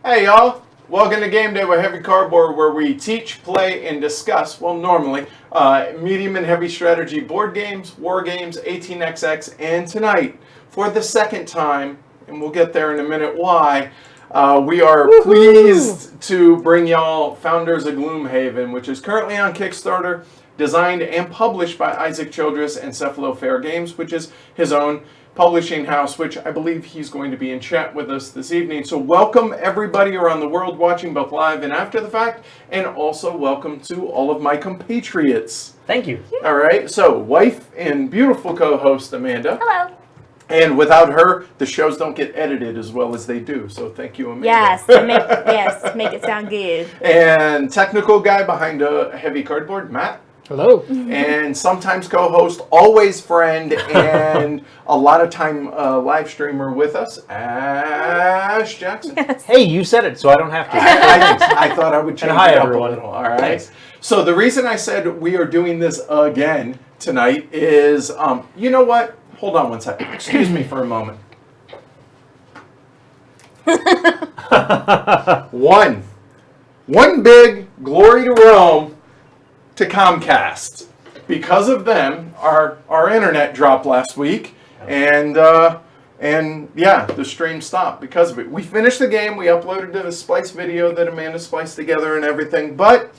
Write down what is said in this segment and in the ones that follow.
Hey y'all, welcome to Game Day with Heavy Cardboard, where we teach, play, and discuss, well normally, medium and heavy strategy board games, war games, 18xx, and tonight, for the second time, and we'll get there in a minute why, we are pleased to bring y'all Founders of Gloomhaven, which is currently on Kickstarter, designed and published by Isaac Childress and Cephalo Fair Games, which is his own publishing house, which I believe he's going to be in chat with us this evening. So welcome everybody around the world watching both live and after the fact, and also welcome to all of my compatriots. Thank you. All right, so wife and beautiful co-host Amanda. Hello. And without her, the shows don't get edited as well as they do. So thank you, Amanda. Yes, make it sound good. And technical guy behind Heavy Cardboard, Matt. Hello. And sometimes co-host, always friend, and a lot of time live streamer with us, Ash Jackson. Yes. Hey, you said it, so I don't have to. I thought I would change And hi, it up everyone. a little. All right. Thanks. So the reason I said we are doing this again tonight is, you know what? Hold on one second. Excuse me for a moment. One big glory to Rome to Comcast. Because of them, our internet dropped last week, and yeah, the stream stopped because of it. We finished the game. We uploaded the splice video that Amanda spliced together and everything, but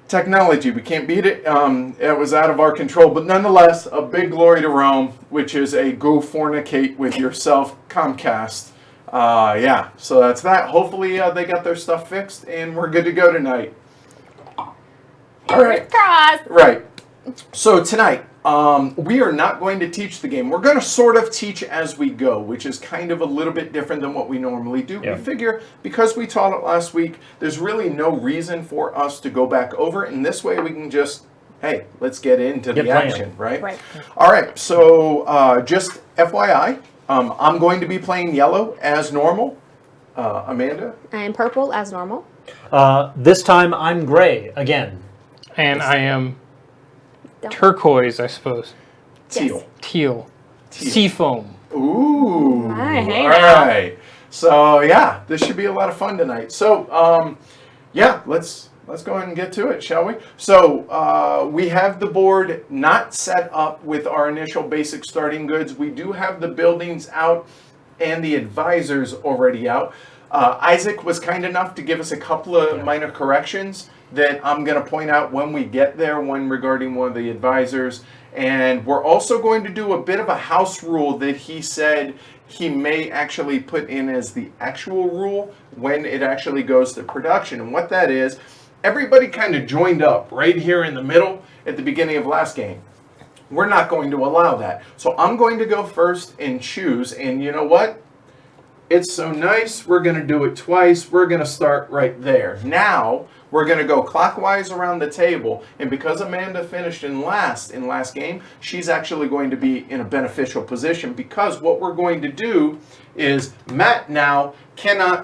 technology, we can't beat it. It was out of our control, but nonetheless, a big glory to Rome, which is a go fornicate with yourself Comcast. Yeah, so that's that. Hopefully they got their stuff fixed, and we're good to go tonight. All right. Cross. Right. So tonight, we are not going to teach the game. We're going to sort of teach as we go, which is kind of a little bit different than what we normally do. Yeah. We figure because we taught it last week, there's really no reason for us to go back over it. And this way we can just, hey, let's get into the action, right? Right. All right. So just FYI, I'm going to be playing yellow as normal. Amanda? I'm purple as normal. This time I'm gray again. And I am Don't- turquoise, I suppose. Teal. Teal. Seafoam. Ooh. Right, hey all now. right. So yeah, this should be a lot of fun tonight. So yeah, let's go ahead and get to it, shall we? So we have the board not set up with our initial basic starting goods. We do have the buildings out and the advisors already out. Isaac was kind enough to give us a couple of minor corrections that I'm going to point out when we get there, one regarding one of the advisors. And we're also going to do a bit of a house rule that he said he may actually put in as the actual rule when it actually goes to production. And what that is, everybody kind of joined up right here in the middle at the beginning of last game. We're not going to allow that. So I'm going to go first and choose. And you know what? It's so nice. We're going to do it twice. We're going to start right there. Now, we're going to go clockwise around the table. And because Amanda finished in last game, she's actually going to be in a beneficial position because what we're going to do is Matt now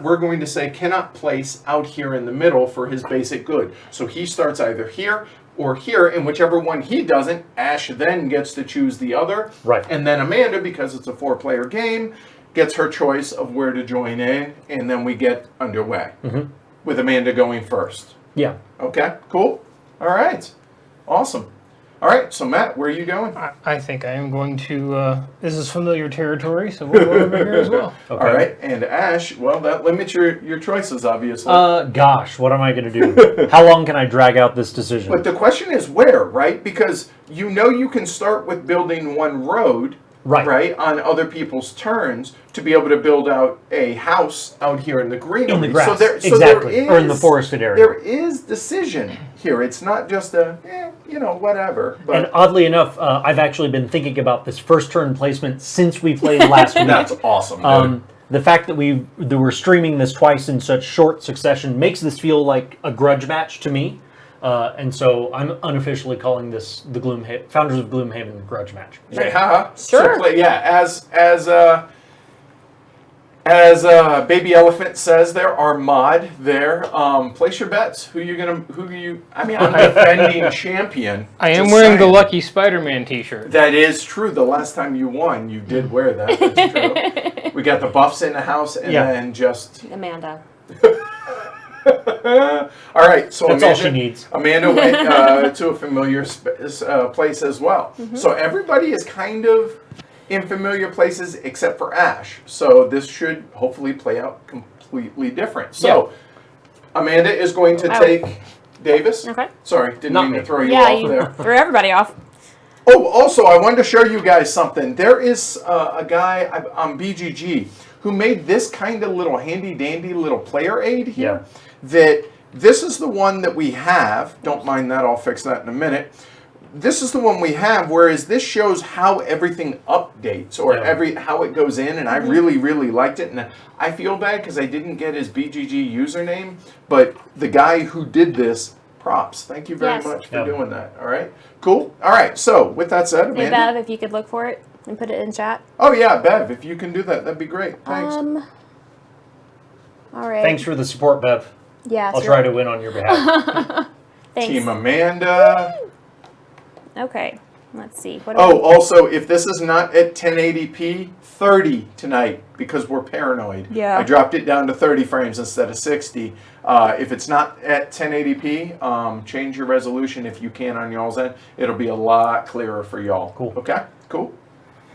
we're going to say cannot place out here in the middle for his basic good. So he starts either here or here, and whichever one he doesn't, Ash then gets to choose the other. Right. And then Amanda, because it's a 4-player game, gets her choice of where to join in, and then we get underway with Amanda going first. Yeah. Okay, cool. All right, awesome. All right, so Matt, where are you going? I think I am going to, this is familiar territory, so we'll go over here as well. Okay. All right, and Ash, well, that limits your choices, obviously. Gosh, what am I going to do? How long can I drag out this decision? But the question is where, right? Because you know you can start with building one road, right, on other people's turns to be able to build out a house out here in the greenery. In the grass, exactly, or in the forested area. There is decision here. It's not just a, whatever. But And oddly enough, I've actually been thinking about this first turn placement since we played last week. That's awesome, dude. The fact that we're streaming this twice in such short succession makes this feel like a grudge match to me. And so I'm unofficially calling this the Founders of Gloomhaven grudge match. Yeah, Sure. So, as Baby Elephant says there, our mod there, place your bets. I'm the defending champion. I am Just wearing the saying. Lucky Spider-Man t-shirt. That is true. The last time you won, you did wear that. That's true. We got the buffs in the house and then just... Amanda. All right, so That's all she needs. Amanda went to a familiar place as well. So everybody is kind of in familiar places except for Ash. So this should hopefully play out completely different. So Amanda is going to take Davis. Okay. Sorry, didn't Not mean me. to throw you Yeah, off you there. threw everybody off. Oh, also, I wanted to show you guys something. There is a guy on BGG who made this kind of little handy-dandy little player aid here. That this is the one that we have. Don't mind that, I'll fix that in a minute. This is the one we have, whereas this shows how everything updates or how it goes in, and I really, really liked it. And I feel bad because I didn't get his BGG username, but the guy who did this, props. Thank you very much for doing that. All right, cool. All right, so with that said, Amanda. Hey, Bev, if you could look for it and put it in chat. Oh yeah, Bev, if you can do that, that'd be great. Thanks. All right. Thanks for the support, Bev. Yeah. I'll try to win on your behalf. Thanks. Team Amanda. Okay. Let's see. What Oh, also, if this is not at 1080p, 30 tonight because we're paranoid. Yeah. I dropped it down to 30 frames instead of 60. If it's not at 1080p, change your resolution if you can on y'all's end. It'll be a lot clearer for y'all. Cool. Okay, cool.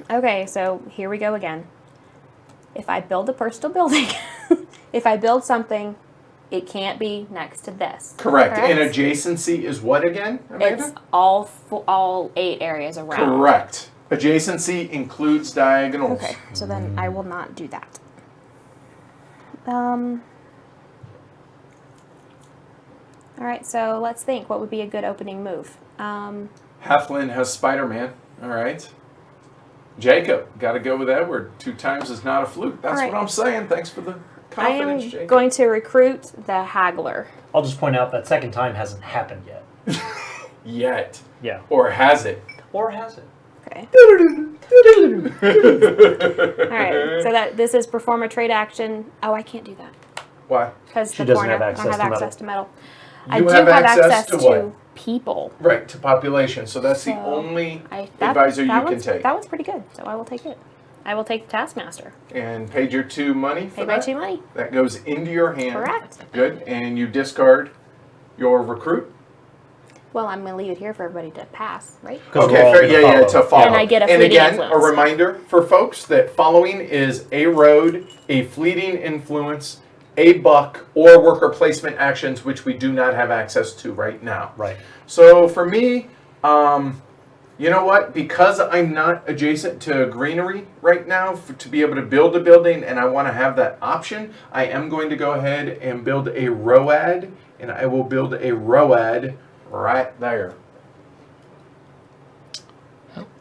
Okay, so here we go again. If I build a personal building, if I build something, it can't be next to this. Correct. And adjacency is what again, Amanda? It's all 8 areas around. Correct. Adjacency includes diagonals. Okay, so then I will not do that. All right, so let's think. What would be a good opening move? Halflin has Spider-Man. All right. Jacob, got to go with Edward. 2 times is not a fluke. That's what I'm saying. Thanks for the I confidence, am Jacob. going to recruit the haggler. I'll just point out that second time hasn't happened yet. Yet. Yeah. Or has it? Or has it? Okay. All right. So this is perform a trade action. Oh, I can't do that Why? because She the doesn't corner. have I don't access have to access to metal. I You do have have access access to what? people. Right, to population. So that's the So only that advisor you can one's- take. That one's pretty good, so I will take it. I will take Taskmaster. And paid your 2 money for Pay that? my 2 money. That goes into your hand. Correct. Good. And you discard your recruit? Well, I'm going to leave it here for everybody to pass, right? 'Cause Okay, we're all fair, gonna yeah, follow. to follow. And I get a And fleeting again, influence. a reminder for folks that following is a road, a fleeting influence, a buck, or worker placement actions, which we do not have access to right now. Right. So for me, you know what? Because I'm not adjacent to greenery right now to be able to build a building and I want to have that option, I am going to go ahead and build a ROAD, and I will build a ROAD right there.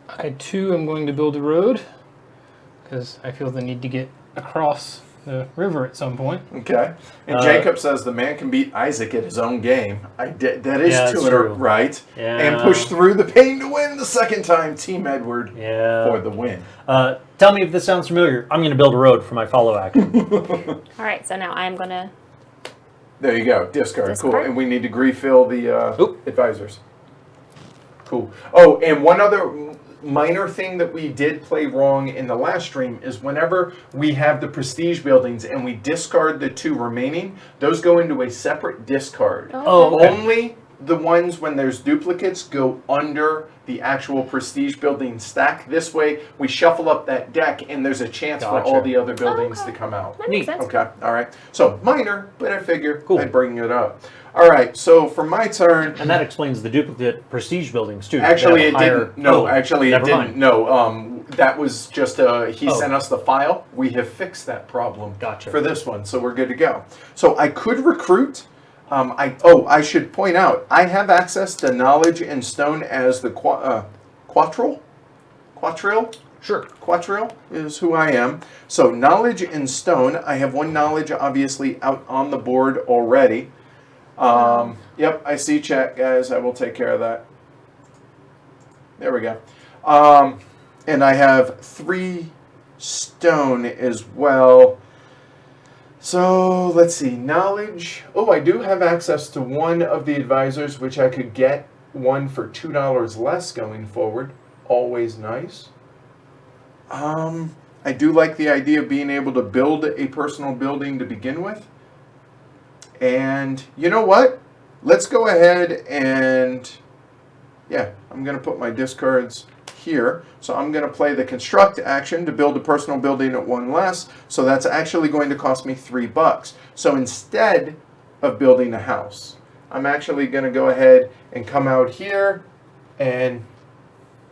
I too am going to build a road because I feel the need to get across the river at some point. Okay. And Jacob says the man can beat Isaac at his own game. That is Yeah, to that's it, true. right? Yeah. And push through the pain to win the second time. Team Edward for the win. Tell me if this sounds familiar. I'm going to build a road for my follow action. All right, so now I'm going to... There you go. Discard. Cool. Discard. And we need to refill the advisors. Cool. Oh, and one other minor thing that we did play wrong in the last stream is whenever we have the prestige buildings and we discard the 2 remaining, those go into a separate discard. Oh, okay. Only the ones when there's duplicates go under the actual prestige building stack. This way, we shuffle up that deck and there's a chance for all the other buildings to come out. That makes sense. Okay, all right. So minor, but I figure Cool. I'd bring it up. All right, so for my turn, And that explains the duplicate prestige buildings, too. actually They it have a higher- didn't. No, Oh, actually it never didn't. mind. No, that was just he Oh. sent us the file. We have fixed that problem Gotcha. for this one, so we're good to go. So I could recruit. I should point out I have access to knowledge and stone as the quattril. Sure. Quattril is who I am. So knowledge and stone. I have 1 knowledge obviously out on the board already. Yep, I see chat, guys. I will take care of that. There we go. And I have 3 stone as well. So let's see. Knowledge. Oh, I do have access to 1 of the advisors, which I could get 1 for $2 less going forward. Always nice. I do like the idea of being able to build a personal building to begin with. And you know what? Let's go ahead and, yeah, I'm going to put my discards here. So I'm going to play the construct action to build a personal building at 1 less. So that's actually going to cost me $3. So instead of building a house, I'm actually going to go ahead and come out here and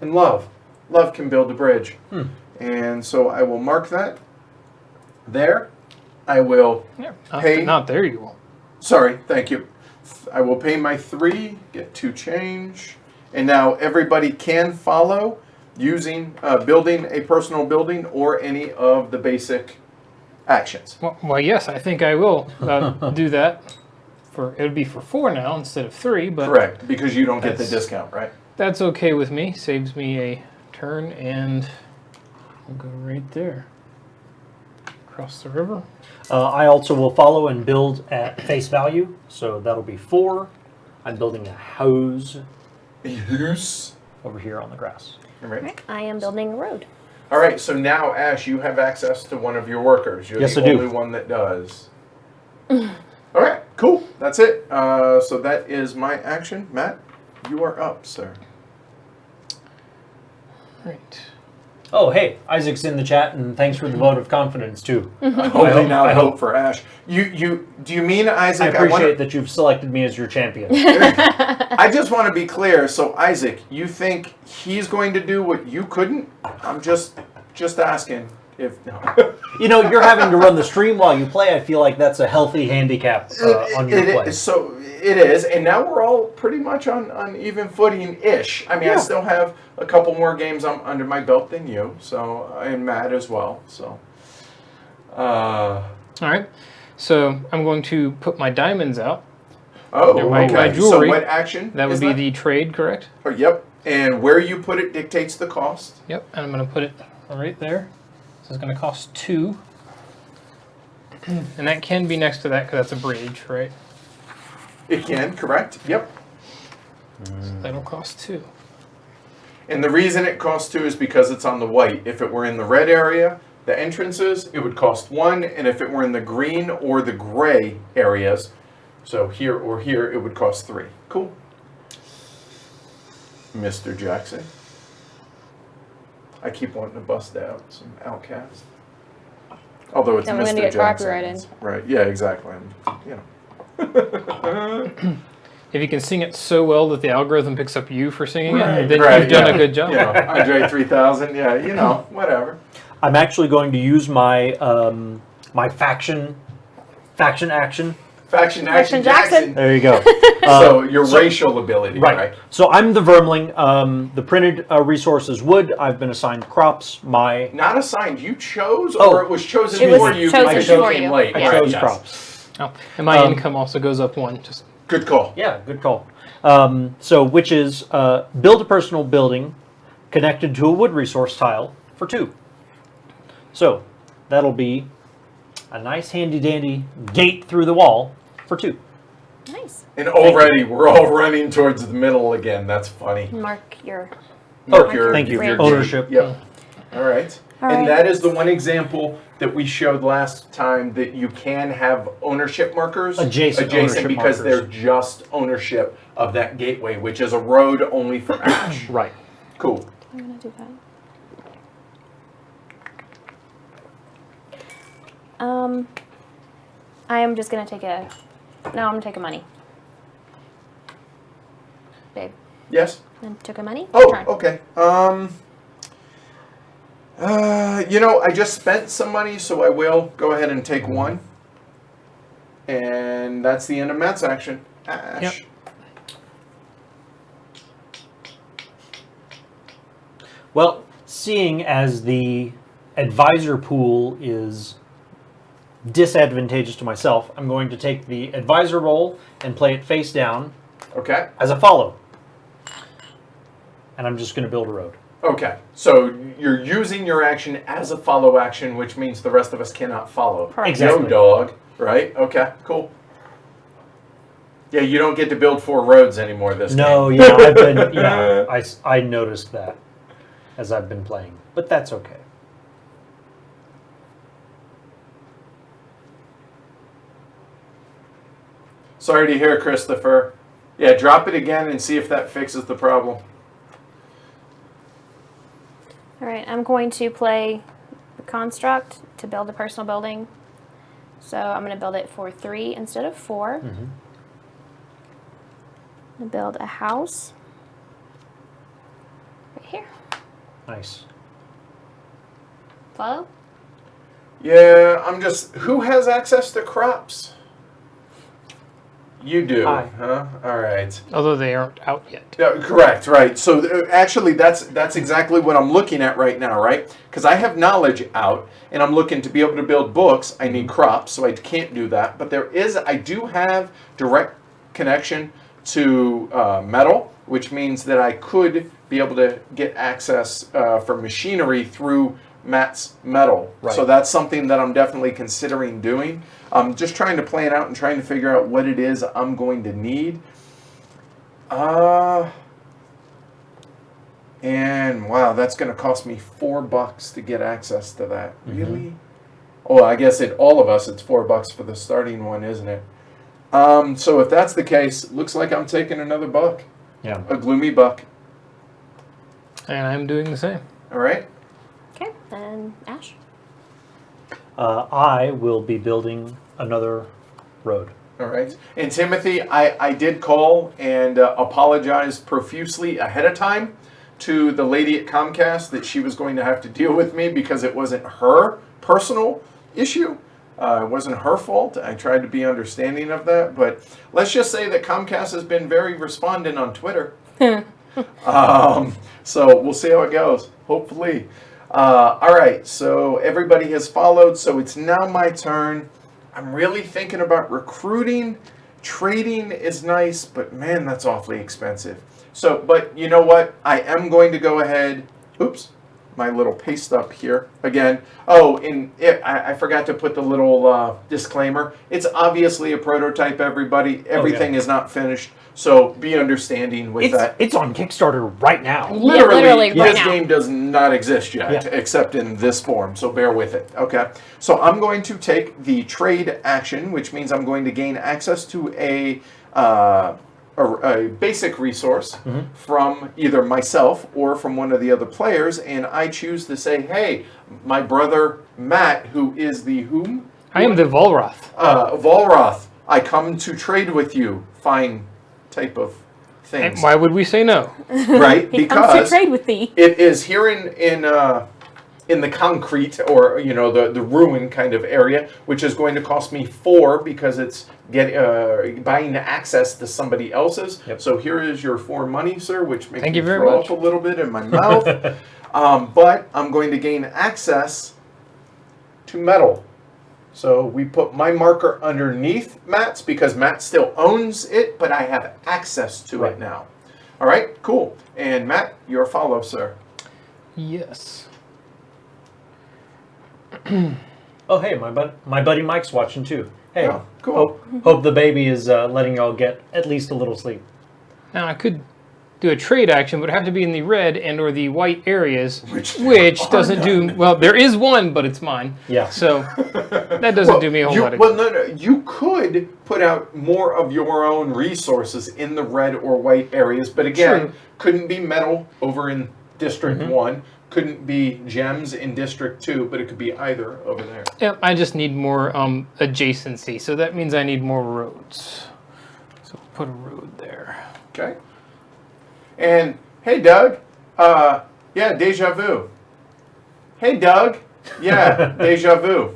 love. Love can build a bridge. And so I will mark that there. I will Yeah, pay. not there you won't. Sorry, thank you. I will pay my 3, get 2 change. And now everybody can follow using building a personal building or any of the basic actions. Well, yes, I think I will do that. It would be for 4 now instead of 3, but Correct, because you don't get the That's- discount, right? that's okay with me. Saves me a turn, and I'll go right there. Across the river. I also will follow and build at face value, so that'll be 4. I'm building a hose Yes. over here on the grass. All right. Right. I am building a road. All right, so now, Ash, you have access to one of your workers. You're Yes, the I do. only one that does. All right, cool. That's it. So that is my action. Matt, you are up, sir. Right. Oh, hey, Isaac's in the chat, and thanks for the vote of confidence too. Holding out I hope hope. for Ash. Do you mean I Isaac? appreciate that you've selected me as your champion. I just want to be clear. So Isaac, you think he's going to do what you couldn't? I'm just asking if. You know, you're having to run the stream while you play. I feel like that's a healthy handicap on your play. So it is, and now we're all pretty much on even footing-ish. I mean, I Yeah. still have a couple more games under my belt than you, so and Matt as well. So, All right. So I'm going to put my diamonds out. oh, my okay. jewelry. So what action? That would is be the trade, correct? Oh, yep. And where you put it dictates the cost. Yep. And I'm going to put it right there. So it's going to cost 2. And that can be next to that because that's a bridge, right? It can, correct? Yep. So that'll cost 2. And the reason it costs 2 is because it's on the white. If it were in the red area, the entrances, it would cost 1. And if it were in the green or the gray areas, so here or here, it would cost 3. Cool. Mr. Jackson. I keep wanting to bust out some Outcast. Although it's Then Mr. we're gonna get Jackson. copyrighted. Right, yeah, exactly. If you can sing it so well that the algorithm picks up you for singing it, then Right, you've done yeah. a good job. You know, Andre 3000, yeah, whatever. I'm actually going to use my my faction action. Faction Action Faction Jackson. Jackson. There you go. So your racial ability, right? So I'm the Vermling. The printed resource is wood. I've been assigned crops. My Not assigned. You chose, Oh. or it was chosen It was for you chosen because for you came you. late. I Yeah. chose yes. crops. Oh, and my income also goes up 1. Just Good call. Yeah, good call. So which is build a personal building connected to a wood resource tile for 2. So that'll be a nice handy dandy gate through the wall for 2. Nice. And already we're all running towards the middle again. That's funny. Mark your. Mark thank you. your Range. Ownership. Yep. All right. All And right. that is the one example that we showed last time that you can have ownership markers Adjacent ownership because markers. they're just ownership of that gateway, which is a road only for Ash. Right. Cool. I'm gonna do that. I am just gonna take a. No, I'm gonna take a money. Babe, Yes. then took a money. Oh, Turn. okay. I just spent some money, so I will go ahead and take 1. And that's the end of Matt's action. Ash. Yep. Well, seeing as the advisor pool is disadvantageous to myself, I'm going to take the advisor role and play it face down Okay. as a follow. And I'm just going to build a road. Okay. So you're using your action as a follow action, which means the rest of us cannot follow. Correct. Exactly. Yo, dog. Right? Okay. Cool. Yeah, you don't get to build 4 roads anymore this No, game. yeah, I've been, yeah, I noticed that as I've been playing, but that's okay. Sorry to hear, Christopher. Yeah, drop it again and see if that fixes the problem. All right, I'm going to play the construct to build a personal building. So I'm going to build it for 3 instead of 4. Mm-hmm. I'm going to build a house right here. Nice. Follow? Yeah, I'm just... Who has access to crops? You do, Hi. huh? All right. Although they aren't out yet. Yeah, correct, right. So actually, that's exactly what I'm looking at right now, right? Because I have knowledge out, and I'm looking to be able to build books. I need crops, so I can't do that. But I do have direct connection to metal, which means that I could be able to get access for machinery through Matt's metal. Right. So that's something that I'm definitely considering doing. I'm just trying to plan out and trying to figure out what it is I'm going to need. And wow, that's going to cost me $4 to get access to that. Mm-hmm. Really? Oh, I guess all of us, it's $4 for the starting one, isn't it? So if that's the case, looks like I'm taking another buck, Yeah. a gloomy buck. And I'm doing the same. All right. Okay, and Ash. I will be building another road. All right. And Timothy, I did call and apologize profusely ahead of time to the lady at Comcast that she was going to have to deal with me because it wasn't her personal issue. It wasn't her fault. I tried to be understanding of that. But let's just say that Comcast has been very respondent on Twitter. So we'll see how it goes. Hopefully. All right. So everybody has followed. So it's now my turn. I'm really thinking about recruiting. Trading is nice, but man, that's awfully expensive. So, but you know what? I am going to go ahead. Oops, my little paste up here again. Oh, I forgot to put the little disclaimer. It's obviously a prototype, everybody. Everything is not finished. So be understanding with that. It's on Kickstarter right now. Literally right this now. game does not exist yet, Yeah. except in this form, so bear with it. Okay, so I'm going to take the trade action, which means I'm going to gain access to a basic resource from either myself or from one of the other players, and I choose to say, hey, my brother Matt, who is the whom? I am the Volroth. Volroth, I come to trade with you. Fine type of things. And why would we say no? Right? He comes to trade with thee. It is here in the concrete or the ruin kind of area, which is going to cost me 4 because it's buying access to somebody else's. Yep. So here is your 4 money, sir, which makes Thank me you very throw much. up a little bit in my mouth. But I'm going to gain access to metal. So we put my marker underneath Matt's because Matt still owns it, but I have access to it now. All right, cool. And Matt, your follow, sir. Yes. Oh, hey, my buddy Mike's watching too. Hey, Oh, cool. Hope the baby is letting y'all get at least a little sleep. Now I could do a trade action, but it would have to be in the red and or the white areas, Which doesn't do well. There is one, but it's mine. Yeah. So that doesn't do me a whole lot of Well, good. no, you could put out more of your own resources in the red or white areas, but again, True. couldn't be metal over in District 1, couldn't be gems in District 2, but it could be either over there. Yep, I just need more adjacency, so that means I need more roads. So put a road there. Okay. And, hey, Doug. Yeah, deja vu. Hey, Doug. Yeah, deja vu.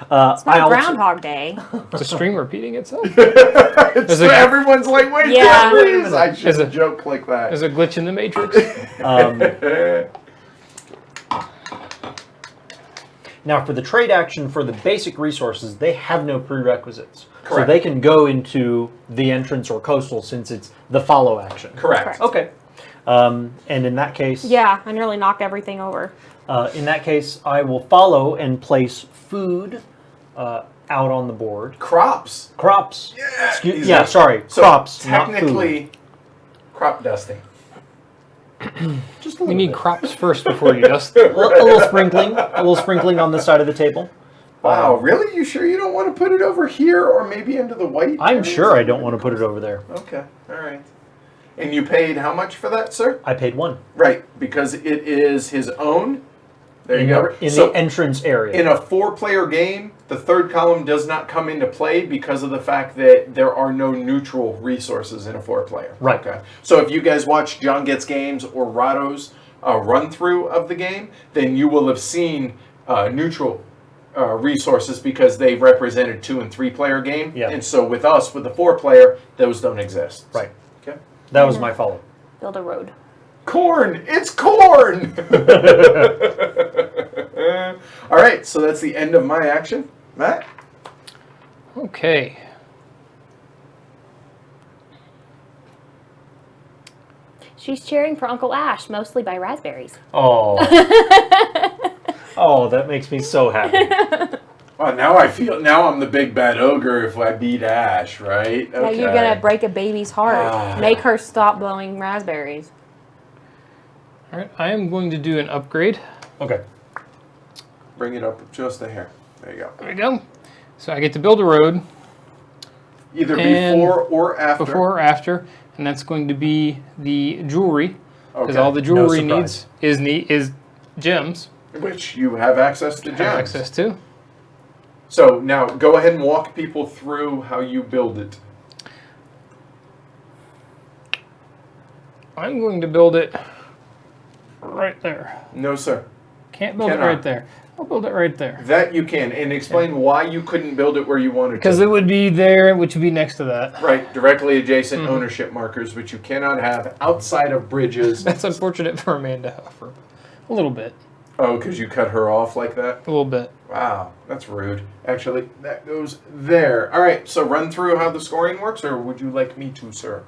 It's not Groundhog Day. Is the stream repeating itself? So everyone's like, wait, Yeah. please. I should There's a- joke like that. There's a glitch in the matrix. Now, for the trade action for the basic resources, they have no prerequisites. Correct. So they can go into the entrance or coastal since it's the follow action. Correct. Okay. And in that case, Yeah, I nearly knocked everything over. I will follow and place food out on the board. Crops. Crops. Yeah. Sorry. So crops, not food. technically, crop dusting. Just a We little need bit. crops first before you dust. A little sprinkling on the side of the table. Wow, really? You sure you don't want to put it over here or maybe into the white? I'm areas? sure I don't want to put it over there. Okay, all right. And you paid how much for that, sir? I paid 1. Right, because it is his own. There you go. In So the entrance area. in a 4-player game, the third column does not come into play because of the fact that there are no neutral resources in a 4-player. Right. Okay. So if you guys watch John Gets Games or Rado's run through of the game, then you will have seen neutral resources because they represented 2- and 3-player game. Yeah. And so with us, with the 4-player, those don't exist. Right. Okay. That was my follow. Build a road. Corn! It's corn! All right, so that's the end of my action. Matt? Okay. She's cheering for Uncle Ash, mostly by raspberries. Oh. Oh, that makes me so happy. Well, now I'm the big bad ogre if I beat Ash, right? Now you're gonna break a baby's heart. Make her stop blowing raspberries. All right. I am going to do an upgrade. Okay. Bring it up just a hair. There you go. There we go. So I get to build a road Either And before or after. before or after, and that's going to be the jewelry, because Okay. all the jewelry No needs is gems. Which you have access to gems. Have access to. So now go ahead and walk people through how you build it. I'm going to build it right there. No, sir. Can't build Cannot. it right there. I'll build it right there. That you can. And explain why you couldn't build it where you wanted to. Because it would be there, which would be next to that. Right, directly adjacent ownership markers, which you cannot have outside of bridges. That's unfortunate for Amanda, however. A little bit. Oh, because you cut her off like that? A little bit. Wow, that's rude. Actually, that goes there. All right, so run through how the scoring works, or would you like me to, sir?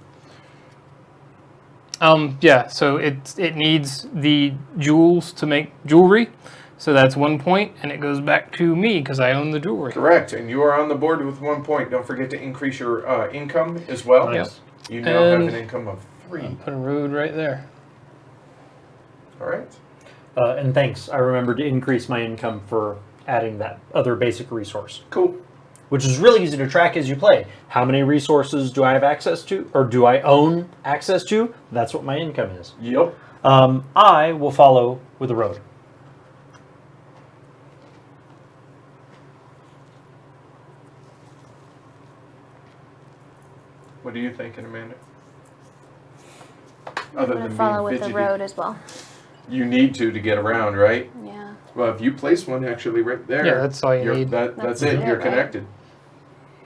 Yeah, so it needs the jewels to make jewelry. So that's 1 point, and it goes back to me because I own the jewelry. Correct, and you are on the board with 1 point. Don't forget to increase your income as well. Nice. You now have And- an income of 3. Put a road right there. All right. And thanks. I remembered to increase my income for adding that other basic resource, Cool. which is really easy to track as you play. How many resources do I have access to, or do I own access to? That's what my income is. Yep. I will follow with a road. What are you thinking, Amanda? I'm Other gonna than follow being with the fidgety. road as well. You need to get around, right? Yeah. Well, if you place one actually right there. Yeah, that's all you you're- need. That's That's it. it, You're right? connected.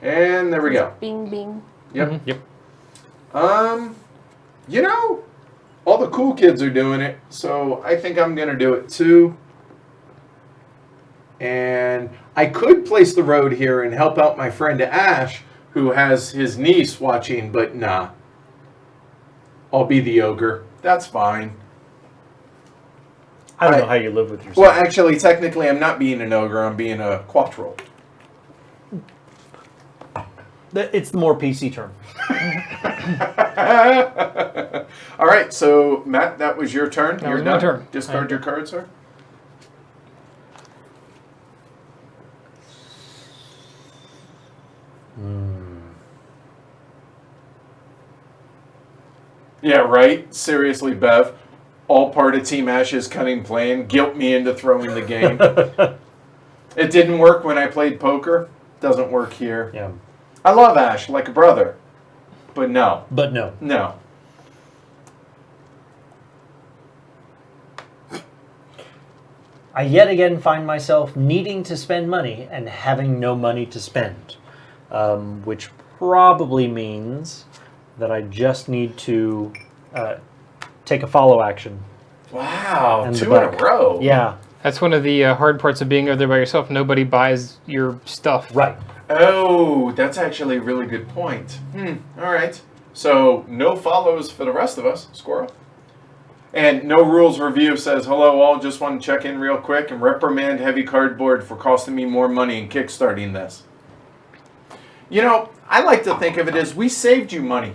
And there we go. Bing, bing. Yep. Yep. You know, all the cool kids are doing it, so I think I'm gonna do it too. And I could place the road here and help out my friend Ash, who has his niece watching, but nah. I'll be the ogre. That's fine. I don't I- know how you live with yourself. Well, actually, technically, I'm not being an ogre. I'm being a quattrol. It's the more PC term. All right, so Matt, that was your turn. That You're was my done. turn. Discard your card, sir. Yeah, right. Seriously, Bev. All part of Team Ash's cunning plan. Guilt me into throwing the game. It didn't work when I played poker. Doesn't work here. Yeah. I love Ash like a brother, but no, But no. no. I yet again find myself needing to spend money and having no money to spend, which probably means that I just need to take a follow action. Wow, And the 2 in a back. row. Yeah, That's one of the hard parts of being over there by yourself. Nobody buys your stuff. right. Oh, that's actually a really good point. All right. So no follows for the rest of us, Squirrel. And no rules review says, hello all, just want to check in real quick and reprimand Heavy Cardboard for costing me more money in kickstarting this. You know, I like to think of it as we saved you money.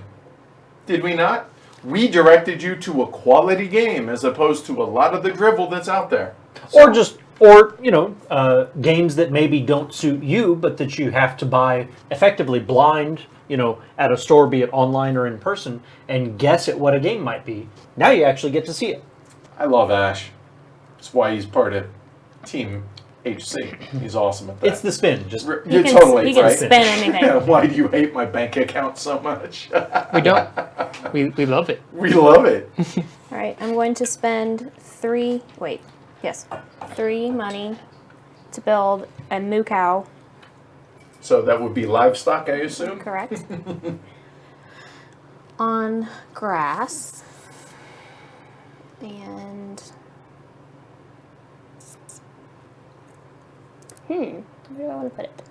Did we not? We directed you to a quality game as opposed to a lot of the drivel that's out there. Or just Or, games that maybe don't suit you, but that you have to buy effectively blind, at a store, be it online or in person, and guess at what a game might be. Now you actually get to see it. I love Ash. That's why he's part of Team HC. He's awesome at that. It's the spin. Just You're totally he can right. spin anything. Why do you hate my bank account so much? We don't. We love it. We love it. All right, I'm going to spend 3 money to build a moo cow. So that would be livestock, I assume? Correct. On grass. And where do I want to put it?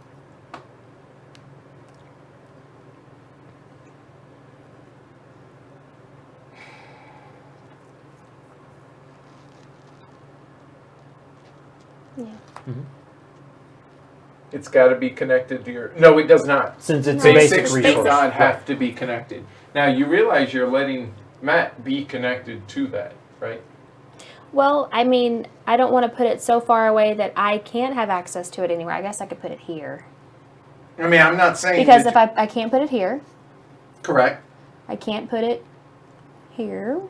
Yeah. It's got to be connected to your... No, it does not. since it's a basic Basics do resource. not have to be connected. Now, you realize you're letting Matt be connected to that, right? Well, I mean, I don't want to put it so far away that I can't have access to it anywhere. I guess I could put it here. I mean, I'm not saying... Because that if I can't put it here, Correct, I can't put it here.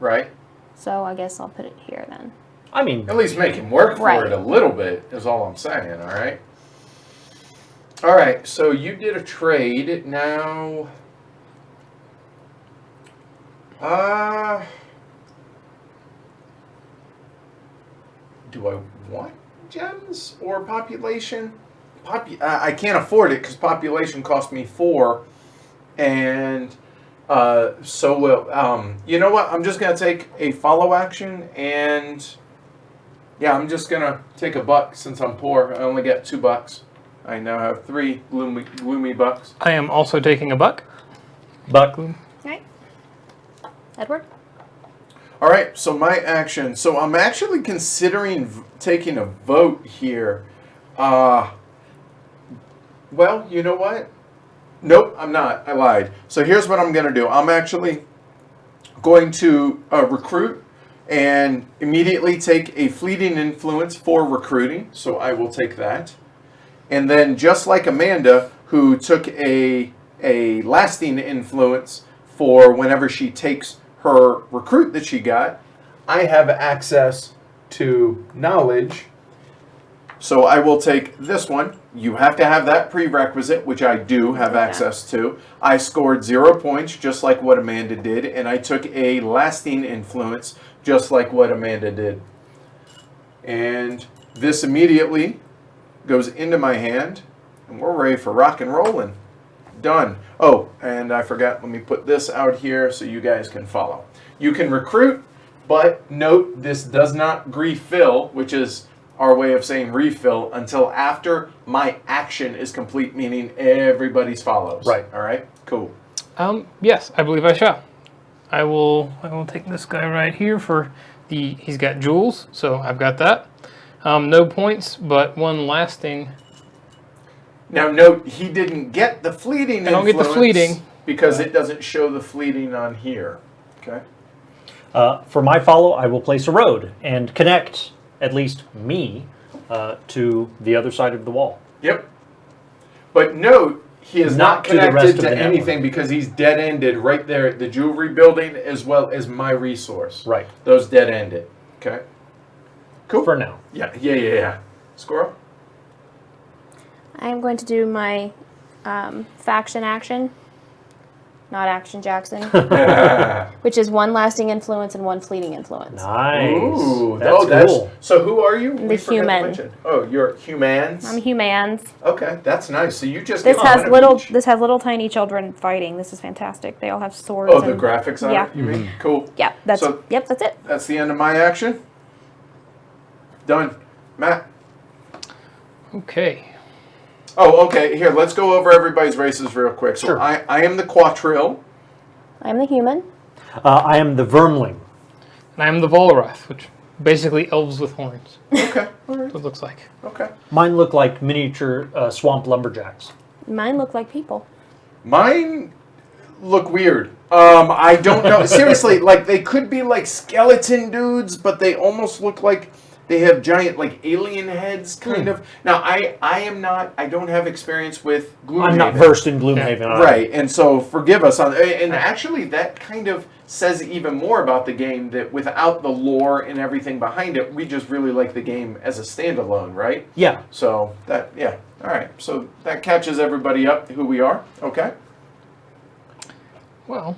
right? So I guess I'll put it here then. I mean, At least make him work for Right. it a little bit, is all I'm saying, all right? All right, so you did a trade. Now... do I want gems or population? I can't afford it because population cost me 4, and so will. You know what? I'm just gonna take a follow action, and yeah, I'm just gonna take $1 since I'm poor. I only get $2. I now have 3 gloomy bucks. I am also taking a buck. Buck. All right. Edward? All right, so my action. So I'm actually considering taking a vote here. Well, you know what? Nope, I'm not. I lied. So here's what I'm going to do. I'm actually going to recruit and immediately take a fleeting influence for recruiting. So I will take that. And then just like Amanda, who took a lasting influence for whenever she takes her recruit that she got, I have access to knowledge. So I will take this one. You have to have that prerequisite, which I do have access to. I scored 0 points, just like what Amanda did, and I took a lasting influence, just like what Amanda did. And this immediately goes into my hand, and we're ready for rock and rolling. Done. Oh, and I forgot, let me put this out here so you guys can follow. You can recruit, but note this does not refill, which is our way of saying refill, until after my action is complete, meaning everybody's follows. Right. All right? Cool. Yes, I believe I shall. I will take this guy right here for he's got jewels, so I've got that. No points, but 1 lasting. Now note, he didn't get the fleeting I don't get the influence fleeting. because it doesn't show the fleeting on here. Okay? for my follow, I will place a road and connect at least me to the other side of the wall. Yep. But note, he is not Not to the rest connected of to the network. anything because he's dead-ended right there at the jewelry building as well as my resource. Right. Those dead-ended. Okay. Cool. For now. Yeah. Squirrel? I'm going to do my faction action, not Action Jackson, which is 1 lasting influence and 1 fleeting influence. Nice. Ooh, That's cool. So who are you? The We forgot to human. mention. Oh, you're humans. I'm humans. Okay, that's nice. So you just This get has one of little. each. This has little tiny children fighting. This is fantastic. They all have swords. Oh, the and, graphics on yeah. it. You mean? Cool. Yeah, that's So- yep. That's it. That's the end of my action. Done. Matt. Okay. Oh, okay. Here, let's go over everybody's races real quick. So Sure. I am the Quatrill. I'm the human. I am the Vermling. And I am the Voloroth, which basically elves with horns. Okay. All right. What it looks like. Okay. Mine look like miniature swamp lumberjacks. Mine look like people. Mine look weird. I don't know. Seriously, like they could be like skeleton dudes, but they almost look like They have giant, like, alien heads, kind of. Now, I don't have experience with Gloomhaven. I'm not versed in Gloomhaven. either. Right, and so forgive us on. And actually, that kind of says even more about the game, that without the lore and everything behind it, we just really like the game as a standalone, right? Yeah. So yeah. All right. So that catches everybody up who we are. Okay. Well,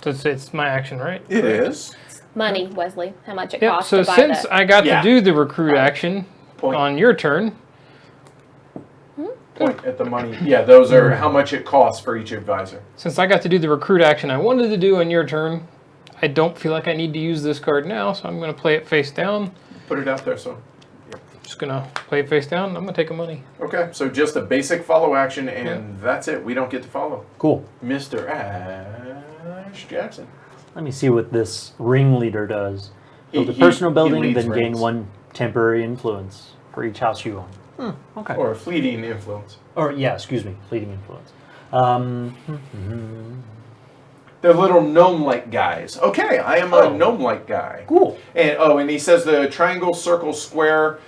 so it's my action, right? It is. Money, Wesley. How much it Yep. costs So to buy since that. I got Yeah. to do the recruit action Point. on your turn, Point at the money. Yeah, those are how much it costs for each advisor. since I got to do the recruit action I wanted to do on your turn, I don't feel like I need to use this card now, so I'm going to play it face down. Put it out there, so. Just going to play it face down. I'm going to take a money. Okay, so just a basic follow action, and that's it. We don't get to follow. Cool. Mr. Ash Jackson. Let me see what this ringleader does. Build a He- personal he building, leads then gain rings. 1 temporary influence for each house you own. Okay. Or a fleeting influence. Or yeah, excuse me, fleeting influence. They're little gnome-like guys. Okay, I am a gnome-like guy. Cool. And he says the triangle, circle, square.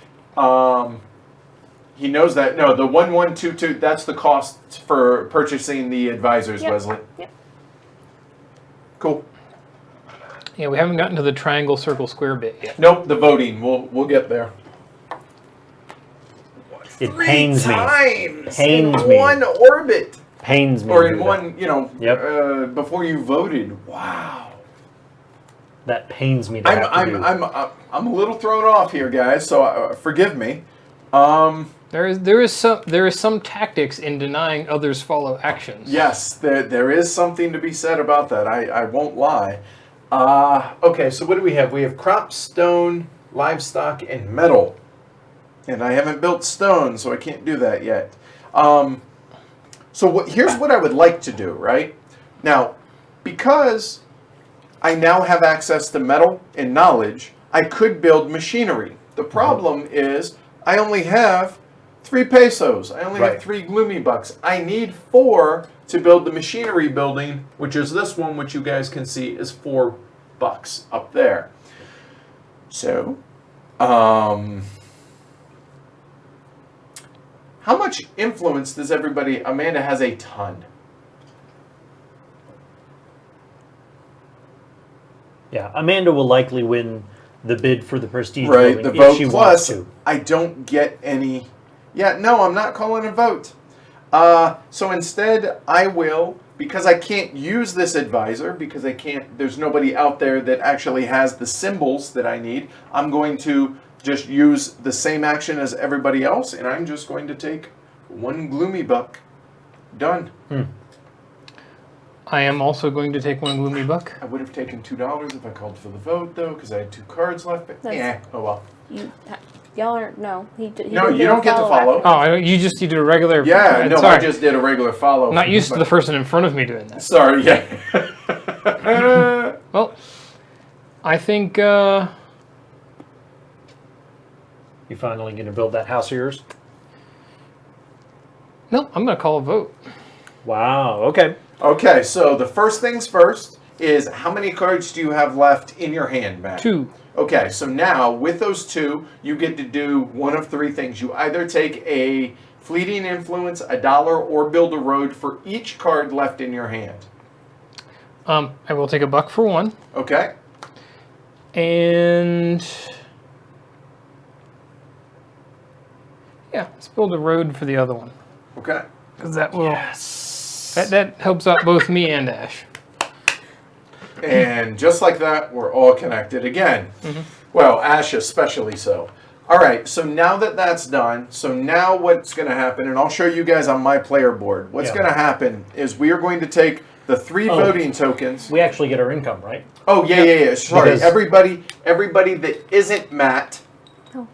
He knows that. No, the 1122. That's the cost for purchasing the advisors, Yep. Wesley. Yep. Cool. Yeah, we haven't gotten to the triangle, circle, square bit yet. Nope, the voting. We'll get there. It pains me. Times Pains in me. one orbit, Pains me. or to in do one, Yep. before you voted. Wow. That pains me to have to do. I'm a little thrown off here, guys. So forgive me. There is some tactics in denying others follow actions. Yes, there is something to be said about that. I won't lie. Okay, so what do we have? We have crop, stone, livestock, and metal. And I haven't built stone, so I can't do that yet. Here's what I would like to do, right? Now, because I now have access to metal and knowledge, I could build machinery. The problem is I only have 3 pesos. I only have Right. 3 gloomy bucks. I need 4 to build the machinery building, which is this one, which you guys can see is $4 up there. So, how much influence does everybody? Amanda has a ton. Yeah, Amanda will likely win the bid for the prestige Right, building the vote if she plus, wants to. I don't get any. Yeah, no, I'm not calling a vote. So instead, I will, because I can't use this advisor, because I can't, there's nobody out there that actually has the symbols that I need, I'm going to just use the same action as everybody else, and I'm just going to take 1 gloomy buck. Done. I am also going to take 1 gloomy buck. I would have taken $2 if I called for the vote, though, because I had 2 cards left, but That's- oh well. Y'all aren't. No, he No, didn't you do a don't get to follow. Oh, you just did a regular. Yeah, no, sorry. I just did a regular follow. I'm not used to the person in front of me doing that. Sorry, yeah. Well, I think You finally going to build that house of yours? no. I'm going to call a vote. Wow. Okay. Okay, so the first things first is how many cards do you have left in your hand, Matt? 2. Okay, so now with those 2, you get to do one of 3 things. You either take a fleeting influence, $1, or build a road for each card left in your hand. I will take a buck for 1, Okay? and yeah, let's build a road for the other one Okay. because that will that helps out both me and Ash. And just like that, we're all connected again. Well, Ash especially so. All right, so now that that's done, so now what's going to happen, and I'll show you guys on my player board, what's Yeah. going to happen is we are going to take the 3 voting tokens. We actually get our income, right? Oh, yeah. Sorry, Because- everybody that isn't Matt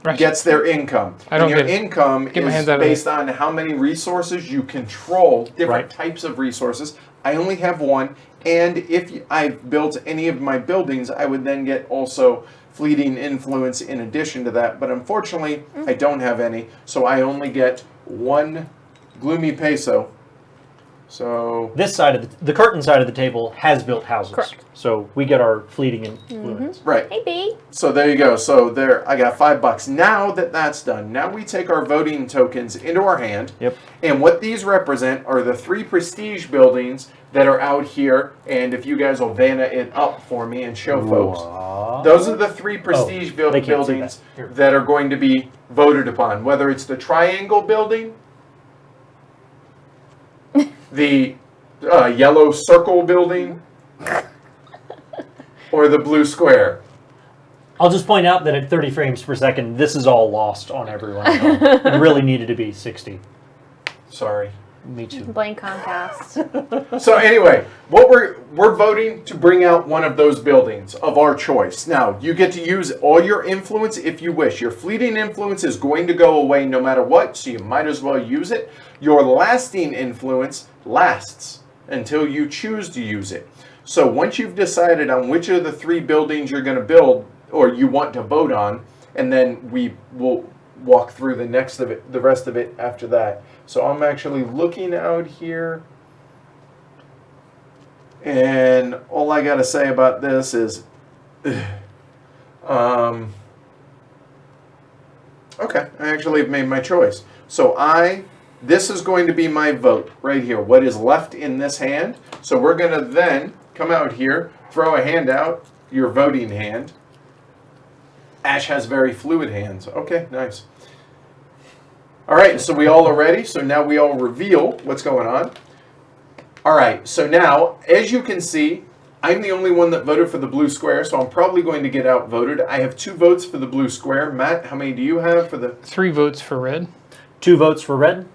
Right. gets their income. I don't and your get it. income Get my is hands out of based on how many resources you control, different Right. types of resources. I only have 1, and if I've built any of my buildings, I would then get also fleeting influence in addition to that. But unfortunately, I don't have any, so I only get 1 gloomy peso So This side of the curtain side of the table has built houses. Correct. So we get our fleeting influence. right. Hey, B. So there you go. So there, I got $5. Now that that's done, now we take our voting tokens into our hand. Yep. And what these represent are the 3 prestige buildings that are out here. And if you guys will vanna it up for me and show folks, those are the 3 prestige they can't see buildings that. Here. that are going to be voted upon. Whether it's the triangle building, the yellow circle building, or the blue square. I'll just point out that at 30 frames per second, this is all lost on everyone at home. It really needed to be 60. Sorry. Me too. Blame Comcast. So anyway, what we're voting to bring out one of those buildings of our choice. Now, you get to use all your influence if you wish. Your fleeting influence is going to go away no matter what, so you might as well use it. Your lasting influence lasts until you choose to use it. So once you've decided on which of the 3 buildings you're going to build or you want to vote on, and then we will walk through the rest of it after that. So I'm actually looking out here, and all I got to say about this is, okay, I actually have made my choice. So this is going to be my vote right here, what is left in this hand. So we're going to then come out here, throw a hand out, your voting hand. Ash has very fluid hands. Okay, nice. All right, so we all are ready. So now we all reveal what's going on. All right, so now, as you can see, I'm the only one that voted for the blue square, so I'm probably going to get outvoted. I have 2 votes for the blue square. Matt, how many do you have for the... 3 votes for red. 2 votes for red.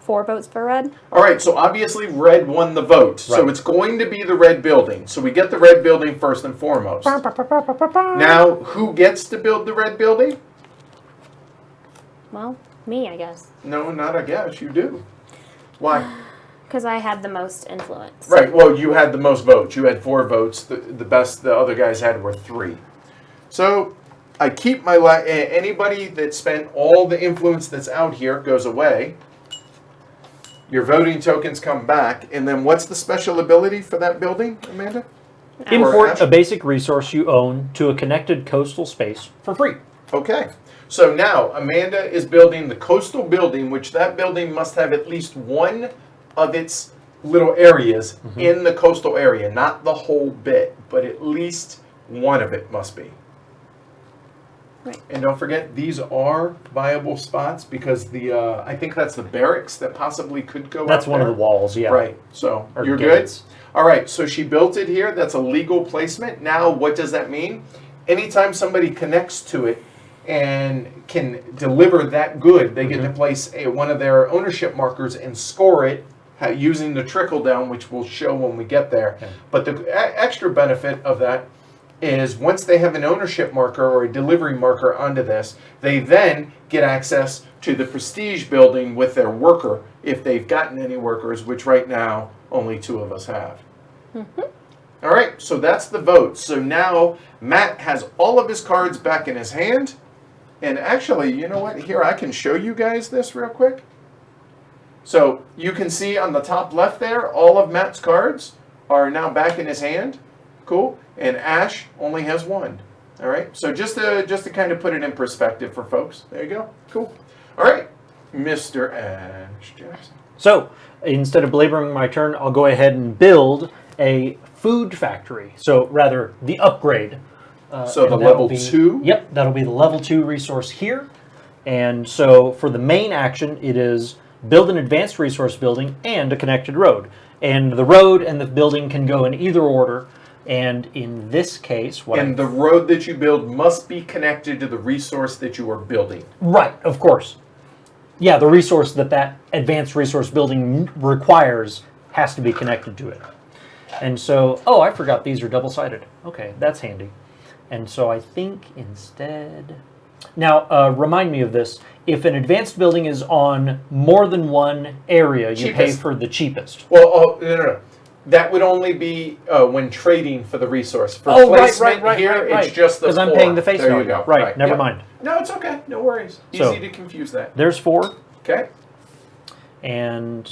4 votes for red. All right, so obviously red won the vote. So Right. it's going to be the red building. So we get the red building first and foremost. Now, who gets to build the red building? Well, me, I guess. No, not I guess. You do. Why? Because I had the most influence. Right, well, you had the most votes. You had 4 votes. The best the other guys had were 3. So I keep my... anybody that spent all the influence that's out here goes away. Your voting tokens come back. And then what's the special ability for that building, Amanda? Import a basic resource you own to a connected coastal space for free. Okay. So now Amanda is building the coastal building, which that building must have at least one of its little areas in the coastal area. Not the whole bit, but at least one of it must be. Right. And don't forget, these are viable spots because the I think that's the barracks that possibly could go That's out one there. of the walls, yeah. Right. So Or you're gates. good? All right. So she built it here. That's a legal placement. Now, what does that mean? Anytime somebody connects to it and can deliver that good, they get to place one of their ownership markers and score it using the trickle down, which we'll show when we get there. Okay. But the extra benefit of that is once they have an ownership marker or a delivery marker onto this, they then get access to the prestige building with their worker if they've gotten any workers, which right now only 2 of us have. All right, so that's the vote. So now Matt has all of his cards back in his hand. And actually, you know what? Here, I can show you guys this real quick. So you can see on the top left there, all of Matt's cards are now back in his hand. Cool. And Ash only has 1. All right. So just to kind of put it in perspective for folks. There you go. Cool. All right, Mr. Ash Jackson. So instead of belaboring my turn, I'll go ahead and build a food factory. So rather, the upgrade. So the and that'll level be- 2? Yep, that'll be the level 2 resource here. And so for the main action, it is build an advanced resource building and a connected road. And the road and the building can go in either order. And in this case, The road that you build must be connected to the resource that you are building. Right, of course. Yeah, the resource that advanced resource building requires has to be connected to it. And so, oh, I forgot these are double-sided. Okay, that's handy. And so I think instead... Now, remind me of this. If an advanced building is on more than one area, you pay Cheapest. for the cheapest. Well, no. That would only be when trading for the resource. For Oh, right, placement right, here, right. it's just the 'Cause I'm 4. paying the face There value. you go. Right, never yeah. mind. No, it's okay. No worries. Easy So- to confuse that. There's 4. Okay. And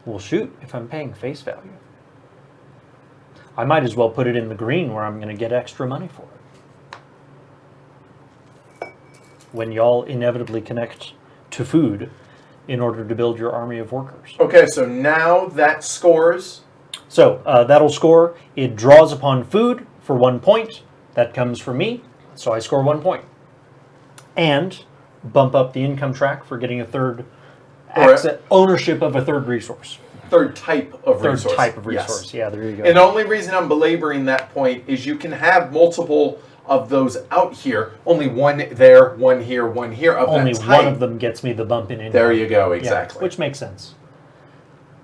Well, shoot, if I'm paying face value, I might as well put it in the green where I'm going to get extra money for it. When y'all inevitably connect to food in order to build your army of workers. Okay, so now that scores. So that'll score. It draws upon food for 1 point. That comes from me, so I score 1 point. And bump up the income track for getting a third ownership of a third resource. Third type of resource. Third type of resource. Yes. Yeah, there you go. And the only reason I'm belaboring that point is you can have multiple of those out here. Only one there, one here, one here of Only that type. one of them gets me the bump in income. There you go, Yeah, exactly. which makes sense.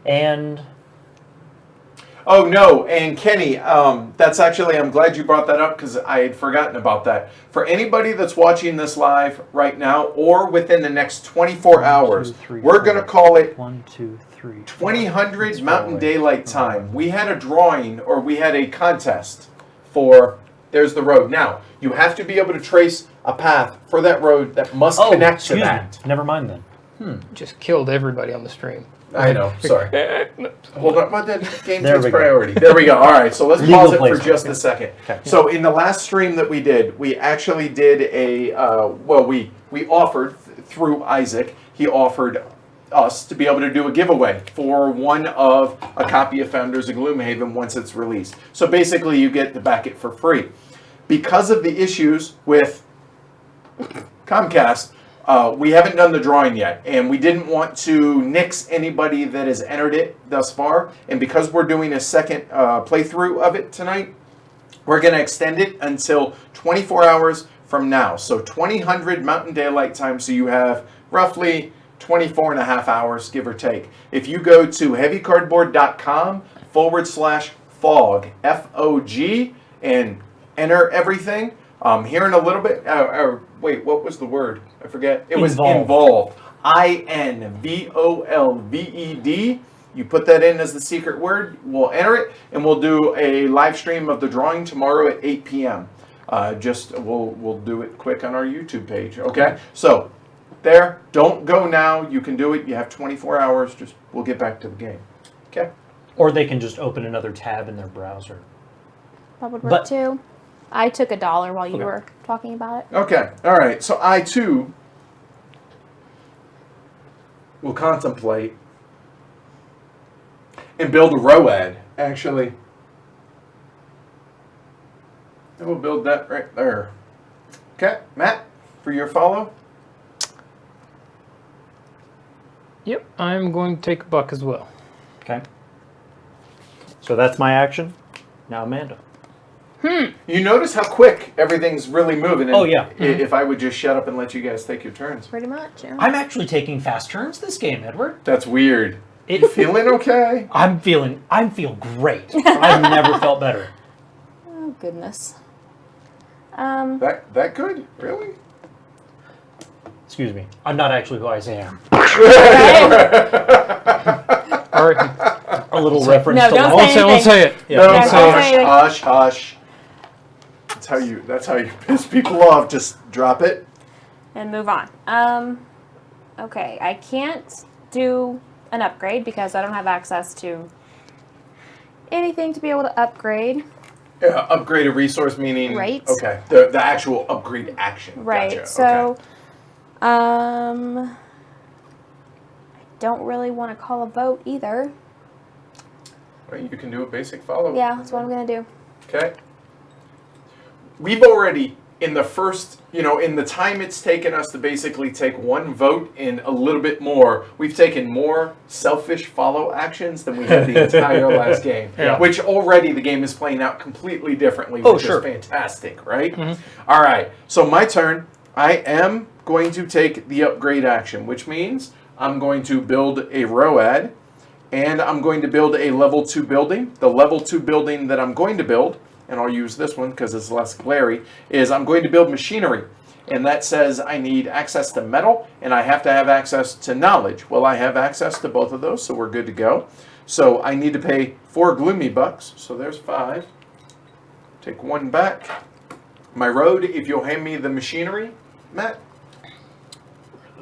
And oh no, and Kenny, that's actually, I'm glad you brought that up because I had forgotten about that. For anybody that's watching this live right now or within the next 24 hours, we're going to call it 1, 2, 3, 2000 Mountain Daylight Time. We had a drawing, or we had a contest for, there's the road. Now, you have to be able to trace a path for that road that must connect to that. Never mind then. Just killed everybody on the stream. I know, sorry. Hold on, but then game There takes we go. priority. There we go. All right, so let's Legal pause it for placement. just a second. Okay. So in the last stream that we did, we actually did a, we offered through Isaac, he offered us to be able to do a giveaway for one of a copy of Founders of Gloomhaven once it's released. So basically you get to back it for free. Because of the issues with Comcast, we haven't done the drawing yet, and we didn't want to nix anybody that has entered it thus far. And because we're doing a second playthrough of it tonight, we're going to extend it until 24 hours from now. So 2000 Mountain Daylight Time, so you have roughly 24 and a half hours, give or take. If you go to heavycardboard.com/fog, F-O-G, and enter everything, here in a little bit, wait, what was the word? I forget. It was involved. INVOLVED. You put that in as the secret word. We'll enter it, and we'll do a live stream of the drawing tomorrow at 8 p.m. We'll do it quick on our YouTube page. Okay. So there. Don't go now. You can do it. You have 24 hours. We'll get back to the game. Okay. Or they can just open another tab in their browser. That would work too. I took $1 while you Okay. were talking about it. Okay, all right. So I too will contemplate and build a ROAD. Actually, I will build that right there. Okay, Matt, for your follow. Yep, I'm going to take a buck as well. Okay. So that's my action. Now Amanda. You notice how quick everything's really moving. And Oh, yeah. If I would just shut up and let you guys take your turns. Pretty much, yeah. I'm actually taking fast turns this game, Edward. That's weird. It, Feeling okay? I feel great. I've never felt better. Oh, goodness. That good? Really? Excuse me. I'm not actually who I say I am. All right. A little reference No, to don't life. say Won't say it. Yeah. No, Yeah, hush, don't say anything. hush. That's how you piss people off. Just drop it. And move on. Okay, I can't do an upgrade because I don't have access to anything to be able to upgrade. Upgrade a resource meaning Right. Okay, the actual upgrade action. Right. Gotcha. So, okay. I don't really want to call a vote either. Well, you can do a basic follow. Yeah, that's what I'm gonna do. Okay. We've already in the first, in the time it's taken us to basically take one vote and a little bit more, we've taken more selfish follow actions than we had the entire last game. Yeah. Which already the game is playing out completely differently, Oh, which sure. is fantastic, right? All right, so my turn. I am going to take the upgrade action, which means I'm going to build a ROAD, and I'm going to build a level 2 building. The level 2 building that I'm going to build, and I'll use this one because it's less glary, is I'm going to build machinery. And that says I need access to metal, and I have to have access to knowledge. Well, I have access to both of those, so we're good to go. So I need to pay 4 gloomy bucks, so there's 5. Take 1 back. My road, if you'll hand me the machinery, Matt.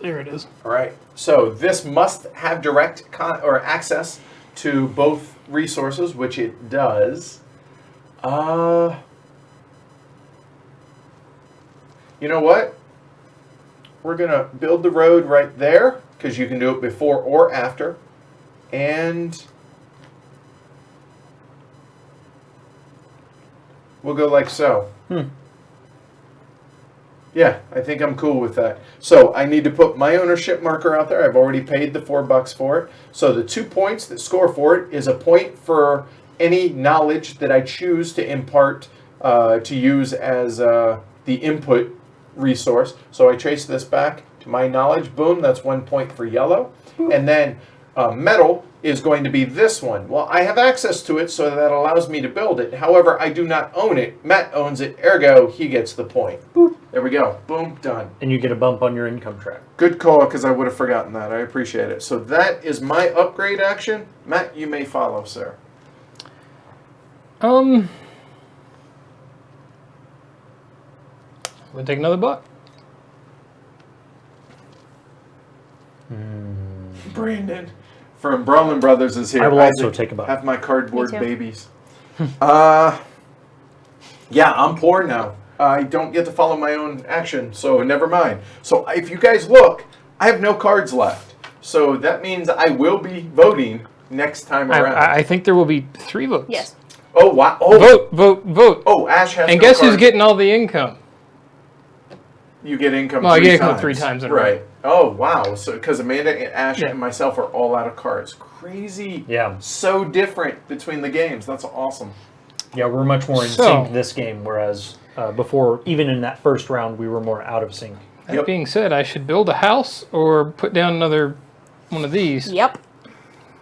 There it is. All right. So this must have direct access to both resources, which it does. You know what? We're going to build the road right there, because you can do it before or after. And we'll go like so. Yeah, I think I'm cool with that. So I need to put my ownership marker out there. I've already paid the $4 for it. So the 2 points that score for it is a point for any knowledge that I choose to impart to use as the input resource. So I trace this back to my knowledge. Boom, that's 1 point for yellow. And then metal is going to be this one. Well, I have access to it, so that allows me to build it. However, I do not own it. Matt owns it, ergo, he gets the point. Boop. There we go. Boom, done. And you get a bump on your income track. Good call, because I would have forgotten that. I appreciate it. So that is my upgrade action. Matt, you may follow, sir. I'm gonna take another buck. Brandon from Brolin Brothers is here. I will also Isaac, take a buck. Have my cardboard Me too. babies. Yeah, I'm poor now. I don't get to follow my own action, so never mind. So if you guys look, I have no cards left. So that means I will be voting next time around. I think there will be 3 votes. Yes. Oh, wow. Oh, Vote, vote, vote. oh, Ash has And no guess who's cards. getting all the income? You get income Well, I 3 get income times. 3 times in a row. Right. Oh, wow. So, because Amanda, Ash, Yeah. and myself are all out of cards. Crazy. Yeah. So different between the games. That's awesome. Yeah, we're much more in So- sync this game, whereas before, even in that first round, we were more out of sync. That Yep. being said, I should build a house or put down another one of these. Yep.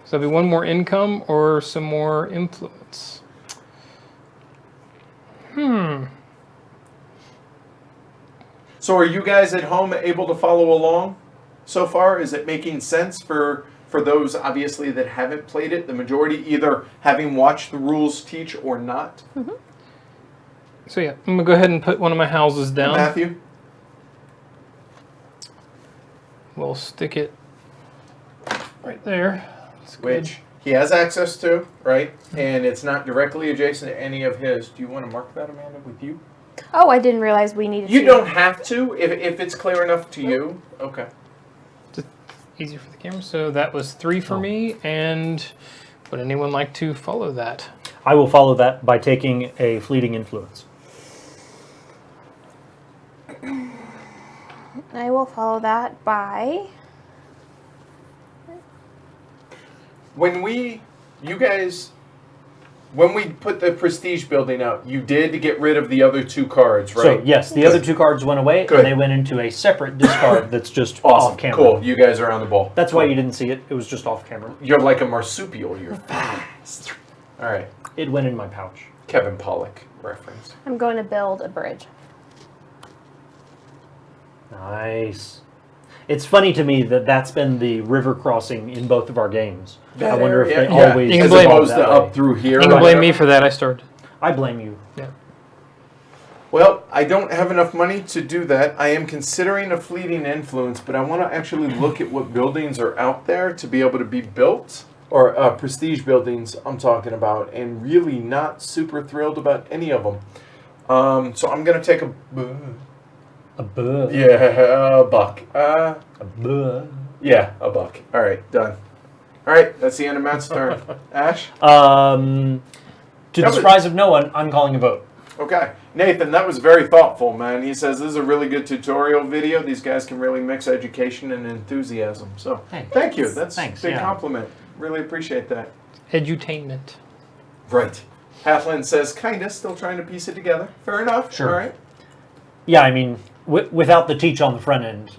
So there'll be one more income or some more influence. So are you guys at home able to follow along so far? Is it making sense for those, obviously, that haven't played it? The majority either having watched the rules teach or not? So yeah, I'm gonna go ahead and put one of my houses down. Matthew? We'll stick it right there. That's good. Which he has access to, right? And it's not directly adjacent to any of his. Do you want to mark that, Amanda, with you? Oh, I didn't realize we needed You to. don't have to if it's clear enough to you. Okay. Easier for the camera. So that was 3 for me. And would anyone like to follow that? I will follow that by taking a fleeting influence. I will follow that by. When we put the prestige building out, you did get rid of the other 2 cards, right? So, yes, the other 2 cards went away, Good. and they went into a separate discard that's just Awesome. off camera. Cool. You guys are on the ball. That's why you didn't see it. It was just off camera. You're like a marsupial. You're fast. All right. It went in my pouch. Kevin Pollak reference. I'm going to build a bridge. Nice. It's funny to me that that's been the river crossing in both of our games. I wonder if they always... You can as blame opposed that to way. up through here. You or can blame me whatever. for that. I started. I blame you. Yeah. Well, I don't have enough money to do that. I am considering a fleeting influence, but I want to actually look at what buildings are out there to be able to be built, or prestige buildings I'm talking about, and really not super thrilled about any of them. So I'm going to take a buck. Yeah, a buck. All right, done. All right, that's the end of Matt's turn. Ash? To the That was- surprise of no one, I'm calling a vote. Okay. Nathan, that was very thoughtful, man. He says this is a really good tutorial video. These guys can really mix education and enthusiasm. So, Hey. thank you. That's Thanks, a big yeah. compliment. Really appreciate that. Edutainment. Right. Hathland says, kinda, still trying to piece it together. Fair enough. Sure. All right. Yeah, I mean, without the teach on the front end,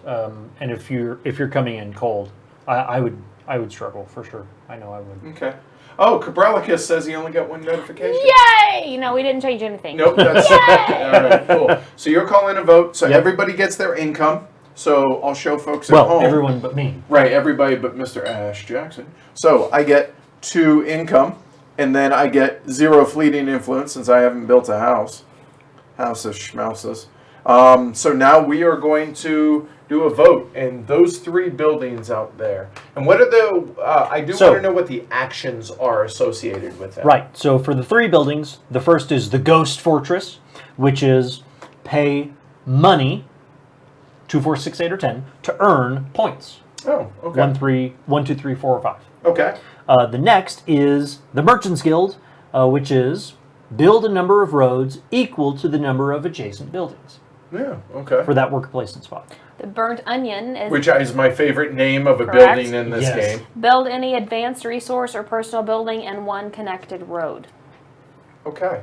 and if you're coming in cold, I would struggle for sure. I know I would. Okay. Oh, Cabralicus says he only got 1 notification. Yay! No, we didn't change anything. Nope, that's all right, cool. So you're calling a vote. So Yep. everybody gets their income. So I'll show folks at Well, home. everyone but me. Right, everybody but Mr. Ash Jackson. So I get 2 income, and then I get 0 fleeting influence since I haven't built a house. Houses, schmouses. So now we are going to do a vote, and those 3 buildings out there. And what are the? I do So- want to know what the actions are associated with them. Right. So for the 3 buildings, the first is the Ghost Fortress, which is pay money, 2, 4, 6, 8, or 10, to earn points. Oh, okay. 1, 2, 3, 4, or 5. Okay. The next is the Merchants Guild, which is build a number of roads equal to the number of adjacent buildings Yeah. Okay. for that worker placement spot. The burnt onion is Which is my favorite name of a Correct. building in this Yes. game. build any advanced resource or personal building and 1 connected road. Okay.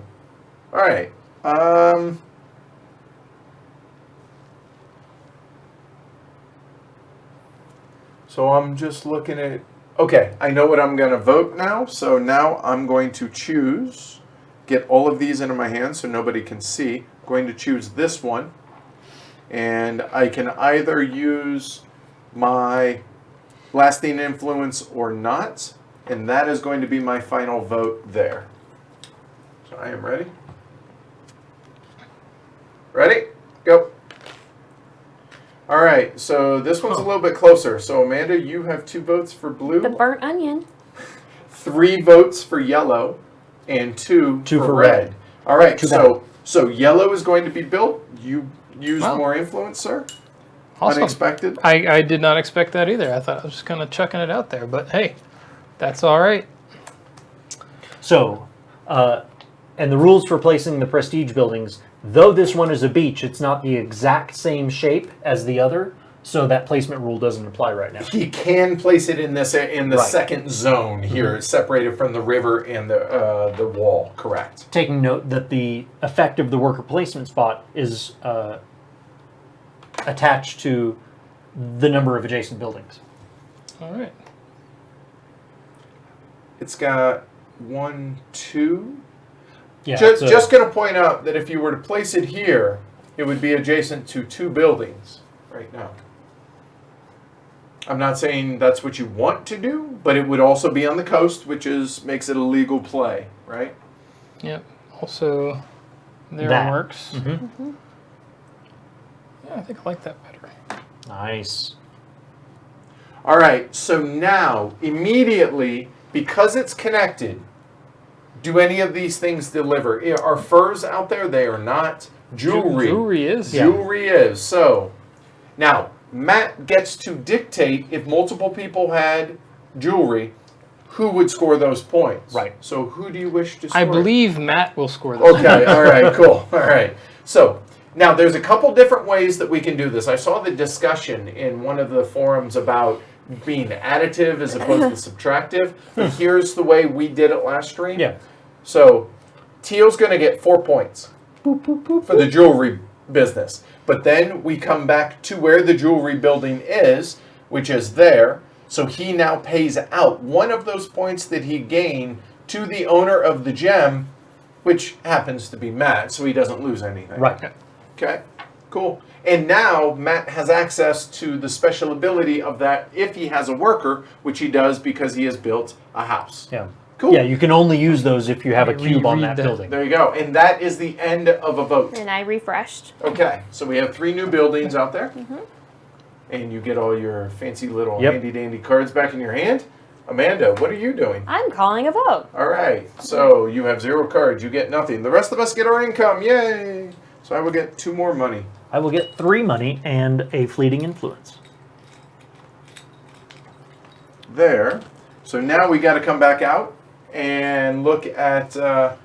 All right. So I'm just looking at. Okay, I know what I'm going to vote now. So now I'm going to choose. Get all of these into my hand so nobody can see. I'm going to choose this one, and I can either use my lasting influence or not, and that is going to be my final vote there. So I am ready. Ready? Go. All right, so this one's a little bit closer. So Amanda, you have 2 votes for blue, The burnt onion. 3 votes for yellow, and 2 for red. All right, Too so yellow is going to be built. You use Wow. more influence, sir. Awesome. Unexpected. I did not expect that either. I thought I was just kind of chucking it out there, but hey, that's all right. So, and the rules for placing the prestige buildings, though this one is a beach, it's not the exact same shape as the other, so that placement rule doesn't apply right now. He can place it in the Right. second zone here, separated from the river and the wall. Correct. Taking note that the effect of the worker placement spot is attached to the number of adjacent buildings. All right. It's got 1, 2. Yeah, Just going to point out that if you were to place it here, it would be adjacent to 2 buildings right now. I'm not saying that's what you want to do, but it would also be on the coast, which makes it a legal play, right? Yep. Also, there That. works. Mm-hmm. Yeah, I think I like that better. Nice. All right, so now, immediately, because it's connected, do any of these things deliver? Are furs out there? They are not. Jewelry. Jewelry is. Yeah. Jewelry is. So, now, Matt gets to dictate if multiple people had jewelry, who would score those points. Right. So, who do you wish to score? I believe Matt will score this. Okay, all right, cool. All right. So, now there's a couple different ways that we can do this. I saw the discussion in one of the forums about being additive as opposed to subtractive. But here's the way we did it last stream. Yeah. So, Teal's going to get 4 points for the jewelry business. But then we come back to where the jewelry building is, which is there. So he now pays out one of those points that he gained to the owner of the gem, which happens to be Matt, so he doesn't lose anything. Right. Okay, cool. And now Matt has access to the special ability of that if he has a worker, which he does because he has built a house. Yeah. Cool. Yeah, you can only use those if you have a cube on Reread that that. building. There you go. And that is the end of a vote. And I refreshed. Okay, so we have 3 new buildings out there. And you get all your fancy little Yep. handy dandy cards back in your hand. Amanda, what are you doing? I'm calling a vote. All right, so you have 0 cards. You get nothing. The rest of us get our income. Yay! So I will get 2 more money. I will get 3 money and a fleeting influence. There. So now we got to come back out and look at the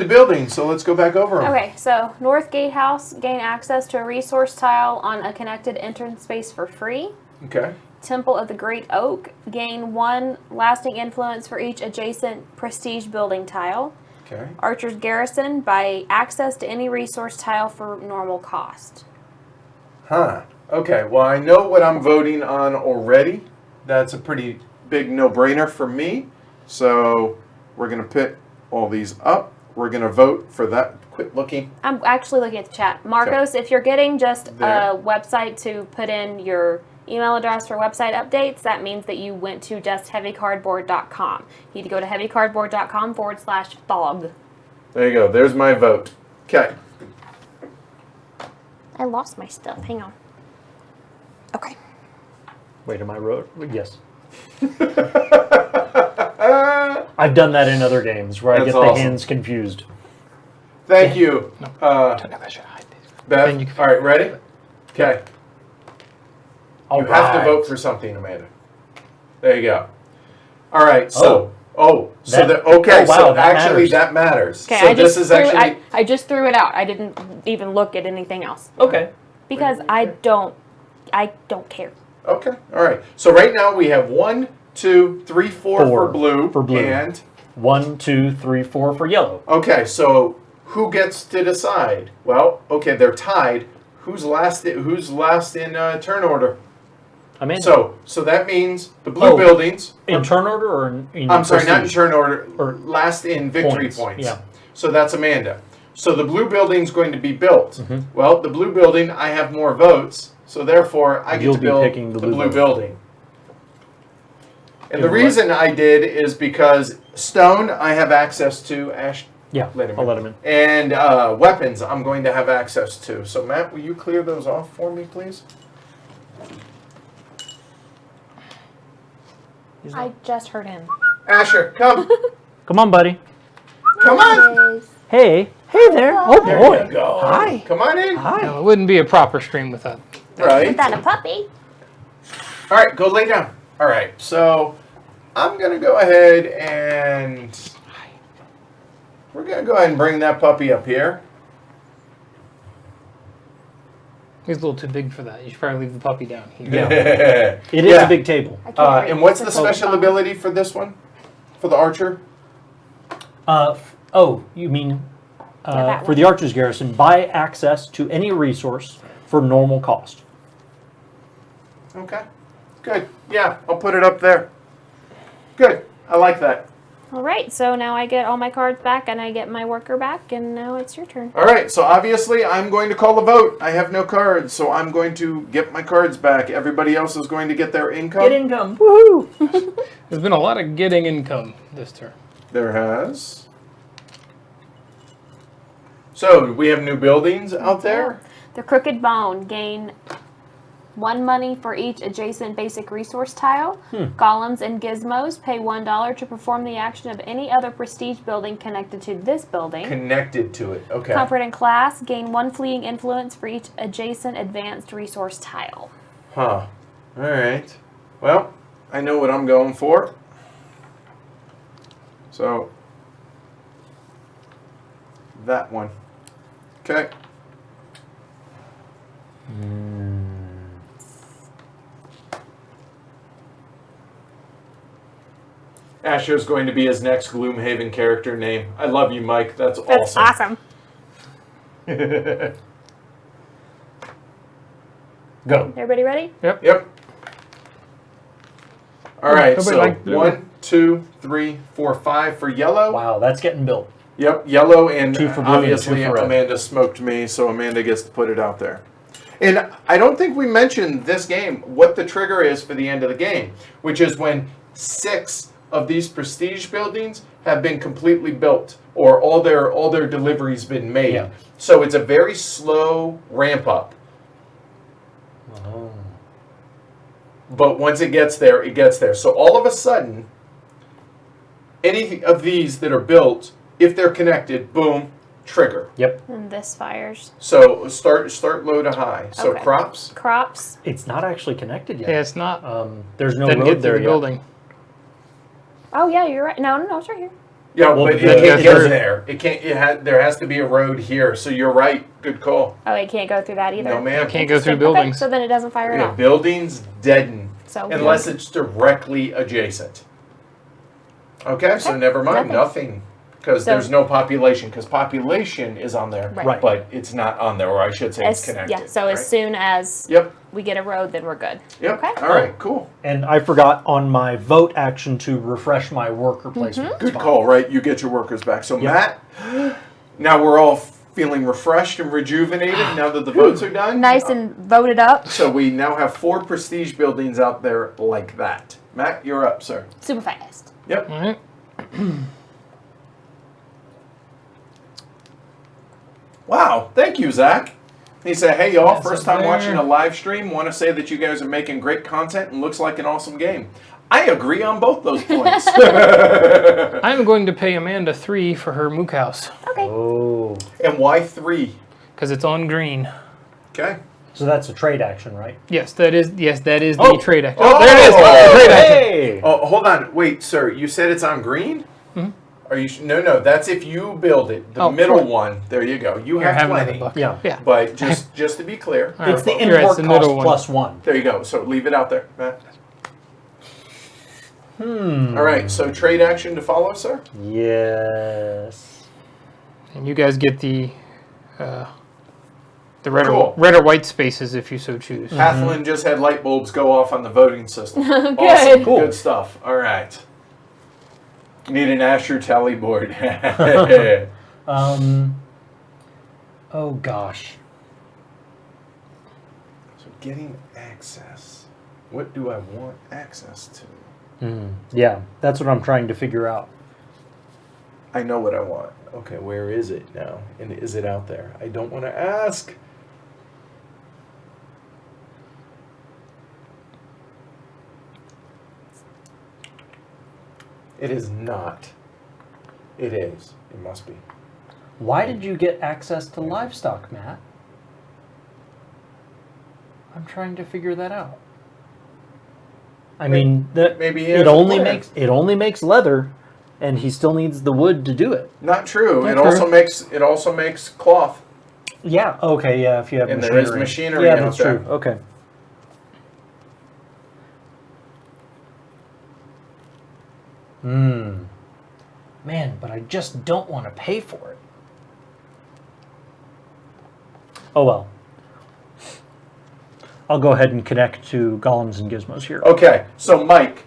building. So let's go back over them. Okay, so North Gatehouse, gain access to a resource tile on a connected entrance space for free. Okay. Temple of the Great Oak, gain 1 lasting influence for each adjacent prestige building tile. Okay. Archer's Garrison, by access to any resource tile for normal cost. Huh. Okay. Well, I know what I'm voting on already. That's a pretty big no-brainer for me. So we're going to put all these up. We're going to vote for that. Quit looking. I'm actually looking at the chat. Marcos, if you're getting just There. a website to put in your email address for website updates, that means that you went to justheavycardboard.com. You need to go to heavycardboard.com/fog. There you go. There's my vote. Okay. I lost my stuff. Hang on. Okay. Wait, am I wrote? Yes. I've done that in other games where I That's get the awesome. hands confused. Thank you, Beth. Then you can- All right, ready? Okay. All You have to right. vote for something, Amanda. There you go. All right. So, so That- okay. oh, wow, so that actually, matters. that matters. Okay, So I this just is threw actually I just threw it out. I didn't even look at anything else Okay. because I don't care. okay. All right. So right now we have 1, 2, 3, 4 Four for blue. for blue. And 1, 2, 3, 4 for yellow. okay. So who gets to decide? Well, okay, they're tied. Who's last? Who's last in turn order? Amanda. So that means the blue buildings. in turn order or in I'm sorry, not in prestige? turn order. Or last in victory points. Yeah. So that's Amanda. So the blue building's going to be built. Mm-hmm. Well, the blue building, I have more votes, so therefore I get You'll to be build picking the the blue blue building. building. And the reason I did is because stone I have access to. Ash, Yeah. let him I'll in. let him in. And weapons I'm going to have access to. So Matt, will you clear those off for me, please? I just heard him. Asher, come. Come on, buddy. Come on. Hey. Hey there. Oh There boy. you go. Hi. Come on in. Hi. No, it wouldn't be a proper stream without. Right. Without a puppy. All right, go lay down. All right, so I'm going to go ahead and we're going to go ahead and bring that puppy up here. He's a little too big for that. You should probably leave the puppy down here. Yeah. It is Yeah. a big table. I can't read. And what's the It's special bone. ability for this one? For the archer? You mean that for one. the Archer's Garrison, buy access to any resource for normal cost. Okay, good. Yeah, I'll put it up there. Good, I like that. All right, so now I get all my cards back and I get my worker back, and now it's your turn. All right, so obviously I'm going to call a vote. I have no cards, so I'm going to get my cards back. Everybody else is going to get their income. Get income. Woohoo! There's been a lot of getting income this turn. There has. So, we have new buildings out there? The Crooked Bone gain 1 money for each adjacent basic resource tile. Golems and gizmos pay $1 to perform the action of any other prestige building connected to this building. Connected to it. Okay. Comfort and class gain 1 fleeting influence for each adjacent advanced resource tile. Huh. All right. Well, I know what I'm going for. So, that one. Okay. Asher's going to be his next Gloomhaven character name. I love you, Mike. That's awesome. Go. Everybody ready? Yep. All right, Nobody so liked blue. 1, 2, 3, 4, 5 for yellow. Wow, that's getting built. Yep, yellow, and 2 for blue and obviously 2 for red. Amanda smoked me, so Amanda gets to put it out there. And I don't think we mentioned this game, what the trigger is for the end of the game, which is when 6 of these prestige buildings have been completely built, or all their deliveries been made. Yeah. So it's a very slow ramp up. Oh. But once it gets there, it gets there. So all of a sudden, any of these that are built, if they're connected, boom, trigger. Yep. And this fires. So start low to high. So Okay. crops. Crops. It's not actually connected yet. Yeah, it's not. There's no Doesn't road get to there the yet. building. Oh, yeah, you're right. No, it's right here. Yeah, Well, but it the- can't the- get there. It can't. There has to be a road here. So you're right. Good call. Oh, it can't go through that either. No, ma'am. Can't go through Okay, buildings. so then it doesn't fire at Yeah, all. buildings deaden So unless it's directly adjacent. Okay, so never mind. Nothing. Because So- there's no population. Because population is on there, Right. but it's not on there, or I should say it's connected. yeah. So right? as soon as Yep. we get a road, then we're good. Yep. Okay. All right. Cool. And I forgot on my vote action to refresh my worker placement. Good spot. call. Right. You get your workers back. So Yep. Matt, now we're all feeling refreshed and rejuvenated now that the votes are done. Nice and voted up. So we now have 4 prestige buildings out there like that. Matt, you're up, sir. Super fast. Yep. All right. Wow. Thank you, Zach. He said, hey, y'all, That's first up time there. watching a live stream. Want to say that you guys are making great content and looks like an awesome game. I agree on both those points. I'm going to pay Amanda 3 for her mook house Okay. Oh. And why 3? because it's on green. Okay. So that's a trade action, right? Yes, that is the Oh. trade action. Oh, There it is. oh, Trade action. Hey! Oh, hold on. Wait, sir. You said it's on green? Mhm. Are you? No. That's if you build it. The Oh, middle sure. one. There you go. You Here, have have another plenty. buck. Yeah. Yeah. But just to be clear, All right, It's the you're right, import the cost middle one. plus 1. there you go. So leave it out there, Matt. Hmm. All right. So trade action to follow, sir. Yes. And you guys get the red, Cool. or, red or white spaces if you so choose. Pathlin just had light bulbs go off on the voting system. Good. Awesome. Cool. Good stuff. All right. Need an Asher tally board. Oh gosh. So getting access. What do I want access to? Yeah, that's what I'm trying to figure out. I know what I want. Okay, where is it now? And is it out there? I don't want to ask. It is not. It is. It must be. Why did you get access to livestock, Matt? I'm trying to figure that out. I mean, maybe he has a plan. it only makes leather, and he still needs the wood to do it. Not true. Not It true. also makes cloth. Yeah. Okay. Yeah. If you have And there machinery. is machinery Yeah, out that's there. true. Okay. Man, but I just don't want to pay for it. Oh well. I'll go ahead and connect to Golems and Gizmos here. Okay, so Mike,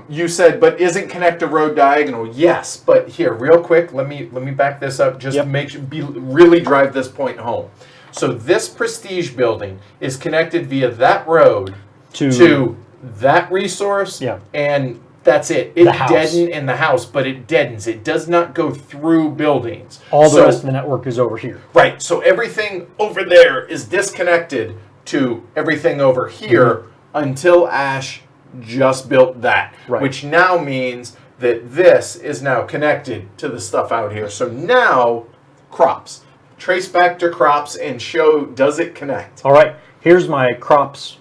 you said, but isn't connect a road diagonal? Yes, but here, real quick, let me back this up just Yep. to really drive this point home. So this prestige building is connected via that road to that resource, Yeah. and that's it. It The house. deadens in the house, but it deadens. It does not go through buildings. All the So- rest of the network is over here. Right, so everything over there is disconnected to everything over here until Ash just built that. Right. Which now means that this is now connected to the stuff out here. So now, crops. Trace back to crops and show, does it connect? All right. Here's my crops,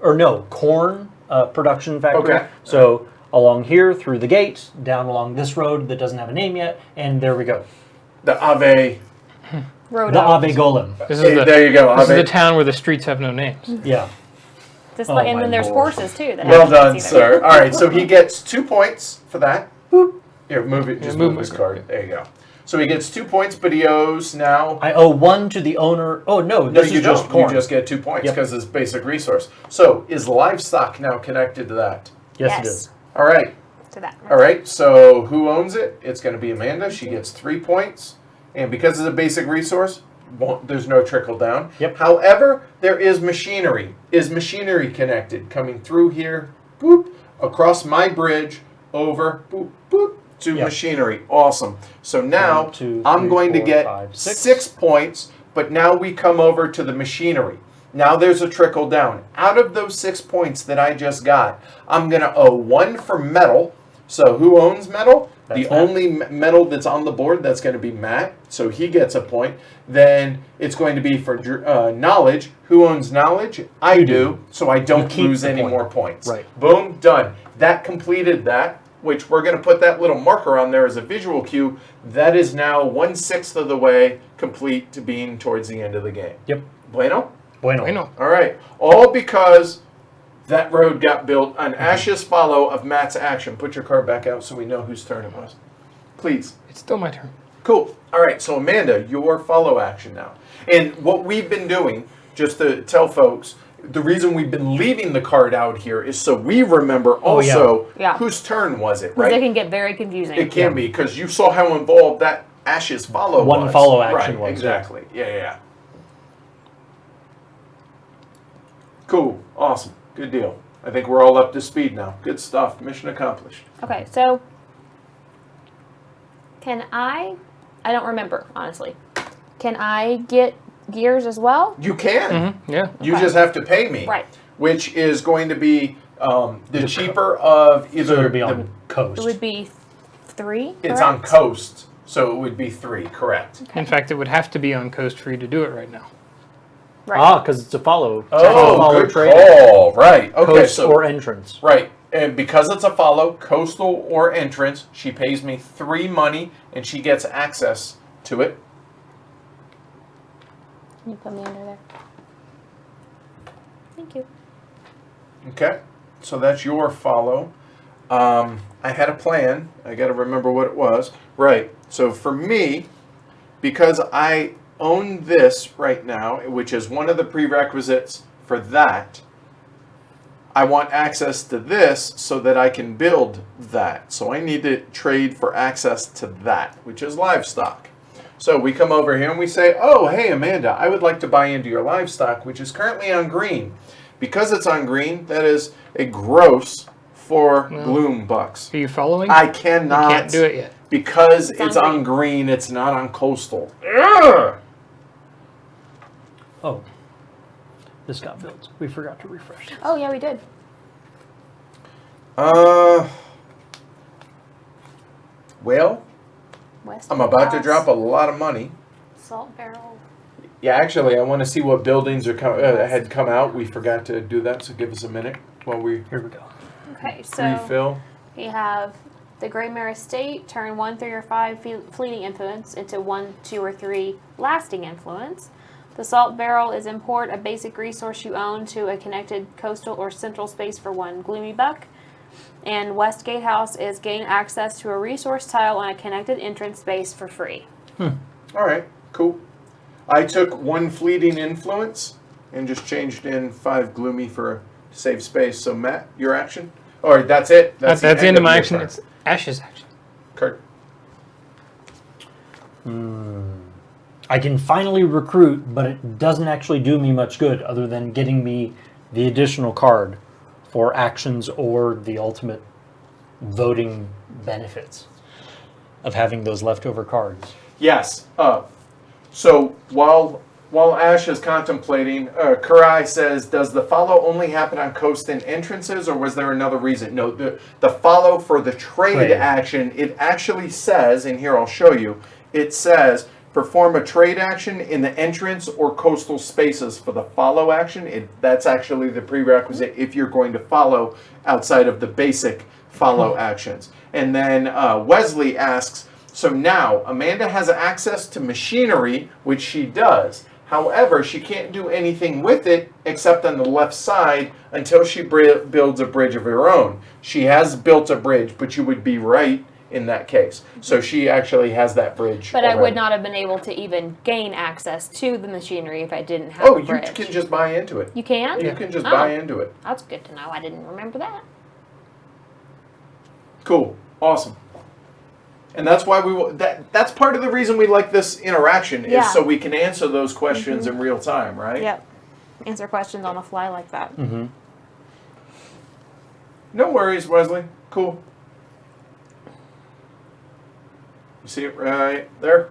or no, corn production factory. Okay. So along here through the gate, down along this road that doesn't have a name yet, and there we go. The Ave. Road The up. Ave Golem. This is Hey, the, there you go. this is Ave. the town where the streets have no names. Yeah. Just Oh like, and my then there's Lord. horses too. That Well have done, names either. sir. All right, so he gets 2 points for that. Here, move it. Just move move his my card. There you go. So he gets 2 points, but he owes now. I owe 1 to the owner. Oh no, No, this you is just don't. corn. You just get 2 points Yep. because it's basic resource. So is livestock now connected to that? Yes, it Yes. is. All right. To that. All right. So who owns it? It's going to be Amanda. She gets 3 points, and because it's a basic resource, there's no trickle down. Yep. However, there is machinery. Is machinery connected coming through here? Boop across my bridge over boop boop to Yep. machinery. Awesome. So now 1, 2, I'm 3, going to 4, get 5, 6. 6 points, but now we come over to the machinery. Now there's a trickle down. Out of those 6 points that I just got, I'm going to owe 1 for metal. So who owns metal? That's The Matt. only metal that's on the board, that's going to be Matt. So he gets a point. Then it's going to be for knowledge. Who owns knowledge? I You do. do. So I don't keep lose the any point. more points. Right. Boom, done. That completed that, which we're going to put that little marker on there as a visual cue. That is now 1/6 of the way complete to being towards the end of the game. Yep. Bueno? Bueno. I know. All right. All because that road got built on Ash's follow of Matt's action. Put your card back out so we know whose turn it was. Please. It's still my turn. Cool. All right. So, Amanda, your follow action now. And what we've been doing, just to tell folks, the reason we've been leaving the card out here is so we remember also Yeah. whose turn was it, Because they right? can get very confusing. It can be because you saw how involved that Ash's follow One was. follow action right, was, exactly. Yeah. Cool. Awesome. Good deal. I think we're all up to speed now. Good stuff. Mission accomplished. Okay, so can I don't remember, honestly. Can I get gears as well? You can. Yeah. You Okay. just have to pay me. Right. Which is going to be the cheaper of So either. it'd be on coast. It would be 3. It's on correct? coast, so it would be 3, correct. In fact, it would have to be on coast for you to do it right now. Right. Because it's a follow. Oh, follow good trade. call. Right. Okay. Coast So or entrance. right, and because it's a follow, coastal or entrance, she pays me 3 money, and she gets access to it. Can you put me under there? Thank you. Okay. So that's your follow. I had a plan. I got to remember what it was. Right. So for me, because I own this right now, which is one of the prerequisites for that, I want access to this so that I can build that. So I need to trade for access to that, which is livestock. So we come over here and we say, oh, hey, Amanda, I would like to buy into your livestock, which is currently on green. Because it's on green, that is a gross for Gloom bucks. Are you following? I cannot. You can't do it yet. Because It's it's on on green, it's not on coastal. Ugh! Oh. This got built. We forgot to refresh. Oh, yeah, we did. Well, West I'm about to House, drop a lot of money. Salt barrel. Yeah, actually, I want to see what buildings are had come out. We forgot to do that, so give us a minute while we Here we go. Okay, so refill. we have the Greymere Estate, turn 1, 3, or 5 fleeting influence into 1, 2, or 3 lasting influence. The Salt Barrel is import a basic resource you own to a connected coastal or central space for 1 gloomy buck. And West Gatehouse is gain access to a resource tile on a connected entrance space for free. All right, cool. I took 1 fleeting influence and just changed in 5 gloomy for save space. So Matt, your action? Or that's it. That's the end of my your action. turn. It's Ash's action. Kurt. I can finally recruit, but it doesn't actually do me much good other than getting me the additional card for actions or the ultimate voting benefits of having those leftover cards. Yes. So while Ash is contemplating, Kurai says, "Does the follow only happen on coast and entrances, or was there another reason?" No, the follow for the trade action. It actually says, and here I'll show you. It says perform a trade action in the entrance or coastal spaces for the follow action. That's actually the prerequisite if you're going to follow outside of the basic follow actions. And then Wesley asks, so now Amanda has access to machinery, which she does. However, she can't do anything with it except on the left side until she builds a bridge of her own. She has built a bridge, but you would be right in that case. So she actually has that bridge. But I already. would not have been able to even gain access to the machinery if I didn't have Oh, a you bridge. can just buy into it. You can? You can just Oh. buy into it. That's good to know. I didn't remember that. Cool. Awesome. And that's why that's part of the reason we like this interaction is Yeah. so we can answer those questions in real time, right? Yep. Answer questions on the fly like that. Mm-hmm. No worries, Wesley. Cool. You see it right there?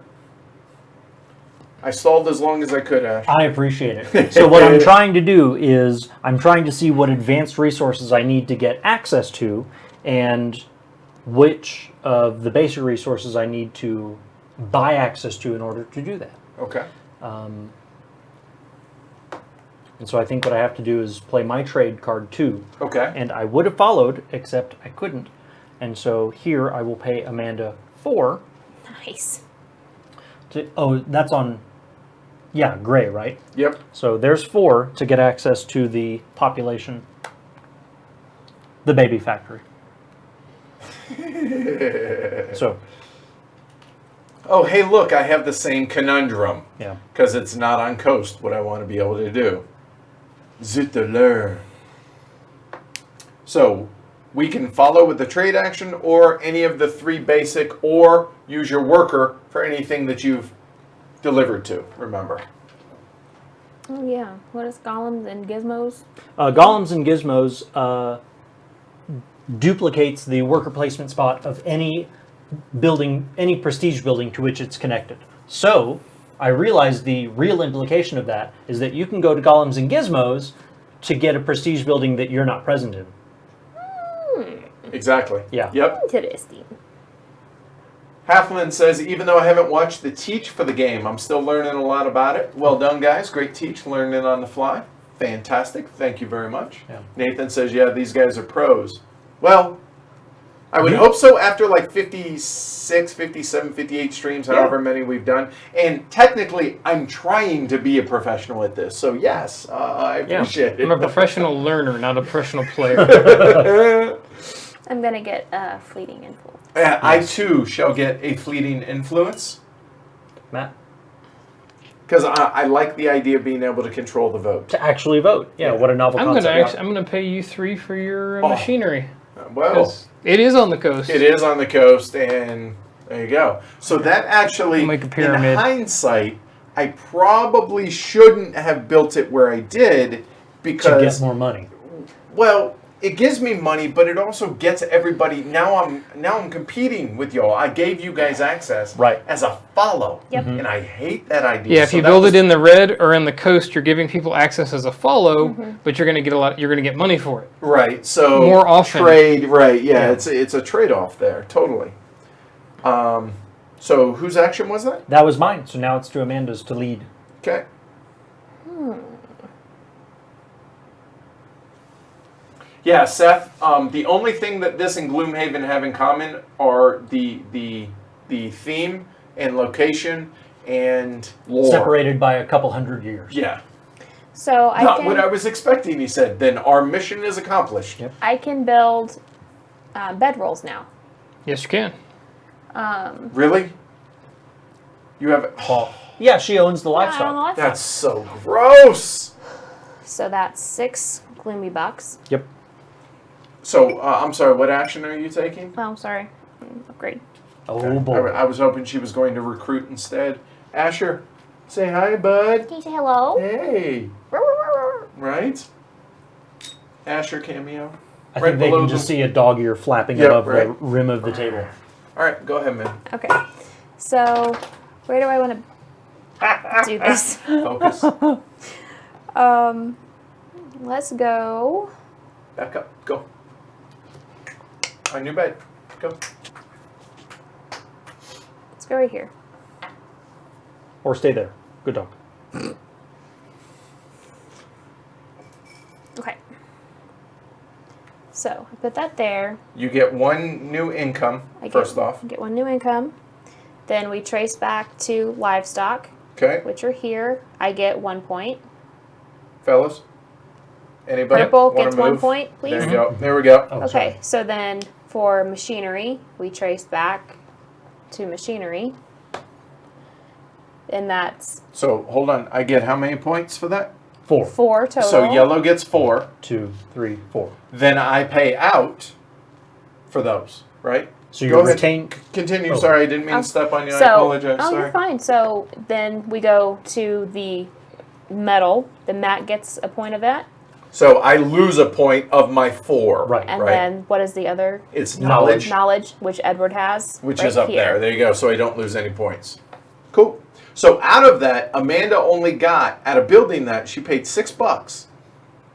I stalled as long as I could, Ash. I appreciate it. So what I'm trying to do is I'm trying to see what advanced resources I need to get access to and which of the basic resources I need to buy access to in order to do that. Okay. And so I think what I have to do is play my trade card too. Okay. And I would have followed, except I couldn't. And so here I will pay Amanda 4. Nice. That's on, yeah, gray, right? Yep. So there's 4 to get access to the population, the baby factory. So, Oh, hey, look, I have the same conundrum. yeah. Because it's not on coast, what I want to be able to do. Zut de l'heure. So, we can follow with the trade action or any of the 3 basic, or use your worker for anything that you've delivered to, remember. Oh, yeah. What is golems and gizmos? Golems and Gizmos duplicates the worker placement spot of any building, any prestige building to which it's connected. So, I realized the real implication of that is that you can go to Golems and Gizmos to get a prestige building that you're not present in. Exactly. Yeah. Yep. Interesting. Halfland says, even though I haven't watched the teach for the game, I'm still learning a lot about it. Well done, guys. Great teach, learning on the fly. Fantastic. Thank you very much. Yeah. Nathan says, yeah, these guys are pros. Well, I would hope so after like 56, 57, 58 streams, however many we've done. And technically, I'm trying to be a professional at this. So, yes, I appreciate it. I'm a professional learner, not a professional player. I'm going to get a fleeting influence. I, too, shall get a fleeting influence. Matt? Because I like the idea of being able to control the vote. To actually vote. Yeah, what a novel I'm concept. I'm gonna pay you 3 for your Oh. machinery. Well, 'Cause it is on the coast. it is on the coast, and there you go. So that actually, Make a pyramid. in hindsight, I probably shouldn't have built it where I did To because, get more money. well, it gives me money, but it also gets everybody. Now I'm competing with y'all. I gave you guys access Right. as a follow, Yep. and I hate that idea. Yeah, if So you that build was- it in the red or in the coast, you're giving people access as a follow, but you're gonna get you're gonna get money for it. right, so More often. trade, right? Yeah, Yeah. it's a trade off there, totally. So whose action was that? That was mine, so now it's to Amanda's to lead. Okay. Yeah, Seth. The only thing that this and Gloomhaven have in common are the theme and location and lore. Separated by a couple hundred years. Yeah, So I not what I can, was expecting. He said. Then our mission is accomplished. Yep. I can build bedrolls now. Yes, you can. Really? You have? Well, yeah, she owns the I livestock. don't know what That's so gross. So that's 6 gloomy bucks. Yep. So I'm sorry. What action are you taking? Oh, I'm sorry. Upgrade. Oh boy. I was hoping she was going to recruit instead. Asher, say hi, bud. Can you say hello? Hey. Right? Asher cameo. I right think they below can the- just see a dog ear flapping Yep, above the right. rim of the table. All right, go ahead, man. Okay. So where do I want to do this? Focus. Let's go. Back up. Go. On your bed. Go. Let's go right here. Or stay there. Good dog. Okay. So I put that there. You get 1 new income, first off. Get 1 new income. Then we trace back to livestock, Okay, which are here. I get 1 point. fellas? Anybody? Purple wanna gets 1 move? point, please. There you go. There we go. Oh, Okay, sorry. so then for machinery, we trace back to machinery. And that's So, hold on. I get how many points for that? 4, 4 total. So, yellow gets 4. 2, 3, 4. Then I pay out for those, right? So you Go ahead. retain. Continue. Oh. Sorry, I didn't mean to step on you. I So, apologize. oh, Sorry. you're fine. So then we go to the metal. The Matt gets a point of that. So, I lose a point of my 4. Right. And Right. then what is the other? It's Knowledge. knowledge. Knowledge, which Edward has. Which right is up here. there. There you go. So I don't lose any points. Cool. So out of that, Amanda only got, out of building that, she paid $6.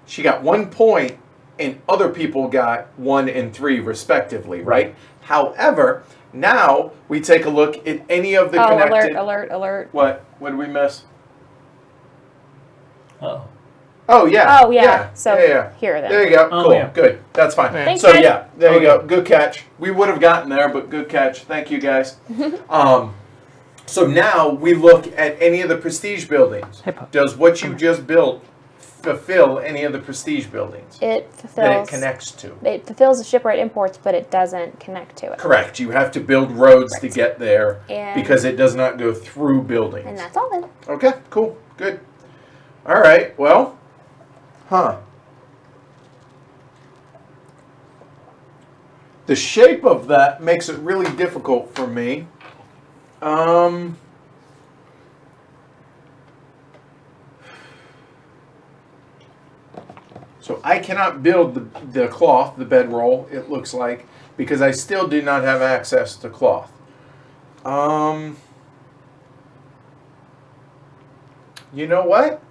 She got 1 point, and other people got 1 and 3 respectively, right? However, now we take a look at any of the Oh, connected. alert. What? What did we miss? Oh. Oh yeah. Oh, yeah. So yeah. here then. There you go. Oh, Cool. yeah. Good. That's fine. Thanks, So guys. yeah, there you Oh, go. Good catch. We would have gotten there, but good catch. Thank you guys. So now we look at any of the prestige buildings. Hey, Pop. Does what you just built fulfill any of the prestige buildings It that it fulfills. connects to? It fulfills the shipwright imports, but it doesn't connect to it. Correct. You have to build roads to get there And- because it does not go through buildings. And that's all then. Okay, cool, good. All right, well, the shape of that makes it really difficult for me. So I cannot build the cloth, the bedroll, it looks like, because I still do not have access to cloth. You know what?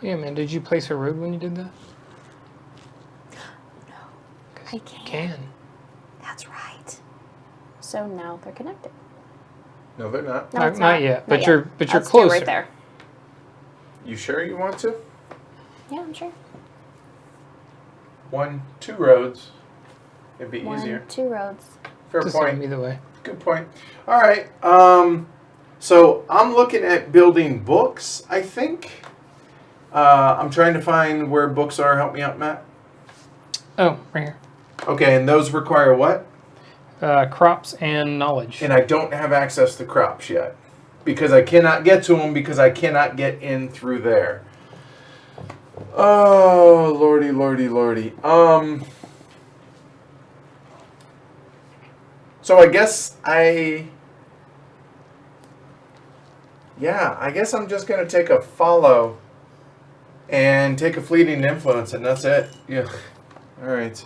Yeah, man. Did you place a road when you did that? I You can't. can. That's right. So now they're connected. No, they're not. No, Not- it's not not. yet, Not but yet. you're That's two closer. right there. You sure you want to? Yeah, I'm sure. 1, 2 roads. It'd be One, easier. 2 roads. Fair The point. same either way. Good point. All right. So I'm looking at building books, I think. I'm trying to find where books are. Help me out, Matt. Oh, right here. Okay, and those require what? Crops and knowledge. And I don't have access to crops yet. Because I cannot get to them because I cannot get in through there. Oh, lordy, lordy, lordy. So I guess I guess I'm just going to take a follow and take a fleeting influence, and that's it. Yeah. All right.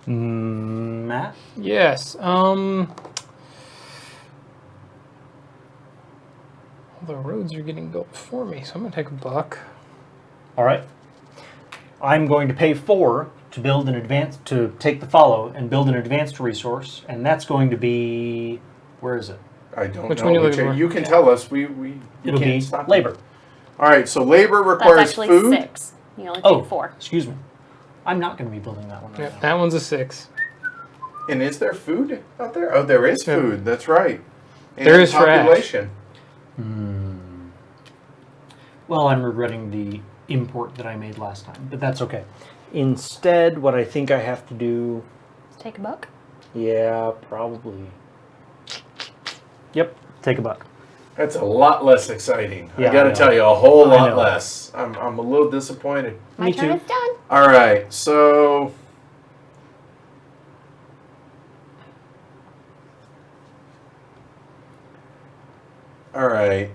Matt? Yes. All the roads are getting built for me, so I'm gonna take a buck. All right. I'm going to pay 4 to build an advanced, to take the follow and build an advanced resource, and that's going to be, where is it? I don't Which know. one you looking for? You can tell us. We It'll can't be stop labor. you. All right. So labor That's requires actually food. 6. You only Oh, take 4. excuse me. I'm not going to be building that one right Yep, now. that one's a 6. And is there food out there? Oh, there is Yeah. food. That's right. And There is trash. population. Well, I'm regretting the import that I made last time, but that's okay. Instead, what I think I have to do, Take a book. yeah, probably. Yep, take a buck. That's a lot less exciting. Yeah, I got I to know. tell you, a whole I lot know. less. I'm a little disappointed. My Me turn too. is done. All right. So all right.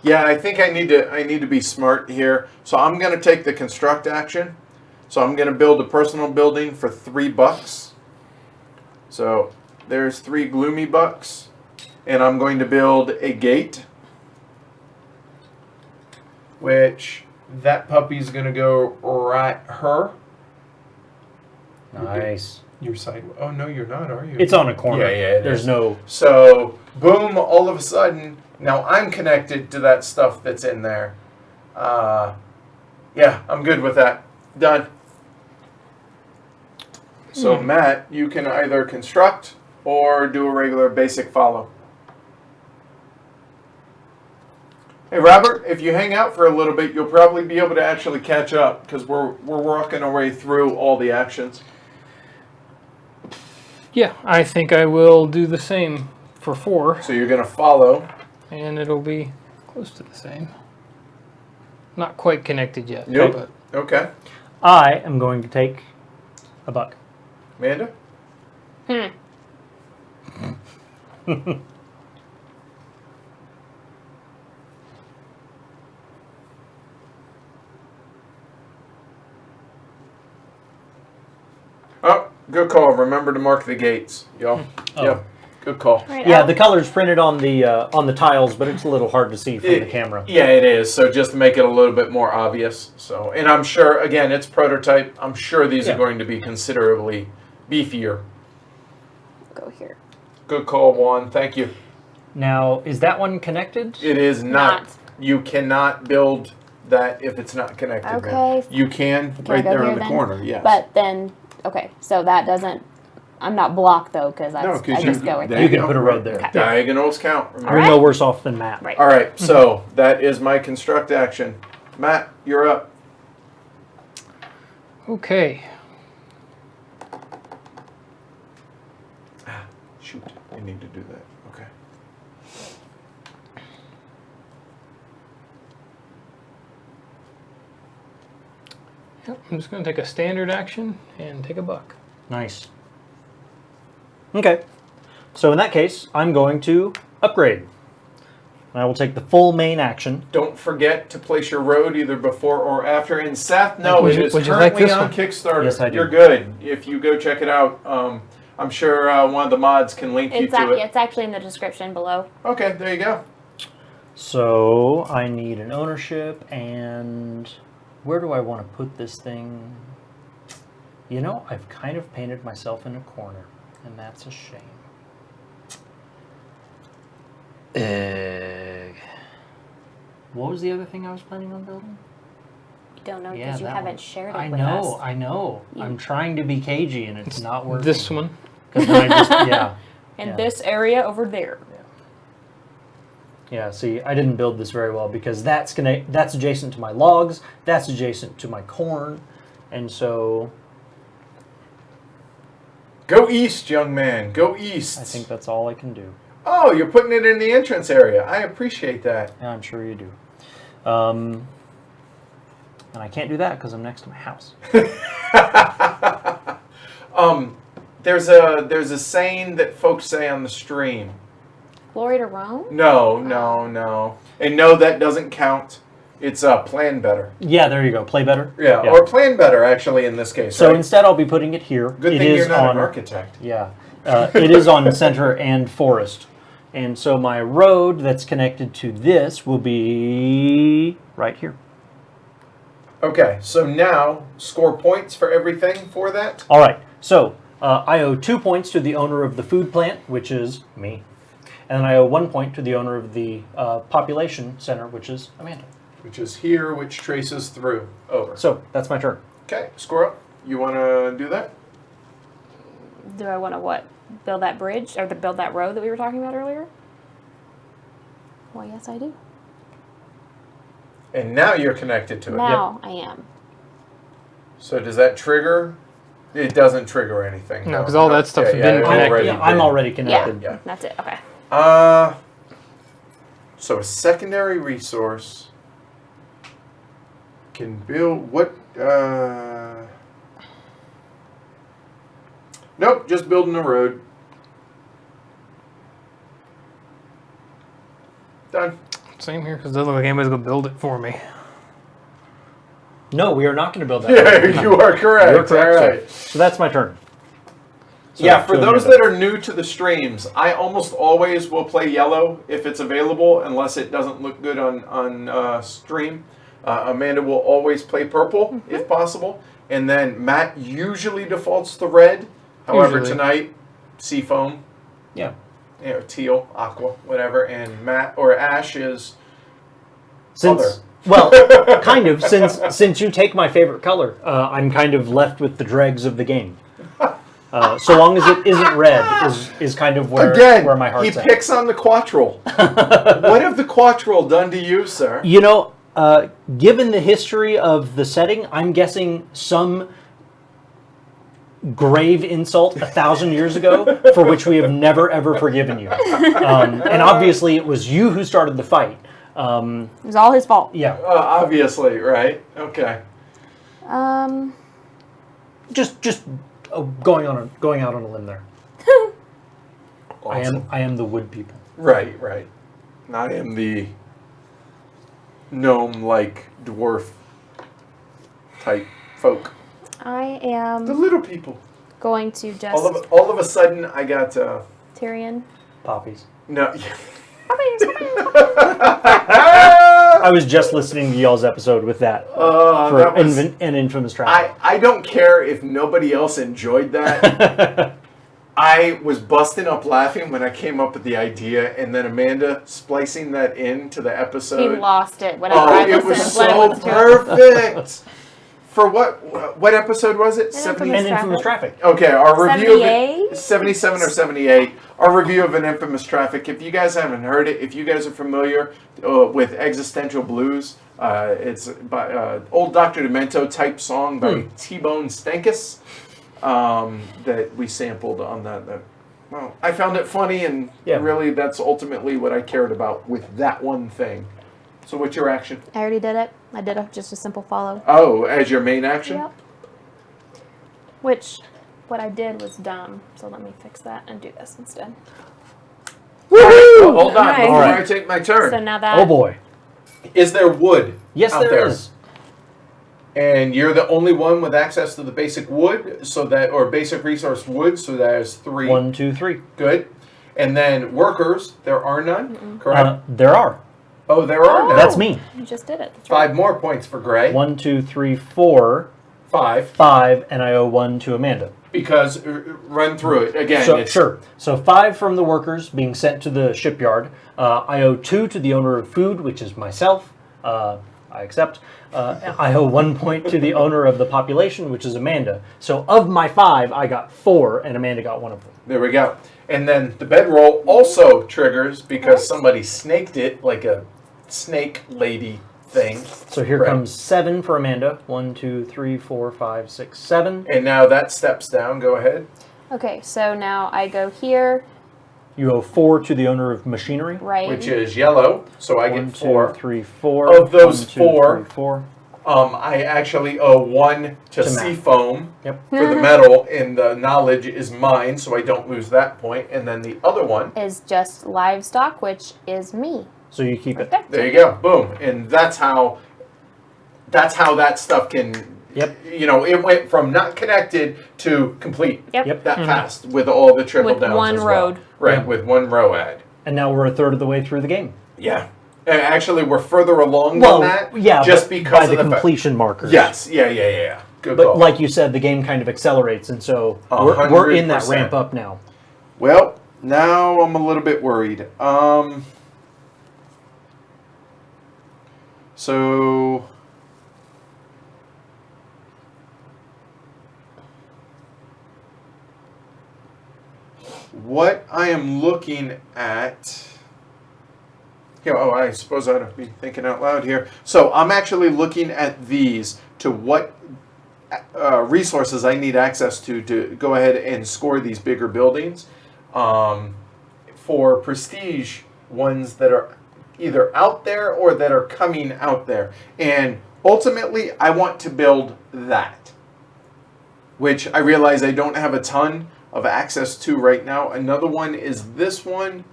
Yeah, I think I need to be smart here. So I'm going to take the construct action. So I'm going to build a personal building for $3. So there's 3 gloomy bucks, and I'm going to build a gate, which that puppy's going to go right her. Nice. Your side. Oh no, you're not, are you? It's on a corner. Yeah, yeah, it There's is. no. So, boom, all of a sudden, now I'm connected to that stuff that's in there. Yeah, I'm good with that. Done. So, Matt, you can either construct or do a regular basic follow. Hey, Robert, if you hang out for a little bit, you'll probably be able to actually catch up because we're working our way through all the actions. Yeah, I think I will do the same for 4, So you're going to follow. and it'll be close to the same. Not quite connected yet. Nope. Okay. I am going to take a buck. Amanda? Oh, good call. Remember to mark the gates, y'all. Oh. Yep. Good call. Right Yeah, out. the color's printed on the tiles, but it's a little hard to see from the camera. Yeah, it is. So just to make it a little bit more obvious. So, and I'm sure, again, it's prototype. I'm sure these Yeah. are going to be considerably beefier. Go here. Good call, Juan. Thank you. Now, is that one connected? It is not. Not. You cannot build that if it's not connected. man. Okay. You can Can right I go there here on the then? corner. Yes. But then, okay, so that doesn't. I'm not blocked though because I No, 'cause just you- go right there there. You can go. put a road there. Okay. Diagonals count. Remember? You're Alright. no worse off than Matt. Right. All right, so that is my construct action. Matt, you're up. Okay. Shoot, I need to do that. Okay. Yep, I'm just going to take a standard action and take a buck. Nice. Okay. So in that case, I'm going to upgrade. And I will take the full main action. Don't forget to place your road either before or after. And Seth, no, Would it you- is would you like currently this on one? Kickstarter. Yes, I do. You're good. If you go check it out, I'm sure one of the mods can link you to it. It's actually in the description below. Okay, there you go. So I need an ownership, and where do I want to put this thing? You know, I've kind of painted myself in a corner, and that's a shame. What was the other thing I was planning on building? You don't know Yeah, because you that haven't one. shared it I with know, us. I know. I'm trying to be cagey, and it's not working. This one. 'Cause then I just, yeah. And Yeah. this area over there. Yeah, see, I didn't build this very well because that's adjacent to my logs, that's adjacent to my corn, and so Go east, young man. Go east. I think that's all I can do. Oh, you're putting it in the entrance area. I appreciate that. Yeah, I'm sure you do. And I can't do that because I'm next to my house. There's a saying that folks say on the stream. Glory to Rome? No. And no, that doesn't count. It's plan better. Yeah, there you go. Play better. Yeah, or plan better, actually, in this case. So right? instead, I'll be putting it here. Good It thing is you're not on, an architect. Yeah, it is on center and forest, and so my road that's connected to this will be right here. Okay, so now score points for everything for that. All right. So I owe 2 points to the owner of the food plant, which is me, and I owe 1 point to the owner of the population center, which is Amanda. Which is here, which traces through. Over. So that's my turn. Okay, Squirrel, you want to do that? Do I want to what? Build that bridge or build that road that we were talking about earlier? Well, yes, I do. And now you're connected to it. Now I am. So does that trigger? It doesn't trigger anything. No, 'cause all that stuff's been it connected. I'm did. already connected. Yeah. That's it. Okay. So a secondary resource can build what? Nope, just building a road. Done. Same here, because it doesn't look like anybody's going to build it for me. No, we are not going to build that. Yeah, you are correct. You're correct, All sir. right. So that's my turn. So Yeah, for to those Amanda. that are new to the streams, I almost always will play yellow if it's available, unless it doesn't look good on stream. Amanda will always play purple if possible, and then Matt usually defaults to red. However, Usually. tonight, seafoam, Yeah. teal, aqua, whatever, and Matt or Ash is Since well, kind of since you take my favorite color, I'm kind of left with the dregs of the game. So long as it isn't red, is kind of where my he heart's at. picks on the quattrol. What have the quattrol done to you, sir? You know, given the history of the setting, I'm guessing some grave insult 1,000 years ago for which we have never ever forgiven you. And obviously, it was you who started the fight. It was all his fault. Yeah, Obviously, right? Okay. just going out on a limb there. Awesome. I am the wood people. Right. I am the gnome-like dwarf type folk. I The am little people. going to just All of a sudden, I got Tyrion. Poppies. no. I was just listening to y'all's episode with that for that was- an infamous traffic. I don't care if nobody else enjoyed that. I was busting up laughing when I came up with the idea, and then Amanda splicing that into the episode. He lost it whenever I Oh, it listened. was when I so listened to it. perfect. For what episode was it? Infamous and infamous traffic. Okay, our review of 78? it, 77 or 78. Our review of An Infamous Traffic. If you guys haven't heard it, if you guys are familiar with Existential Blues, it's by old Dr. Demento type song by T-Bone Stankus that we sampled on that. Well, I found it funny, and really that's ultimately what I cared about with that one thing. So what's your action? I already did it. I did just a simple follow. Oh, as your main action? Yep. Which, what I did was dumb. So let me fix that and do this instead. Woohoo! So hold on Nice. before Alright. I take my turn. So now that. Oh boy. Is there wood Yes, out there is. And you're the only one with access to the basic wood, or basic resource wood, so there's 3. 1, 2, 3. Good. And then workers, there are none, correct? There are. Oh, there are none. That's me. You just did it. That's right. 5 more points for Gray. 1, 2, 3, 4, 5. 5, and I owe 1 to Amanda. Because, run through it. Again, So, it's sure. So 5 from the workers being sent to the shipyard. I owe 2 to the owner of food, which is myself. I accept. I owe 1 point to the owner of the population, which is Amanda. So of my 5, I got 4, and Amanda got 1 of them. There we go. And then the bedroll also triggers because somebody snaked it like a snake lady thing. So here Right. comes 7 for Amanda. 1, 2, 3, 4, 5, 6, 7. And now that steps down. Go ahead. Okay, so now I go here, You owe 4 to the owner of machinery. right? Which is yellow. So I 1, get 2, 4. 3, 4. Of those 1, 2, 4, 3, 4. I actually owe 1 to To Matt. Seafoam Yep. for the metal, and the knowledge is mine, so I don't lose that point. And then the other one, Is just livestock, which is me. So you keep it. There. there you go, boom. And that's how that stuff can, Yep. it went from not connected to complete Yep. that fast with all the trickle With downs one as well. road. Right, Yeah. with one row add. And now we're a third of the way through the game. Yeah. And actually, we're further along than that. yeah, just but because by of the the fact- completion markers. Yes, yeah. Good But call. like you said, the game kind of accelerates, and so we're in that 100%. ramp up now. Well, now I'm a little bit worried. So what I am looking at here, I suppose I ought to be thinking out loud here. So I'm actually looking at these to what resources I need access to go ahead and score these bigger buildings. For prestige ones that are either out there or that are coming out there. And ultimately, I want to build that, which I realize I don't have a ton of access to right now. Another one is this one,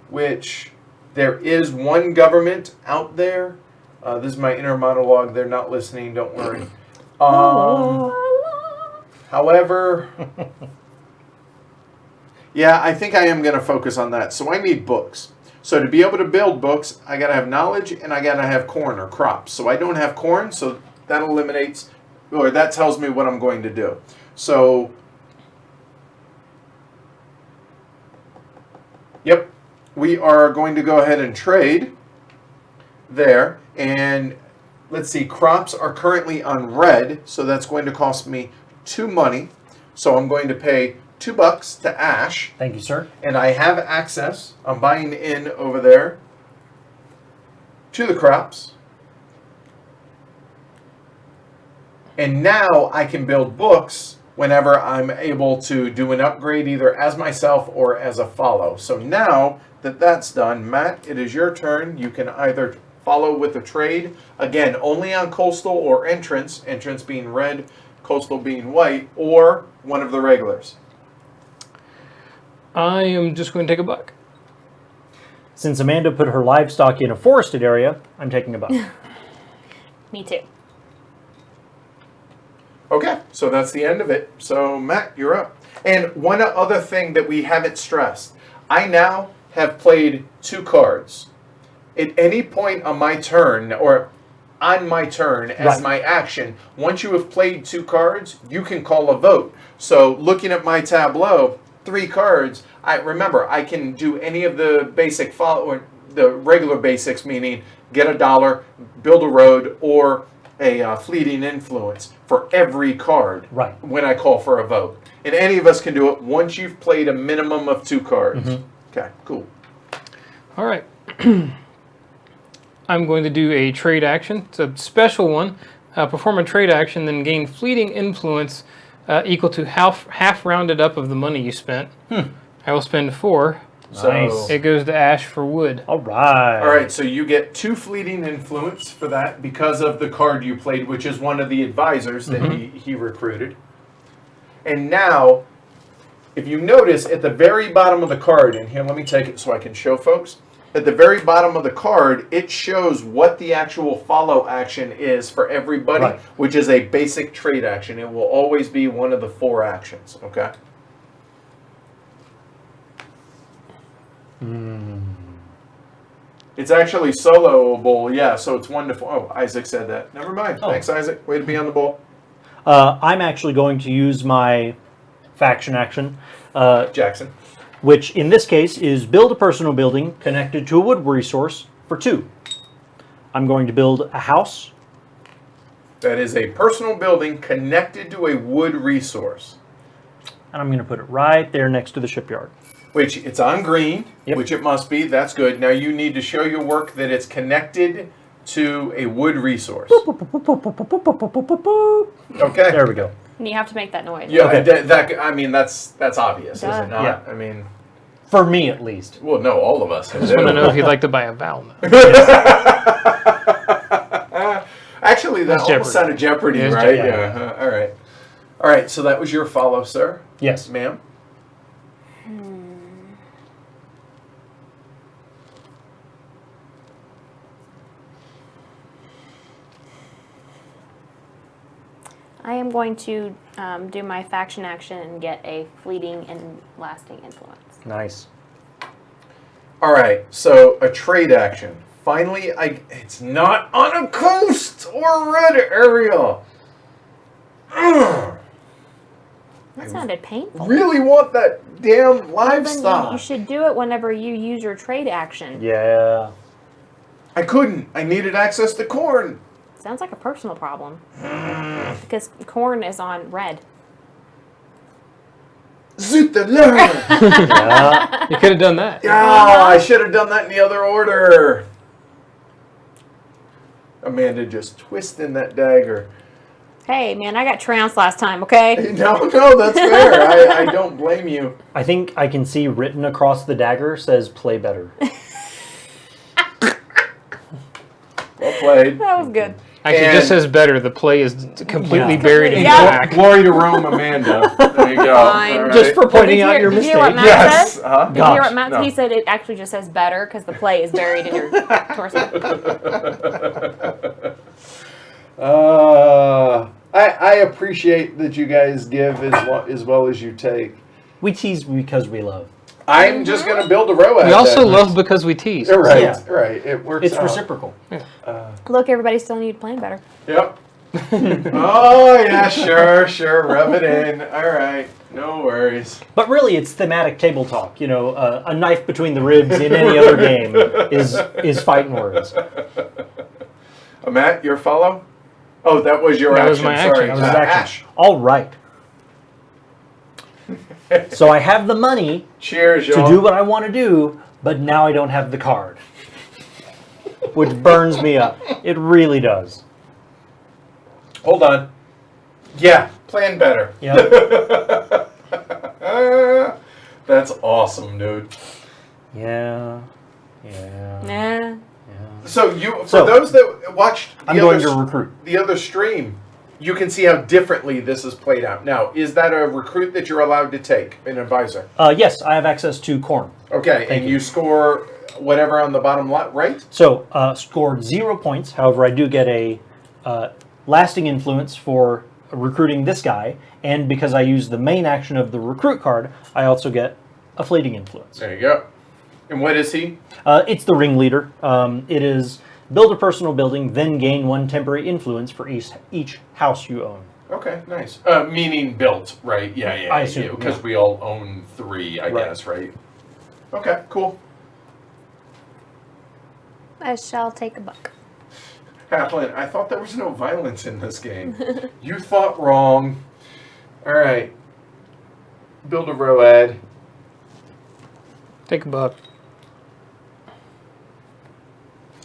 which there is one government out there. This is my inner monologue. They're not listening. Don't worry. However, yeah, I think I am going to focus on that. So I need books. So to be able to build books, I got to have knowledge and I got to have corn or crops. So I don't have corn, so that eliminates, or that tells me what I'm going to do. So, yep, we are going to go ahead and trade there. And let's see, crops are currently on red, so that's going to cost me 2 money. So I'm going to pay $2 to Ash. Thank you, sir. And I have access, I'm buying in over there, to the crops. And now I can build books whenever I'm able to do an upgrade either as myself or as a follow. So now that that's done, Matt, it is your turn. You can either follow with a trade, again, only on coastal or entrance, entrance being red, coastal being white, or one of the regulars. I am just going to take a buck. Since Amanda put her livestock in a forested area, I'm taking a buck. Me too. Okay, so that's the end of it. So, Matt, you're up. And one other thing that we haven't stressed. I now have played 2 cards. At any point on my turn, or on my turn as Right. my action, once you have played 2 cards, you can call a vote. So, looking at my tableau, 3 cards, remember, I can do any of the basic or the regular basics, meaning get a dollar, build a road, or a fleeting influence for every card Right. when I call for a vote. And any of us can do it once you've played a minimum of 2 cards. Okay, cool. All right. I'm going to do a trade action. It's a special one. Perform a trade action, then gain fleeting influence equal to half rounded up of the money you spent. I will spend 4. So, Nice. It goes to Ash for wood. All right. all right, so you get 2 fleeting influence for that because of the card you played, which is one of the advisors that he recruited. And now, if you notice at the very bottom of the card, and here, let me take it so I can show folks. at the very bottom of the card, it shows what the actual follow action is for everybody, Right. which is a basic trade action. It will always be one of the 4 actions, okay? It's actually soloable, yeah, so it's 1 to 4. Oh, Isaac said that. Never mind. Oh. Thanks, Isaac. Way to be on the ball. I'm actually going to use my faction action, Jackson. which in this case is build a personal building connected to a wood resource for 2. I'm going to build a house. That is a personal building connected to a wood resource. And I'm going to put it right there next to the shipyard. Which it's on green, Yep. which it must be. That's good. Now you need to show your work that it's connected to a wood resource. Okay. There we go. And you have to make that noise. Yeah, Okay. I mean that's obvious, is Duh. it not? Yeah. I mean, For me, at least. well, no, all of us. I just want to know if you'd like to buy a vowel. Actually, that That's almost Jeopardy. sounded Jeopardy, It is right? Jeopardy. Yeah. All right. All right. So that was your follow, sir. Yes. Ma'am. I am going to do my faction action and get a fleeting and lasting influence. Nice. All right. So a trade action. Finally, it's not on a coast or a red area. Ugh. That sounded painful. Really want that damn Well, then livestock. you should do it whenever you use your trade action. Yeah. I couldn't. I needed access to corn. Sounds like a personal problem. Because corn is on red. Zoot the learn. Yeah. You could have done that. Yeah, I should have done that in the other order. Amanda just twisting that dagger. Hey, man, I got trounced last time, okay? No, that's fair. I don't blame you. I think I can see written across the dagger says play better. Well played. That was good. Actually, it And- just says better. The play is completely Yeah. buried in Yeah. black. Glory to Rome, Amanda. There you go. Fine. All right. Just for pointing Did you out hear- your did you hear what mistake. Matt Yes. said? Huh? Did you hear what Gosh, Matt no. He said it actually just says better because the play is buried in your torso. I appreciate that you guys give as well as you take. We tease because we love. I'm just going to build a row. We also love because we tease. Right, Yeah. right. It works. It's out. reciprocal. Look, everybody's telling you to plan better. Yep. Oh yeah, sure. Rub it in. All right, no worries. But really, it's thematic table talk. You know, a knife between the ribs in any other game is fighting words. Matt, your follow? Oh, that was your That action. was my Sorry, action. That was his action. All right. So I have the money Cheers, to y'all. do what I want to do, but now I don't have the card, which burns me up. It really does. Hold on. Yeah, plan better. Yeah. That's awesome, dude. Yeah. Nah. So for So, those that watched I'm the going other, to recruit. the other stream, you can see how differently this is played out. Now, is that a recruit that you're allowed to take, an advisor? Yes, I have access to corn. Okay, Thank and you. you score whatever on the bottom left, right? So scored 0 points. However, I do get a lasting influence for recruiting this guy, and because I use the main action of the recruit card, I also get a fleeting influence. There you go. And what is he? It's the ringleader. It is build a personal building, then gain 1 temporary influence for each house you own. Okay, nice. Meaning built, right? Yeah. I assume, Because yeah. we all own 3, I Right. guess, right? Okay, cool. I shall take a buck. Haplin, I thought there was no violence in this game. You thought wrong. All right. Build a row ad. Take a buck.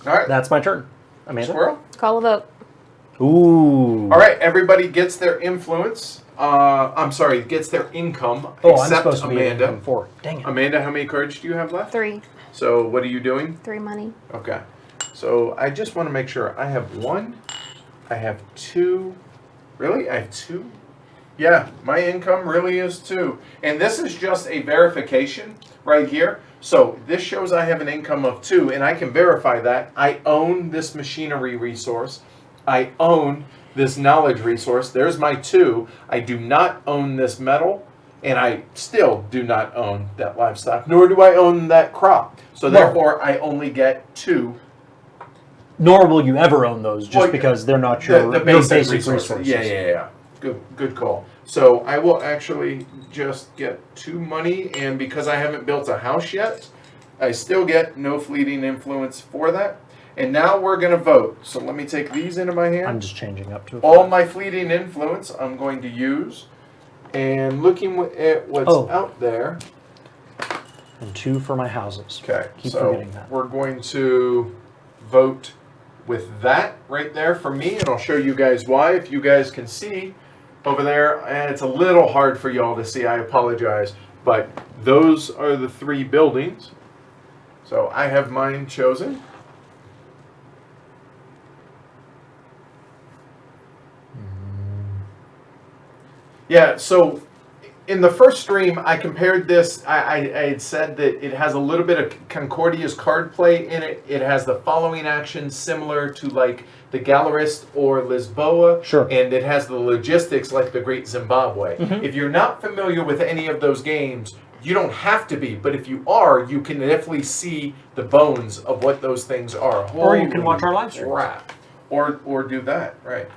All right. That's my turn. Amanda? Squirrel. Call a vote. Ooh. All right. Everybody gets their influence. I'm sorry, gets their income. Oh, I'm except supposed to be Amanda. income 4. Dang it. Amanda, how many cards do you have left? 3. So what are you doing? 3 money. Okay. So I just want to make sure I have 1. I have 2. Really? I have 2? Yeah, my income really is too. And this is just a verification right here. So this shows I have an income of 2, and I can verify that. I own this machinery resource. I own this knowledge resource. There's my 2. I do not own this metal, and I still do not own that livestock, nor do I own that crop. So therefore, I only get 2. Nor will you ever own those, just Well, because they're not your, the your basic, basic resources. Yeah. Good call. So I will actually just get 2 money, and because I haven't built a house yet, I still get no fleeting influence for that. And now we're going to vote. So let me take these into my hand. I'm just changing up to All my fleeting influence I'm going to use. And looking at what's out there. and 2 for my houses. Okay, Keep so forgetting that. we're going to vote with that right there for me, and I'll show you guys why. If you guys can see over there, and it's a little hard for y'all to see, I apologize, but those are the 3 buildings. So I have mine chosen. Yeah, so in the first stream, I compared this. I had said that it has a little bit of Concordia's card play in it. It has the following actions similar to like the Gallerist or Lisboa. Sure. And it has the logistics like the Great Zimbabwe. If you're not familiar with any of those games, you don't have to be. But if you are, you can definitely see the bones of what those things are. Or you can watch our Holy live streams. crap. Or do that, right.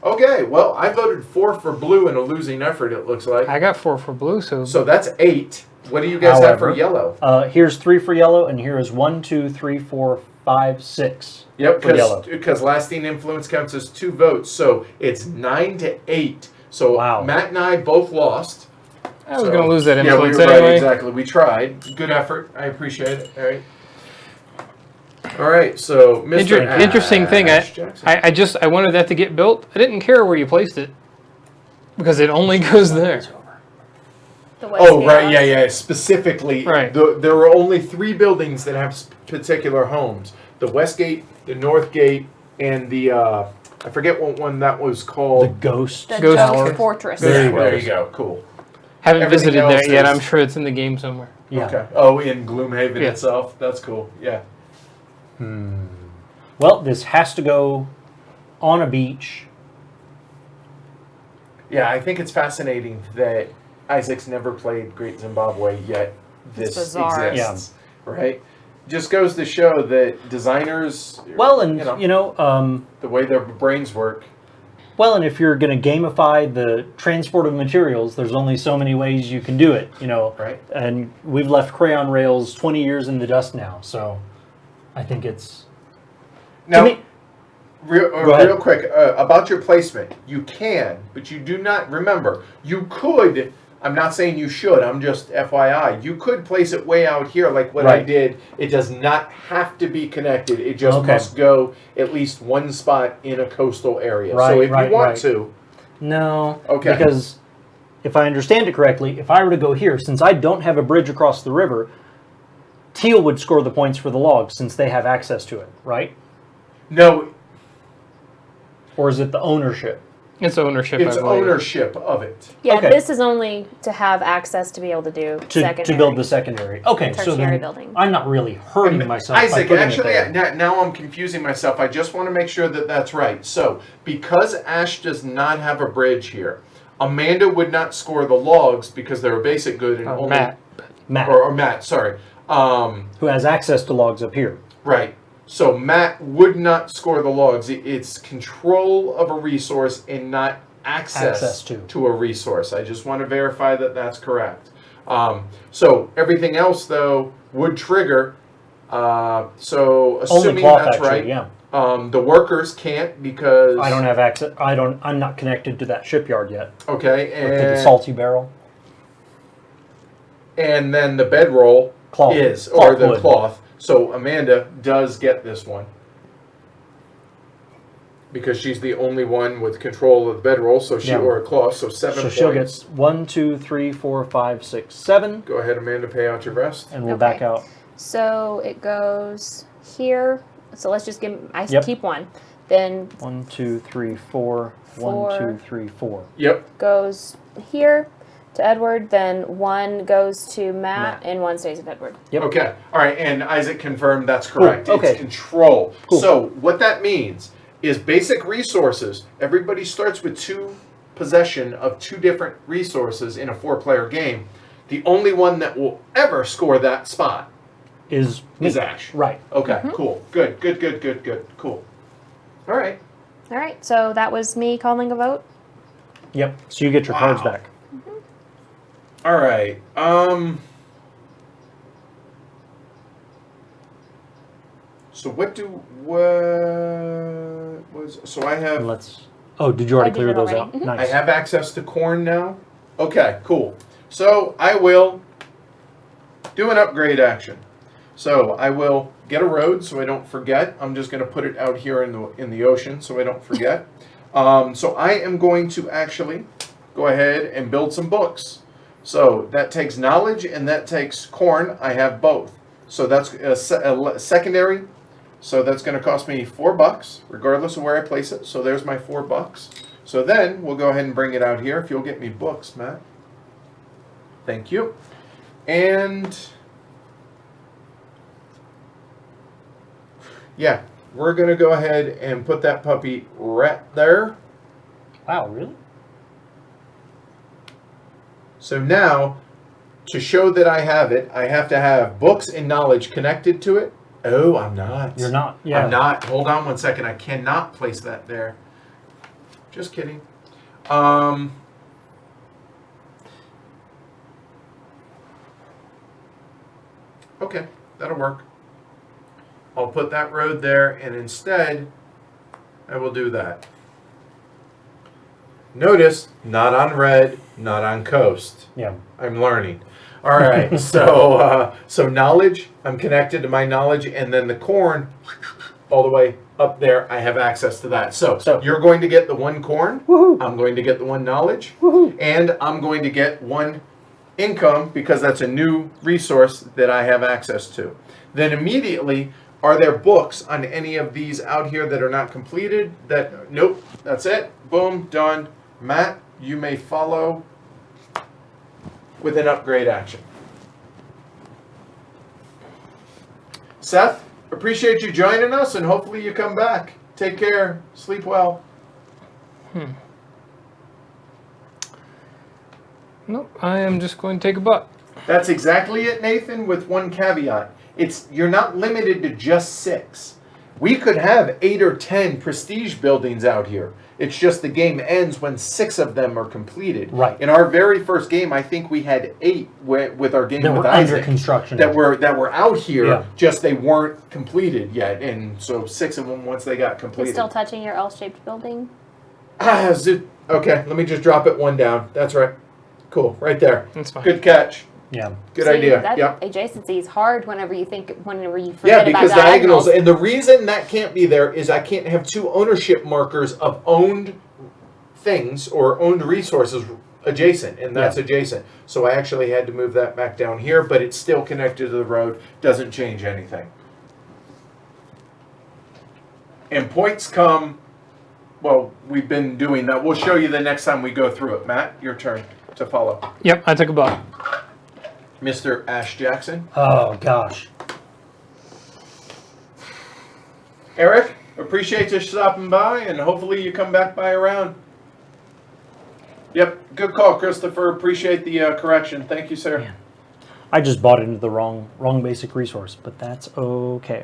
Okay, well, I voted 4 for blue in a losing effort, it looks like. I got 4 for blue, so So that's 8. What do you guys have for yellow? Here's 3 for yellow, and here is 1, 2, 3, 4, 5, 6. Yep, for yellow. because lasting influence counts as 2 votes, so it's 9-8. So Wow. Matt and I both lost. I was going to lose that Yeah, we influence were anyway. right, exactly. We tried. Good effort. I appreciate it. All right. All right, so Mr. Interesting thing, Ash Jackson. I wanted that to get built. I didn't care where you placed it because it only goes there. The West Oh, Gate right, house. yeah. Specifically, Right. there are only 3 buildings that have particular homes. The West Gate, the North Gate, and the, I forget what one that was The called. ghost. The Ghost Ghost Tower. Fortress. There There you go. Cool. Haven't Everything visited there else yet. is- I'm sure it's in the game somewhere. Yeah. Okay. Oh, in Gloomhaven Yeah. itself? That's cool. Yeah. Well, this has to go on a beach. Yeah, I think it's fascinating that Isaac's never played Great Zimbabwe, yet this bizarre. exists. Right? Just goes to show that designers, Well, and the way their brains work. well, and if you're going to gamify the transport of materials, there's only so many ways you can do it, Right. And we've left crayon rails 20 years in the dust now, so I think it's Now, me- Go ahead. real quick, about your placement. You can, but you do not, remember, you could, I'm not saying you should, I'm just FYI, you could place it way out here like what I Right. did. It does not have to be connected. It just Okay. must go at least one spot in a coastal area. So Right, if right, you want right. to, no. Okay. Because if I understand it correctly, if I were to go here, since I don't have a bridge across the river, Teal would score the points for the logs since they have access to it, right? no, Or is it the ownership? It's ownership. it's I believe. ownership of it. Yeah, Okay. this is only to have access to be able to do secondary. To build the secondary. Okay, so Tertiary then building. I'm not really hurting myself by Isaac, putting actually, it there. now I'm confusing myself. I just want to make sure that that's right. So, because Ash does not have a bridge here, Amanda would not score the logs because they're a basic good and only Matt, or Matt, sorry. who has access to logs up here. Right. So Matt would not score the logs. It's control of a resource and not access Access to. a resource. I just want to verify that that's correct. So everything else though would trigger. So Only assuming cloth, that's actually, right, yeah. the workers can't because I don't have access. I'm not connected to that shipyard yet. Okay, Or to the salty barrel. and then the bedroll Cloth. is or Cloth the wood. cloth. So Amanda does get this one because she's the only one with control of the bedroll. So she Yeah. or a cloth. So 7 So points. she'll get 1, 2, 3, 4, 5, 6, 7, Go ahead, Amanda. Pay out your rest. and we'll Okay. back out. So it goes here. So let's just give. I Yep. keep 1. then 1, 2, 3, 4. 1, 2, 3, 4. Yep. goes here to Edward, then 1 goes to Matt, and 1 stays with Edward. Yep. Okay. All right. And Isaac confirmed that's correct. Cool. Okay. It's control. Cool. So what that means is basic resources. Everybody starts with 2 possession of 2 different resources in a 4-player game. The only one that will ever score that spot Is Ash. Right. Okay. Cool. Good. Cool. All right. All right, so that was me calling a vote. Yep. So you get your cards Wow. back. All right. So what was so I have And let's. Oh, did you already I did clear it those already. out? Mhm. Nice. I have access to corn now. Okay, cool. So I will do an upgrade action. So I will get a road so I don't forget. I'm just going to put it out here in the ocean so I don't forget. So I am going to actually go ahead and build some books. So that takes knowledge and that takes corn. I have both. So that's a secondary. So that's going to cost me $4 regardless of where I place it. So there's my $4. So then we'll go ahead and bring it out here. If you'll get me books, Matt. Thank you. And yeah, we're going to go ahead and put that puppy right there. Wow, really? So now, to show that I have it, I have to have books and knowledge connected to it. Oh, I'm not. You're not. Yeah. I'm not. Hold on one second. I cannot place that there. Just kidding. Okay, that'll work. I'll put that road there, and instead, I will do that. Notice, not on red, not on coast. Yeah. I'm learning. All right, so knowledge, I'm connected to my knowledge, and then the corn, all the way up there, I have access to that. So you're going to get the 1 corn, Woohoo. I'm going to get the 1 knowledge, Woohoo. and I'm going to get 1 income because that's a new resource that I have access to. Then immediately, are there books on any of these out here that are not completed? Nope, that's it. Boom, done. Matt, you may follow with an upgrade action. Seth, appreciate you joining us, and hopefully you come back. Take care. Sleep well. Nope, I am just going to take a butt. That's exactly it, Nathan, with 1 caveat. You're not limited to just 6. We could have 8 or 10 prestige buildings out here. It's just the game ends when 6 of them are completed. Right. In our very first game, I think we had 8 with our game That with were Isaac under construction. that were out here. Yeah. Just they weren't completed yet, and so 6 of them once they got It's completed. still touching your L-shaped building. Okay, let me just drop it 1 down. That's right. Cool, right there. That's fine. Good catch. Yeah. Good See, idea. That Yep. adjacency is hard whenever you forget Yeah, about because diagonals. and the reason that can't be there is I can't have 2 ownership markers of owned things or owned resources adjacent, and that's adjacent. So I actually had to move that back down here, but it's still connected to the road. Doesn't change anything. And points come. Well, we've been doing that. We'll show you the next time we go through it. Matt, your turn to follow. Yep, I took a butt. Mr. Ash Jackson. Oh gosh. Eric, appreciate you stopping by, and hopefully you come back by around. Yep, good call, Christopher. Appreciate the correction. Thank you, sir. Man. I just bought into the wrong basic resource, but that's okay.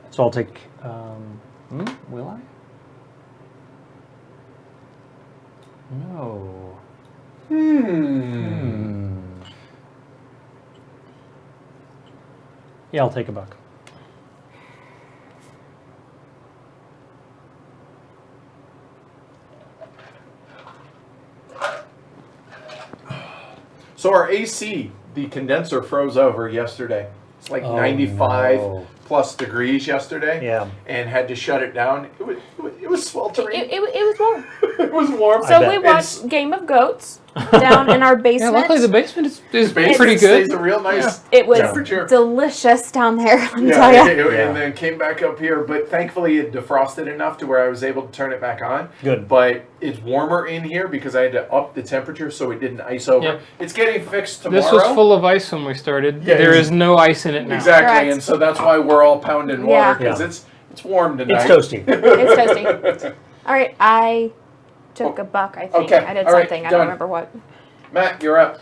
So I'll take. Will I? No. Yeah, I'll take a buck. So our AC, the condenser froze over yesterday. It's like 95 no. plus degrees yesterday. Yeah. And had to shut it down. It was sweltering. It was warm. It was warm. So bet. we watched Game of Goats down in our Yeah, basement. luckily the basement is Basement pretty stays good. a real nice It was temperature. delicious down there, let me Yeah, tell you. and then came back up here, but thankfully it defrosted enough to where I was able to turn it back on. Good. But it's warmer in here because I had to up the temperature so it didn't ice over. Yeah. It's getting fixed tomorrow. This was full of ice when we started. Yeah, There it's- is no ice in it now. Exactly, Correct. and so that's why we're all pounding water Yeah. because Yeah. it's warm tonight. It's toasty. It's toasty. All right, I took a buck, I think. Okay, I did all right, something. I done. don't remember what. Matt, you're up.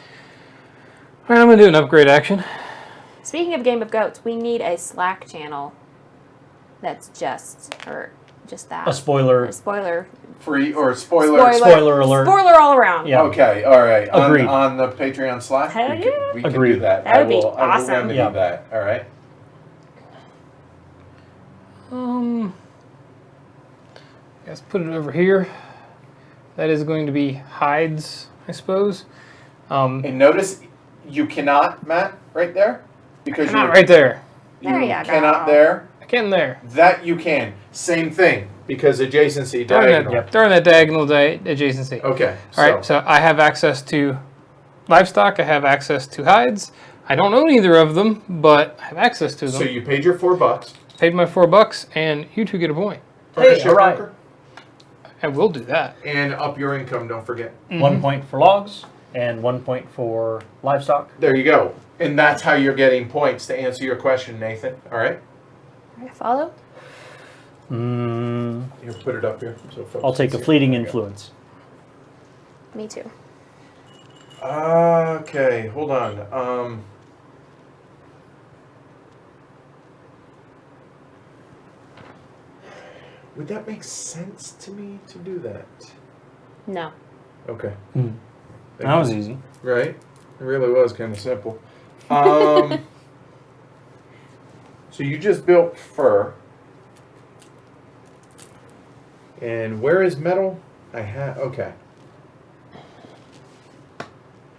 All right, I'm gonna do an upgrade action. Speaking of Game of Goats, we need a Slack channel that's just that. A spoiler. A spoiler. Free or spoiler? Spoiler alert. Spoiler all around. Yeah. Okay, all right. Agreed. On the Patreon Slack, Hell we can, yeah. we can Agreed. do that. That would be I will awesome. remedy Yeah. that. All right. Let's put it over here. That is going to be hides, I suppose. And notice you cannot, Matt, right there, because Not right there. There you cannot go. there. I can there. That you can. Same thing because adjacency Darn diagonal. that, darn that diagonal adjacency. Okay. All right, so I have access to livestock. I have access to hides. I don't own either of them, but I have access to them. So you paid your $4. Paid my $4, and you two get a point. Partnership all right. worker, I will do that. and up your income. Don't forget. 1 point for logs and 1 point for livestock. There you go. And that's how you're getting points to answer your question, Nathan. All right. All right, follow? Here, put it up here. So folks I'll take can a see it. fleeting There you go. influence. Me too. Okay, hold on. Would that make sense to me to do that? No. Okay. That was easy. Right? It really was kind of simple. So you just built fur. And where is metal? I have, okay.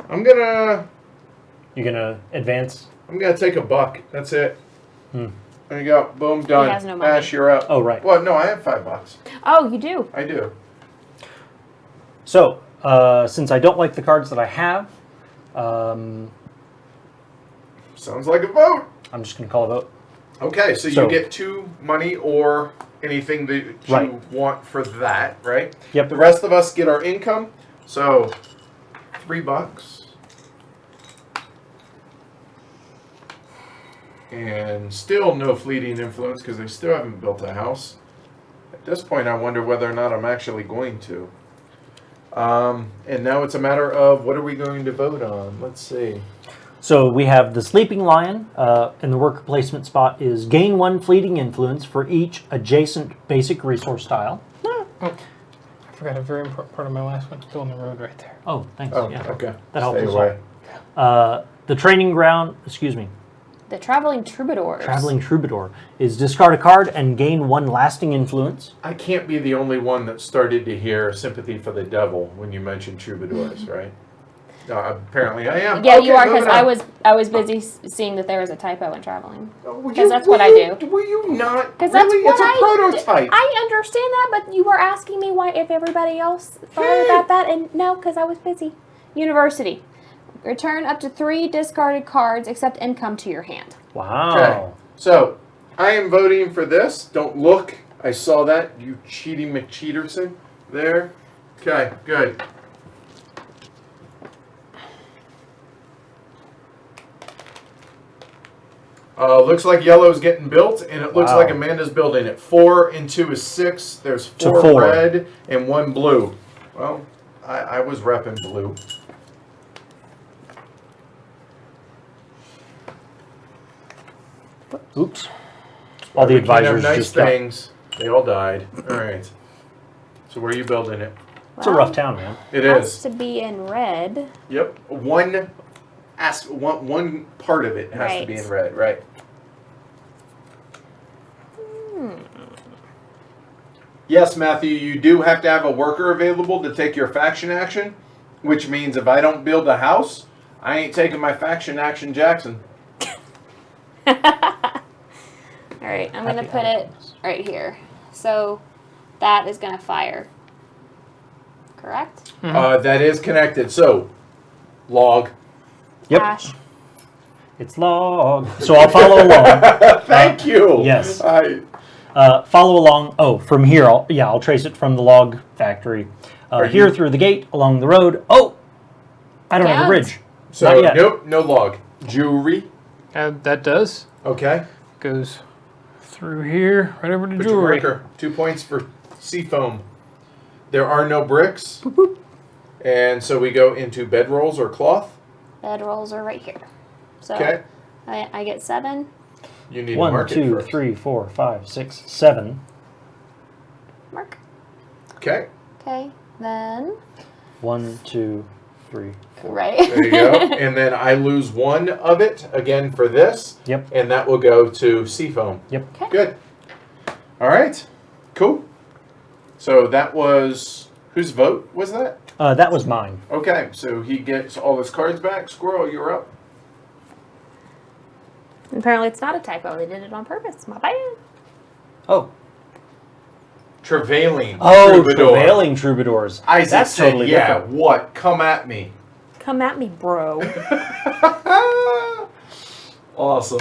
I'm gonna You're gonna advance. take a buck. That's it. There you go. Boom, done. has no money. Ash, you're up. Oh, right. Well, no, I have $5. Oh, you do? I do. So, since I don't like the cards that I have, Sounds like a vote. I'm just gonna call a vote. Okay, so So- you get 2 money or anything that you Right. want for that, right? Yep. The rest of us get our income. So $3. And still no fleeting influence because I still haven't built a house. At this point, I wonder whether or not I'm actually going to. And now it's a matter of what are we going to vote on? Let's see. So we have the Sleeping Lion, and the worker placement spot is gain 1 fleeting influence for each adjacent basic resource tile. I forgot a very important part of my last one. Still on the road right there. Oh, thanks. Oh, yeah. okay. That helps Stay us away. The training ground, The Traveling Troubadours. Traveling Troubadour, is discard a card and gain 1 lasting influence. I can't be the only one that started to hear sympathy for the devil when you mentioned troubadours, right? Apparently I am. Yeah, Okay, you are, moving because on. I was busy seeing that there was a typo in traveling. Were 'cause you- that's were what I you- do. Were you not? Because Really? that's what It's a prototype. I understand that, but you were asking me why if everybody else thought about that, and no, because I was busy. University. Return up to 3 discarded cards except income to your hand. Wow. Okay. So, I am voting for this. Don't look. I saw that. You cheating McCheaterson. There. Okay, good. Looks like yellow's getting built, and it looks Wow. like Amanda's building it. 4 and 2 is 6. There's So 4 4. red and 1 blue. Well, I was repping blue. Oops. All the We can't have advisors nice just got. things. They all died. All right. So where are you building it? It's a rough town, man. It Has is. to be in red. Yep. One part of it has to be Right. in red, right? Yes, Matthew, you do have to have a worker available to take your faction action, which means if I don't build a house, I ain't taking my faction action, Jackson. All right, I'm going to Happy put it holidays. right here. So that is going to fire. Correct? That is connected. So, log. Yep. Ash. It's log. So I'll follow along. Thank you. Yes. Follow along. Oh, from here, I'll trace it from the log factory. Here you- through the gate, along the road. Oh, I don't have a Can't. bridge. So, Not yet. nope, no log. Jewelry. That does. Okay. Goes through here, right over to Put your jewelry. marker. 2 points for seafoam. There are no bricks. And so we go into bedrolls or cloth. Bedrolls are right here. So Okay. I get 7. You need to 1, mark it 2, first. 3, 4, 5, 6, 7. Mark. Okay. Okay. Then 1, 2, 3. right. There you go. And then I lose 1 of it again for this. Yep. And that will go to seafoam. Yep. Okay. Good. All right. Cool. So that was whose vote was that? That was mine. Okay. So he gets all his cards back. Squirrel, you're up. Apparently it's not a typo. They did it on purpose. My bad. Oh. Travailing. Oh, troubadour. Travailing Troubadours. Isaac That's said, totally yeah, different. what? Come at me. Come at me, bro. Awesome.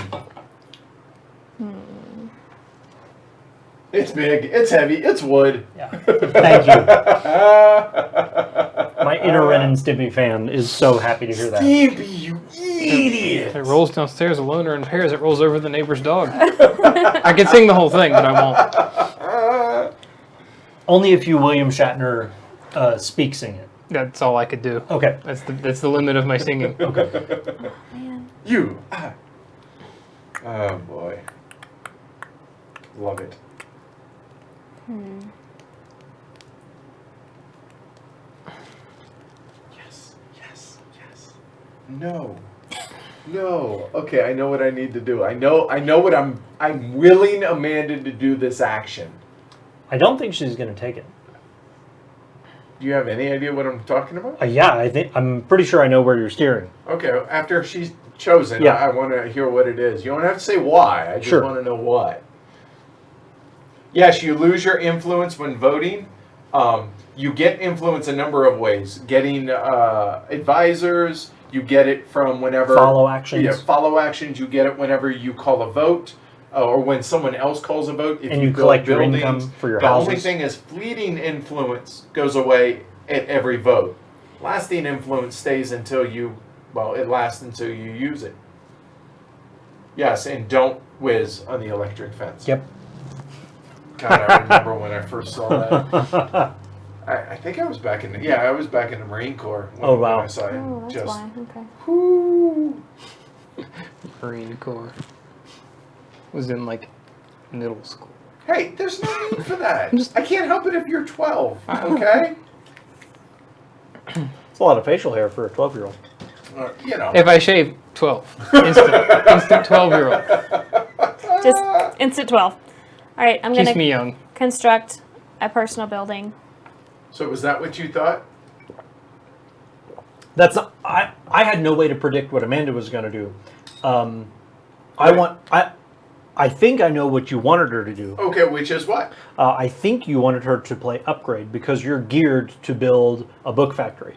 It's big. It's heavy. It's wood. Yeah. Thank you. My inner Ren and Stimpy fan is so happy to hear that. Stimpy, you idiot. It rolls downstairs alone or in pairs. It rolls over the neighbor's dog. I could sing the whole thing, but I won't. Only if you William Shatner speak sing it. That's all I could do. Okay. That's the limit of my singing. Man. You. Oh, boy. Love it. Yes, yes, yes. No. No. Okay, I know what I need to do. I know what I'm willing Amanda to do this action. I don't think she's going to take it. Do you have any idea what I'm talking about? Yeah, I'm pretty sure I know where you're steering. Okay, after she's chosen, Yeah. I want to hear what it is. You don't have to say why. I just Sure. want to know what. Yes, you lose your influence when voting. You get influence a number of ways. Getting advisors. You get it from whenever Follow actions. Yeah, follow actions. You get it whenever you call a vote, or when someone else calls a vote. If And you build collect your buildings. income for your The houses. only thing is, fleeting influence goes away at every vote. Lasting influence stays until you. Well, it lasts until you use it. Yes, and don't whiz on the electric fence. Yep. God, I remember when I first saw that. I think I was back in the Marine Corps when, Oh, wow. when I saw it. Oh, that's Just, why. Okay. whoo. Marine Corps. Was in like middle school. Hey, there's no need for that. I can't help it if you're 12, okay? It's a lot of facial hair for a 12-year-old. You know. If I shave, 12. Instant 12-year-old. Just instant 12. All right, I'm going Keeps me to young. construct a personal building. So was that what you thought? That's not, I had no way to predict what Amanda was going to do. I think I know what you wanted her to do. Okay, which is what? I think you wanted her to play Upgrade because you're geared to build a book factory.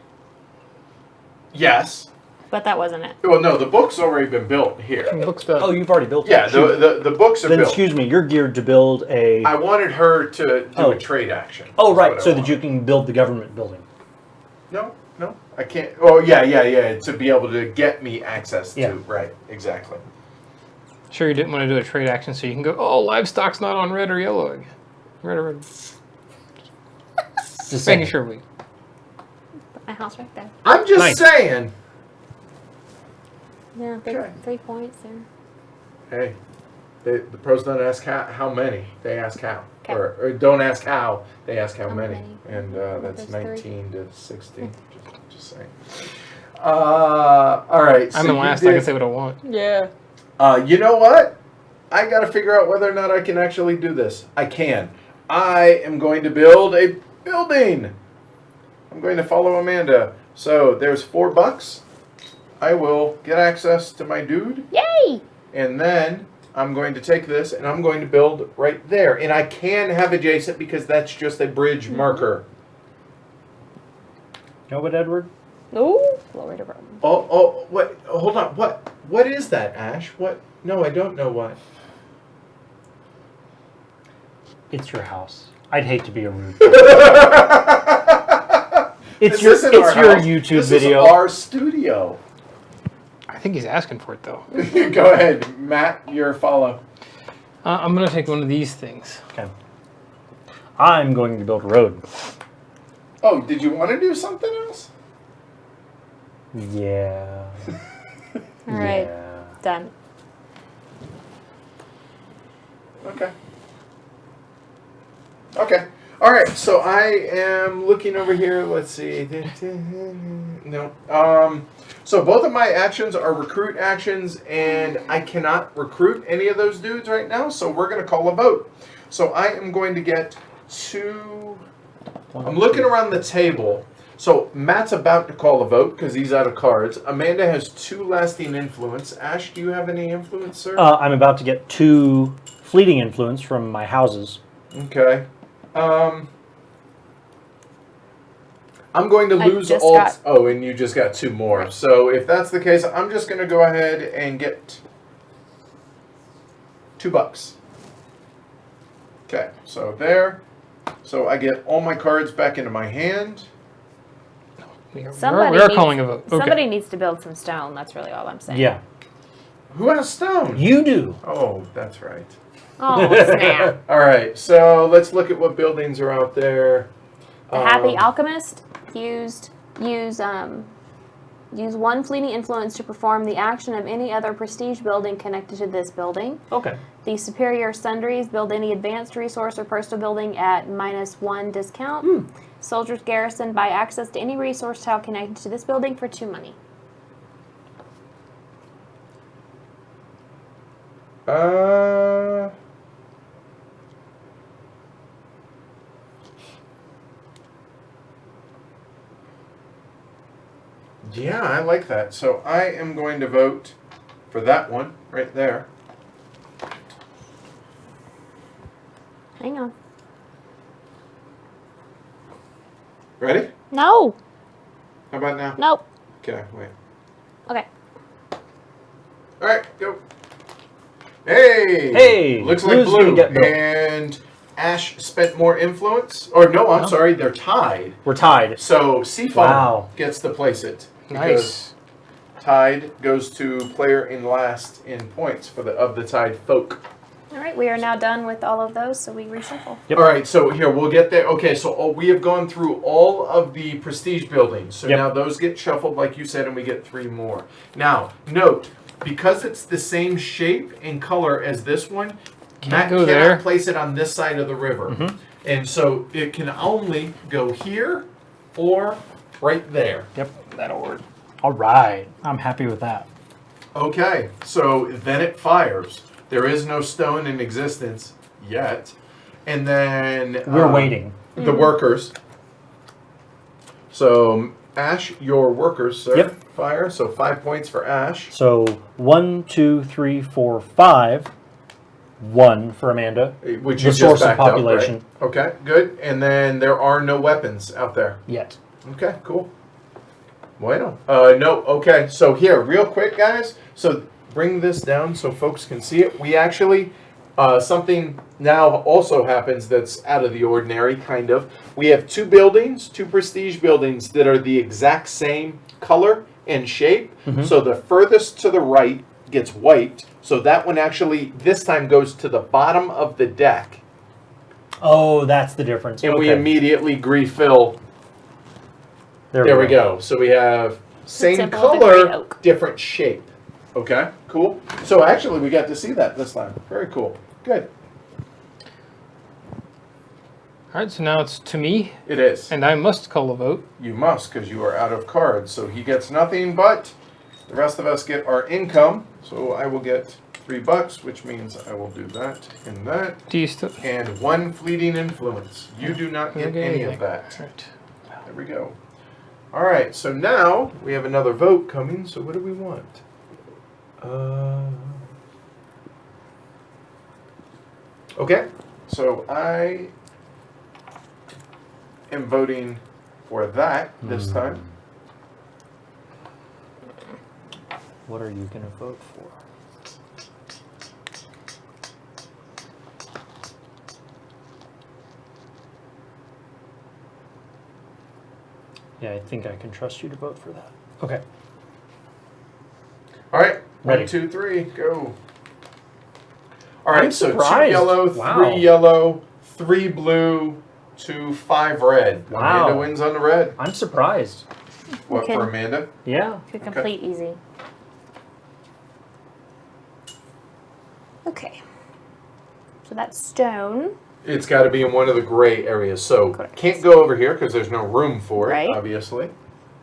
Yes. But that wasn't it. Well, no, the book's already been built here. Looks done. Oh, you've already built Yeah, it. Shoot. the books are Then built. excuse me, you're geared to build a... I wanted her to do Oh. a trade action. Oh, That's right, what I so that want. you can build the government building. No, I can't. Oh, yeah. To be able to get me access Yeah. to. Right, exactly. Sure you didn't want to do a trade action so you can go, oh, livestock's not on red or yellow again. Red or red. Just Making saying. sure we... Put my house right there. I'm just Nice. saying. Yeah, Okay. 3 points there. Hey, the pros don't ask how many. They ask how. Okay. Or don't ask how. They ask how How many. many. And that's There's 19 to 16. Just saying. All right. I'm so in you last, I can did- say what I want. Yeah. You know what? I got to figure out whether or not I can actually do this. I can. I am going to build a building. I'm going to follow Amanda. So there's $4. I will get access to my dude, Yay! and then I'm going to take this and I'm going to build right there. And I can have adjacent because that's just a bridge marker. Know what, Edward? Ooh, lower to room. Oh, what? Hold on. What is that, Ash? What? No, I don't know what. It's your house. I'd hate to be a rude. It's your house. YouTube this video. Is our studio. I think he's asking for it though. Go ahead, Matt. Your follow. I'm gonna take one of these things. Okay. I'm going to build a road. Oh, did you want to do something else? Yeah. All right, Yeah. done. Okay. Okay. All right. So I am looking over here. Let's see. No. So both of my actions are recruit actions, and I cannot recruit any of those dudes right now. So we're going to call a vote. So I am going to get two. I'm looking around the table. So Matt's about to call a vote because he's out of cards. Amanda has 2 lasting influence. Ash, do you have any influence, sir? I'm about to get 2 fleeting influence from my houses. Okay. I'm going to I lose just all. got- Oh, and you just got 2 more. So if that's the case, I'm just going to go ahead and get $2. Okay. So there. So I get all my cards back into my hand. We are Somebody we are needs- calling a vote. Okay. Somebody needs to build some stone. That's really all I'm saying. Yeah. Who has stone? You do. Oh, that's right. Oh, snap. All right. So let's look at what buildings are out there. The Happy Alchemist use 1 fleeting influence to perform the action of any other prestige building connected to this building. Okay. The Superior Sundries build any advanced resource or personal building at -1 discount. Soldiers Garrison buy access to any resource tile connected to this building for 2 money. Yeah, I like that. So I am going to vote for that one right there. Hang on. Ready? No. How about now? Nope. Okay, wait. Okay. All right, go. Hey! Hey, Looks like blue's gonna blue. get built. And Ash spent more influence. Or no, I'm sorry, they're tied. We're tied. So Seafoam Wow. gets to place it. Nice. Tied goes to player in last in points for of the tied folk. All right, we are now done with all of those, so we reshuffle. Yep. All right, so here we'll get there. Okay, so we have gone through all of the prestige buildings. So Yep. now those get shuffled, like you said, and we get 3 more. Now, note, because it's the same shape and color as this one, Matt go cannot there. place it on this side of the river. And so it can only go here or right there. Yep. That'll work. All right. I'm happy with that. Okay, so then it fires. There is no stone in existence yet. And then... We're waiting. The workers. So, Ash, your workers, sir. Yep. Fire, so 5 points for Ash. So 1, 2, 3, 4, 5. 1 for Amanda. Which The is source just of backed up, population. right? Okay, good. And then there are no weapons out there. Yet. Okay, cool. Bueno. No, okay. So here, real quick, guys. So bring this down so folks can see it. We actually, something now also happens that's out of the ordinary, kind of. We have 2 buildings, 2 prestige buildings that are the exact same color and shape. So the furthest to the right gets wiped. So that one actually, this time, goes to the bottom of the deck. Oh, that's the difference. And we Okay. immediately refill. There we go. So we have same Symbol of the great color, oak. different shape. Okay, cool. So actually we got to see that this time. Very cool. Good. All right, so now it's to me, It is. and I must call a vote. You must, because you are out of cards. So he gets nothing, but the rest of us get our income. So I will get $3, which means I will do that and that. Do you still? And 1 fleeting influence. You do not get any of that. Right. There we go. All right, so now we have another vote coming. So what do we want? Okay, so I am voting for that this time. What are you going to vote for? Yeah, I think I can trust you to vote for that. Okay. All right, Ready. 1, 2, 3, go. All right, I'm so 2 surprised. yellow, Wow. 3 yellow, 3 blue, 2, 5 red. Wow. Amanda wins on the red. I'm surprised. What Okay. for Amanda? Yeah. Could complete easy. Okay. So that's stone. It's got to be in one of the gray areas, so Correct. can't go over here because there's no room for it, Right. obviously.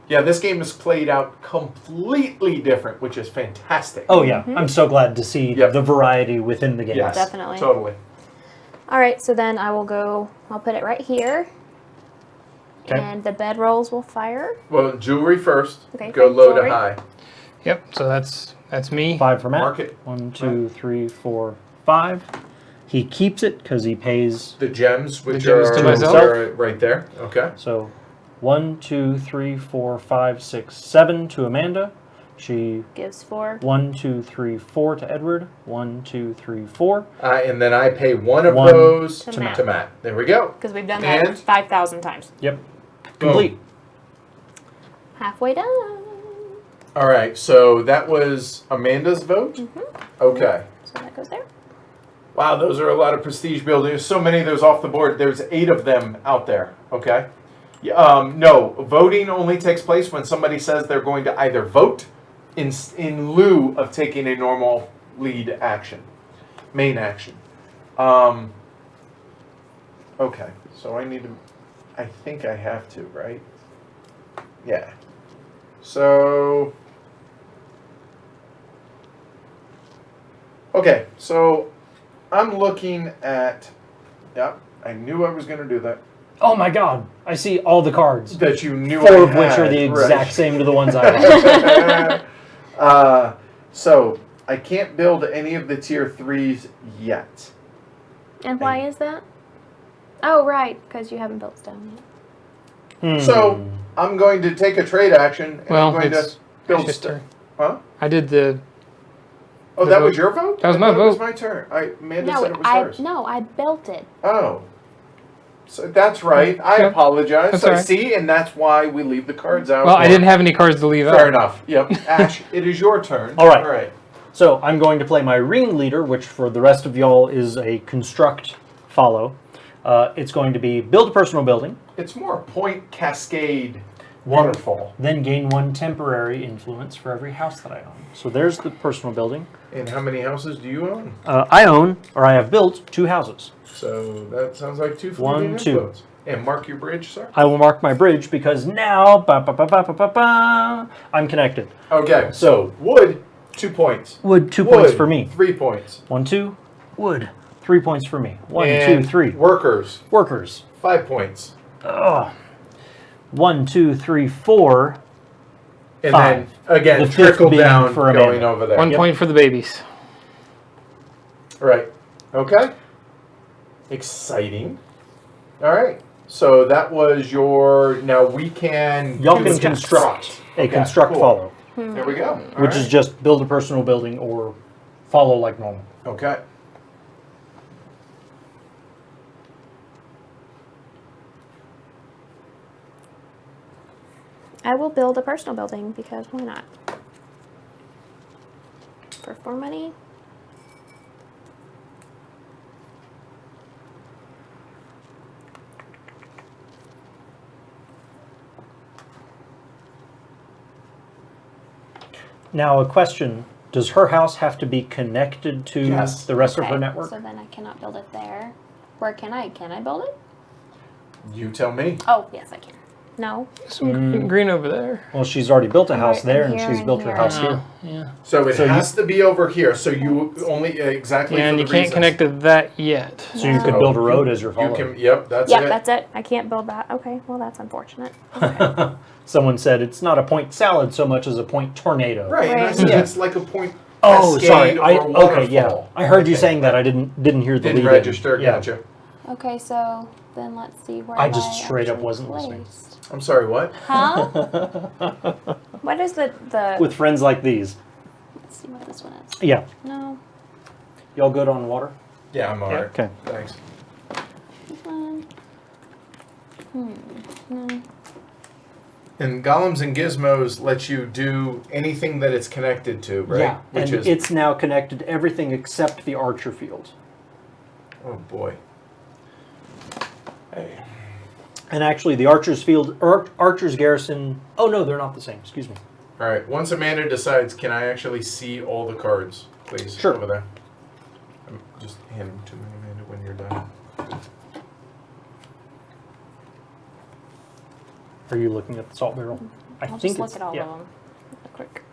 Yeah, this game is played out completely different, which is fantastic. Oh, yeah. I'm so glad to see Yep. the variety within the game. Yes, Definitely. totally. All right, so then I will go, I'll put it right here. Okay. And the bedrolls will fire. Well, jewelry first. Okay, Go fine, low jewelry. to high. Yep. So that's me. 5 for Matt. Mark it. 1, 2, 3, 4, 5. He keeps it because he pays. The gems, which gems are to myself. right there. Okay. So 1, 2, 3, 4, 5, 6, 7 to Amanda. She Gives 4. 1, 2, 3, 4 to Edward. 1, 2, 3, 4. And then I pay one of One those to to Matt. Matt. There we go. Because we've done that And? 5,000 times. Yep. Complete. Halfway done. All right, so that was Amanda's vote? Mm-hmm. Okay. So that goes there. Wow, those are a lot of prestige buildings. There's so many of those off the board. There's 8 of them out there. Okay. No, voting only takes place when somebody says they're going to either vote in lieu of taking a normal lead action, main action. Okay, so I need to. I think I have to, right? Yeah. So. Okay, so I'm looking at. Yep, I knew I was going to do that. Oh my god. I see all the cards. That you knew. 4 I of which are had, the right. exact same to the ones I have. So I can't build any of the tier 3s yet. And why is that? Oh, right, because you haven't built stone yet. So I'm going to take a trade action and Well, I'm going to it's build Ash's stuff. turn. Huh? I did the. Oh, The that vote. was your vote? That was I my thought It was vote. my turn. Amanda No, said it was hers. I built it. Oh. So that's right. I Yep. apologize. That's I all right. see, and that's why we leave the cards out. Well, I didn't have any cards to leave Fair out. enough. Yep. Ash, it is your turn. All right. All right. So I'm going to play my ringleader, which for the rest of y'all is a construct follow. It's going to be build a personal building, It's more point cascade waterfall. then gain 1 temporary influence for every house that I own. So there's the personal building. And how many houses do you own? I own, or I have built, 2 houses. So that sounds like 2 1, fleeting 2. influence. And mark your bridge, sir. I will mark my bridge because now, I'm connected. Okay, so wood, 2 points. Wood, 2 Wood, points for me. 3 points. 1, 2. Wood, 3 points for me. 1, And 2, 3. workers, Workers. 5 points. Ugh. 1, 2, 3, 4. And 5. then again, The fifth trickle being down for going Amanda. over there. 1 point for the babies. Right. Okay. Exciting. All right. So that was your. Now we can. Y'all do can the construct a Okay, construct cool. follow, There we go. All which right. is just build a personal building or follow like normal. Okay. I will build a personal building because why not? For 4 money. Now, a question: does her house have to be connected to Yes. the rest of her Okay, network? So then I cannot build it there. Where can I? Can I build it? You tell me. Oh, yes, I can. No. Some green over there. Well, she's already built a Right, house there, and and here, she's and built her here. house here. Yeah. So it So you- has to be over here. So you only exactly. Yeah, for and the you can't reasons. connect to that yet. So you could build a road as your You follow. can. Yep. That's Yep, it. that's it. I can't build that. Okay, well, that's unfortunate. Someone said it's not a point salad so much as a point tornado. Right. And I Right. said Yeah. it's like a point Oh, sorry. Cascade or Okay, yeah. waterfall. I heard you Okay. saying that. I didn't hear the Didn't lead-in. register. Yeah. Gotcha. Okay, so then let's see where I just straight up actually wasn't listening. placed. I'm sorry. What? Huh? What is the With friends like these. Let's see what this one is. Yeah. No, Y'all good on water? Yeah, I'm alright. Okay. Thanks. this one. No. And Golems and Gizmos let you do anything that it's connected to, right? Yeah. Which And is it's now connected to everything except the archer field. oh boy. Hey. And actually, the archer's field, archer's garrison. Oh no, they're not the same. Excuse me. All right. Once Amanda decides, can I actually see all the cards, please? Sure. Over there. Just hand them to me, Amanda, when you're done. Are you looking at the salt barrel? I I'll think just look it's at all yeah. of them real quick.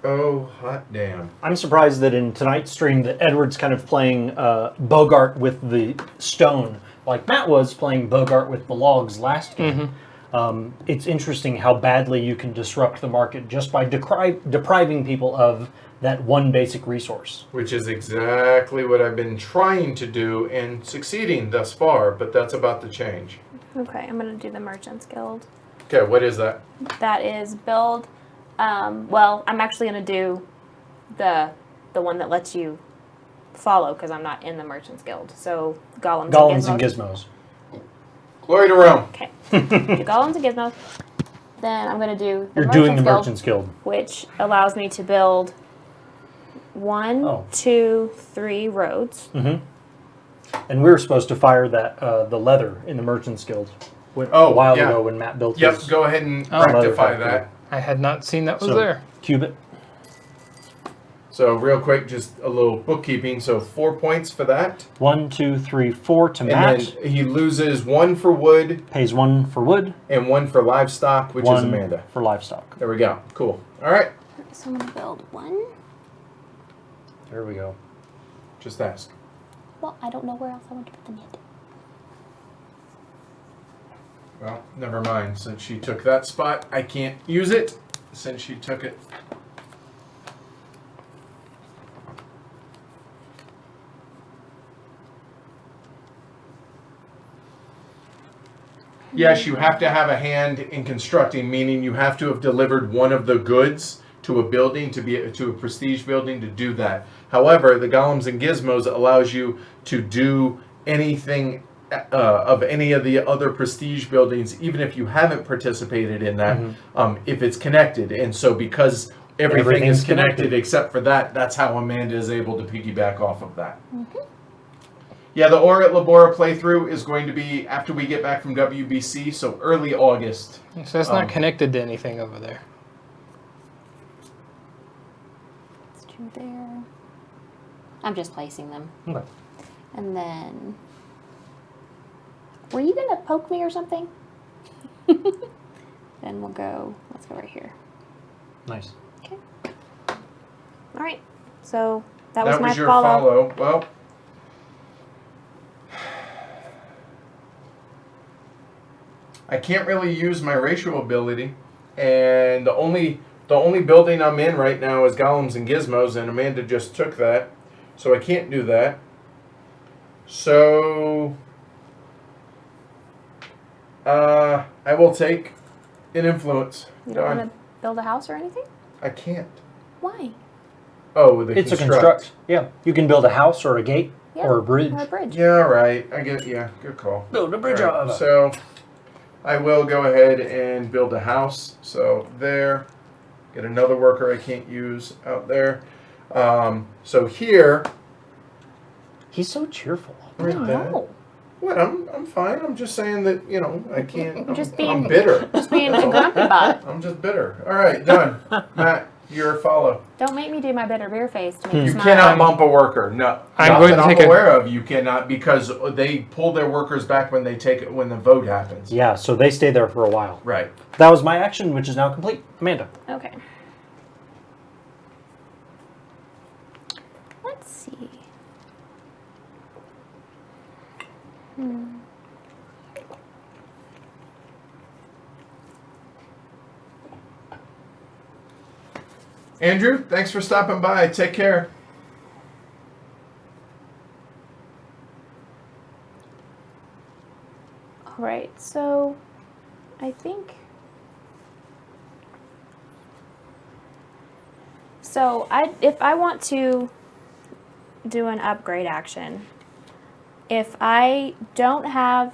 Oh, hot damn. I'm surprised that in tonight's stream that Edward's kind of playing Bogart with the stone, like Matt was playing Bogart with the logs last game. It's interesting how badly you can disrupt the market just by depriving people of that one basic resource. Which is exactly what I've been trying to do and succeeding thus far, but that's about to change. Okay, I'm gonna do the Merchants Guild. Okay, what is that? That is build. Well, I'm actually gonna do the one that lets you follow because I'm not in the Merchants Guild. So Golems and gizmos. Glory to Rome. Okay. Do Golems and Gizmos. Then I'm gonna do the You're doing the Guild, Merchants Guild. which allows me to build 1, 2, 3 roads. And we were supposed to fire that the leather in the Merchants Guild Oh, a while yeah. ago when Matt built Yep, his go ahead and leather rectify factory. that. I had not seen that was So, there. Cubit. So real quick, just a little bookkeeping. So 4 points for that. 1, 2, 3, 4 to And Matt. then he loses 1 for wood Pays 1 for wood. and 1 for livestock, which 1 is Amanda. for livestock. There we go. Cool. All right. So I'm gonna build 1. There we go. Just ask. Well, I don't know where else I want to put them yet. Well, never mind. Since she took that spot, I can't use it since she took it. Yes, you have to have a hand in constructing, meaning you have to have delivered one of the goods to a building, to a prestige building to do that. However, the Golems and Gizmos allows you to do anything of any of the other prestige buildings, even if you haven't participated in that, if it's connected. And so because everything is Everything's connected except for that, that's how Amanda is able to piggyback off of that. Yeah, the Ora Labora playthrough is going to be after we get back from WBC, so early August. So that's not connected to anything over there. It's 2 there. I'm just placing them. Okay. And then, were you gonna poke me or something? Then we'll go. Let's go right here. Nice. Okay. All right. So that was my your follow. Well, I can't really use my racial ability, and the only building I'm in right now is Golems and Gizmos, and Amanda just took that, so I can't do that. So I will take an influence. You don't Done. want to build a house or anything? I can't. Why? Oh, with the It's a construct. Yeah. You can build a house or a gate Yeah, or a bridge. Or a bridge. Yeah, right. I get. Yeah, good call. Build a bridge All right, out of it. so I will go ahead and build a house. So there, get another worker I can't use out there. So here, He's so cheerful. right there. No. What? I'm fine. I'm just saying that I can't. I'm, Just I'm being- bitter. Just being a grumpy about it. I'm just bitter. All right, done. Matt, you're follow. Don't make me do my bitter beer face to make you You smile. cannot bump a worker. No, I'm not going that to I'm take a- aware of. You cannot because they pull their workers back when the vote happens. Yeah, so they stay there for a while. Right. That was my action, which is now complete. Amanda. Okay. Let's see. Andrew, thanks for stopping by. Take care. All right, so I think. So if I want to do an upgrade action, if I don't have,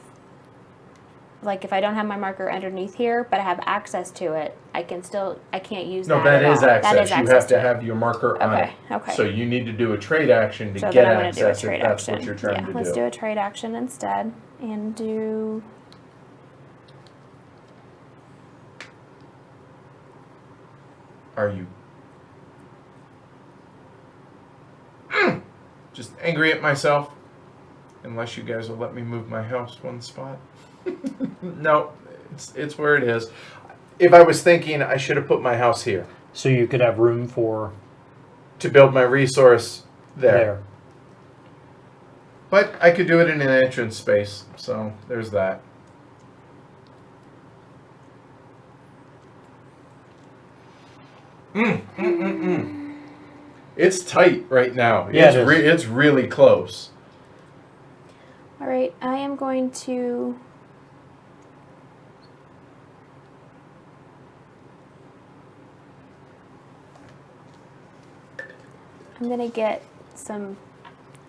like if I don't have my marker underneath here, but I have access to it, I can't use that. No, that at is all. access. That is You access have to it. have your marker on it. Okay. So you need to do a trade action to So get then I'm going to do a access trade if that's action. what you're trying to Let's do. do a trade action instead and do. Are you just angry at myself? Unless you guys will let me move my house one spot. No, it's where it is. If I was thinking I should have put my house here So you could have room for to build my resource there. there. But I could do it in an entrance space, so there's that. It's tight right now. Yeah, it's, it is. It's really close. All right, I am going to. I'm going to get some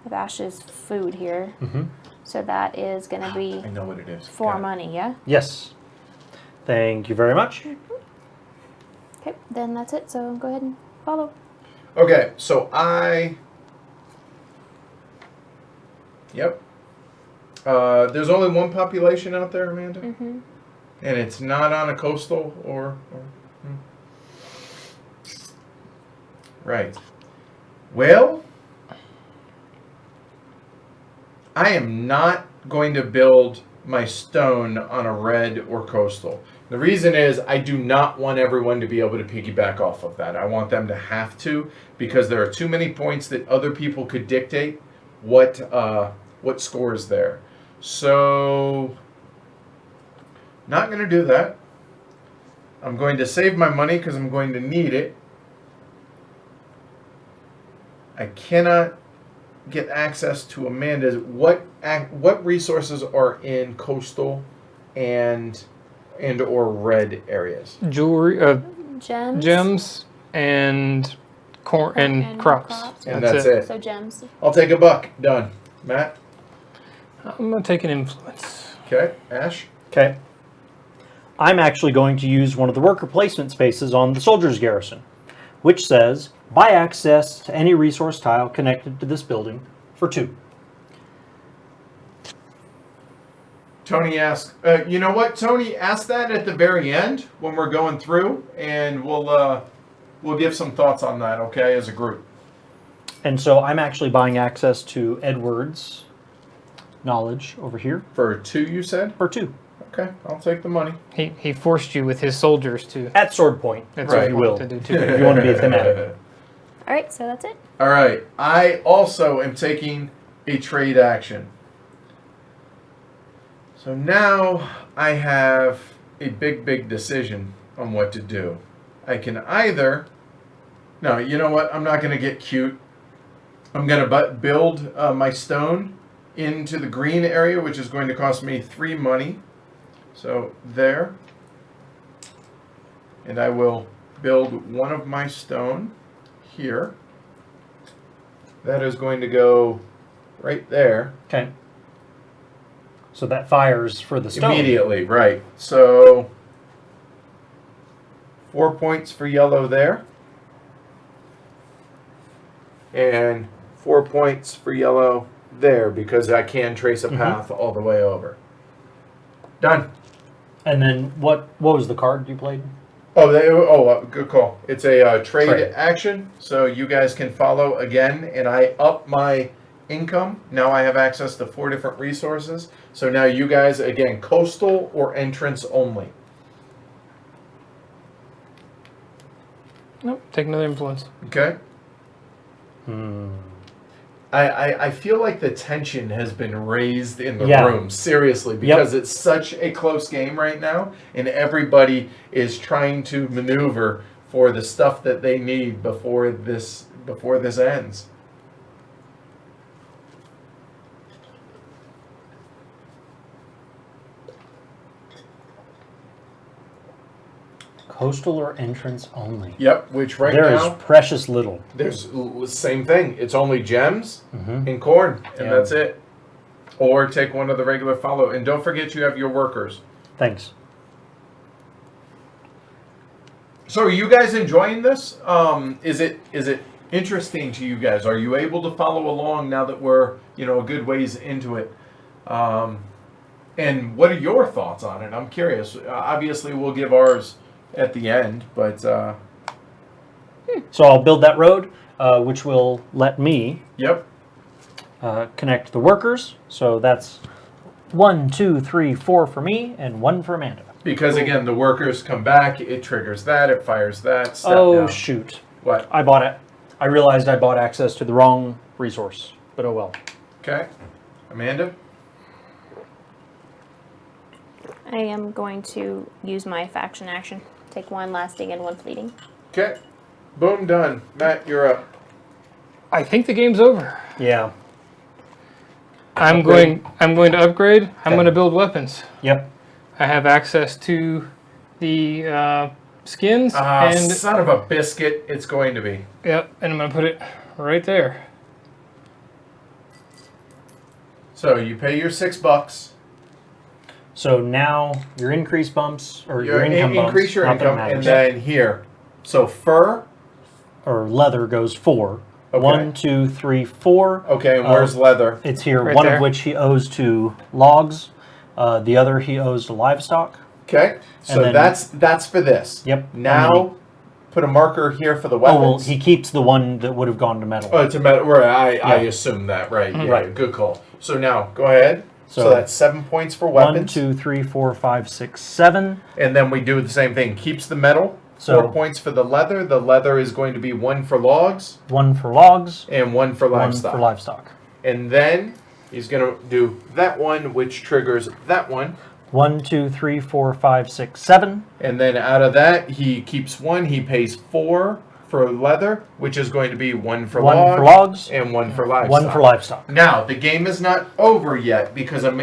of Ash's food here. Mm-hmm. So that is going to be I know what it is. 4 Got it. money, yeah? Yes. Thank you very much. Okay, then that's it. So go ahead and follow. Okay, so Yep. There's only one population out there, Amanda? Mm-hmm. And it's not on a coastal or Right. Well, I am not going to build my stone on a red or coastal. The reason is I do not want everyone to be able to piggyback off of that. I want them to have to, because there are too many points that other people could dictate what scores there. So, not going to do that. I'm going to save my money because I'm going to need it. I cannot get access to Amanda's. What resources are in coastal and or red areas? Jewelry, Gems. and corn and crops. And that's it. So gems. I'll take $1. Done. Matt? I'm gonna take an influence. Okay. Ash? Okay. I'm actually going to use one of the worker placement spaces on the soldier's garrison, which says, buy access to any resource tile connected to this building for 2. Tony asked, you know what, Tony, ask that at the very end when we're going through, and we'll give some thoughts on that, okay, as a group. And so I'm actually buying access to Edward's knowledge over here For 2, you said? for 2. Okay, I'll take the money. He forced you with his soldiers to. At sword point, That's Right. what if you will. To do too. If you want to be thematic. All right, so that's it. All right, I also am taking a trade action. So now I have a big decision on what to do. I can either, no, you know what? I'm not going to get cute. I'm going to build my stone into the green area, which is going to cost me 3 money. So there. And I will build one of my stone here. That is going to go right there. Okay. So that fires for the stone. Immediately, right. So 4 points for yellow there. And 4 points for yellow there, because I can trace a path all the way over. Done. And then what was the card you played? Good call. It's a trade Trade. action, so you guys can follow again, and I up my income. Now I have access to 4 different resources. So now you guys, again, coastal or entrance only. Nope. Take another influence. Okay? I feel like the tension has been raised in the room, seriously, because it's such a close game right now, and everybody is trying to maneuver for the stuff that they need before this ends. Coastal or entrance only. Yep, which right There is now precious little. there's same thing. It's only gems and corn, and Yeah. that's it. Or take one of the regular follow, and don't forget you have your workers. Thanks. So are you guys enjoying this? Is it interesting to you guys? Are you able to follow along now that we're a good ways into it? And what are your thoughts on it? I'm curious. Obviously, we'll give ours at the end, but So I'll build that road, which will let me yep. connect the workers. So that's 1, 2, 3, 4 for me, and 1 for Amanda. Because again, the workers come back, it triggers that, it fires that. Step Oh down. shoot! What? I bought it. I realized I bought access to the wrong resource, but oh well. Okay, Amanda. I am going to use my faction action. Take 1 lasting and 1 fleeting. Okay, boom, done. Matt, you're up. I think the game's over. Yeah. I'm Upgrade. going to upgrade. I'm Okay. going to build weapons. Yep. I have access to the skins and Son of a biscuit, it's going to be. yep, and I'm going to put it right there. So you pay your $6. So now your increase bumps or your income bumps. Increase your not that it income, and matters. then here. So fur. Or leather goes 4. Okay. 1, 2, 3, 4. Okay, and where's leather? It's here. Right one there. of which he owes to logs. The other he owes to livestock. Okay, so then- that's for this. Yep. And Now, put a marker here for the Oh well, weapons. he keeps the one that would have gone to metal. Oh, it's a metal. Right, I Yeah. assume that. Right. Yeah. Right. Good call. So now, go ahead. So, So that's 7 points for 1, weapons. 2, 3, 4, 5, 6, 7. And then we do the same thing. Keeps the metal. So- 4 points for the leather. The leather is going to be 1 for logs 1 for logs. and 1 for 1 livestock. for livestock. And then he's going to do that one, which triggers that one. 1, 2, 3, 4, 5, 6, 7. And then out of that, he keeps 1. He pays 4 for leather, which is going to be 1 for 1 logs for logs. and 1 for livestock. 1 for livestock. Now, the game is not over yet because of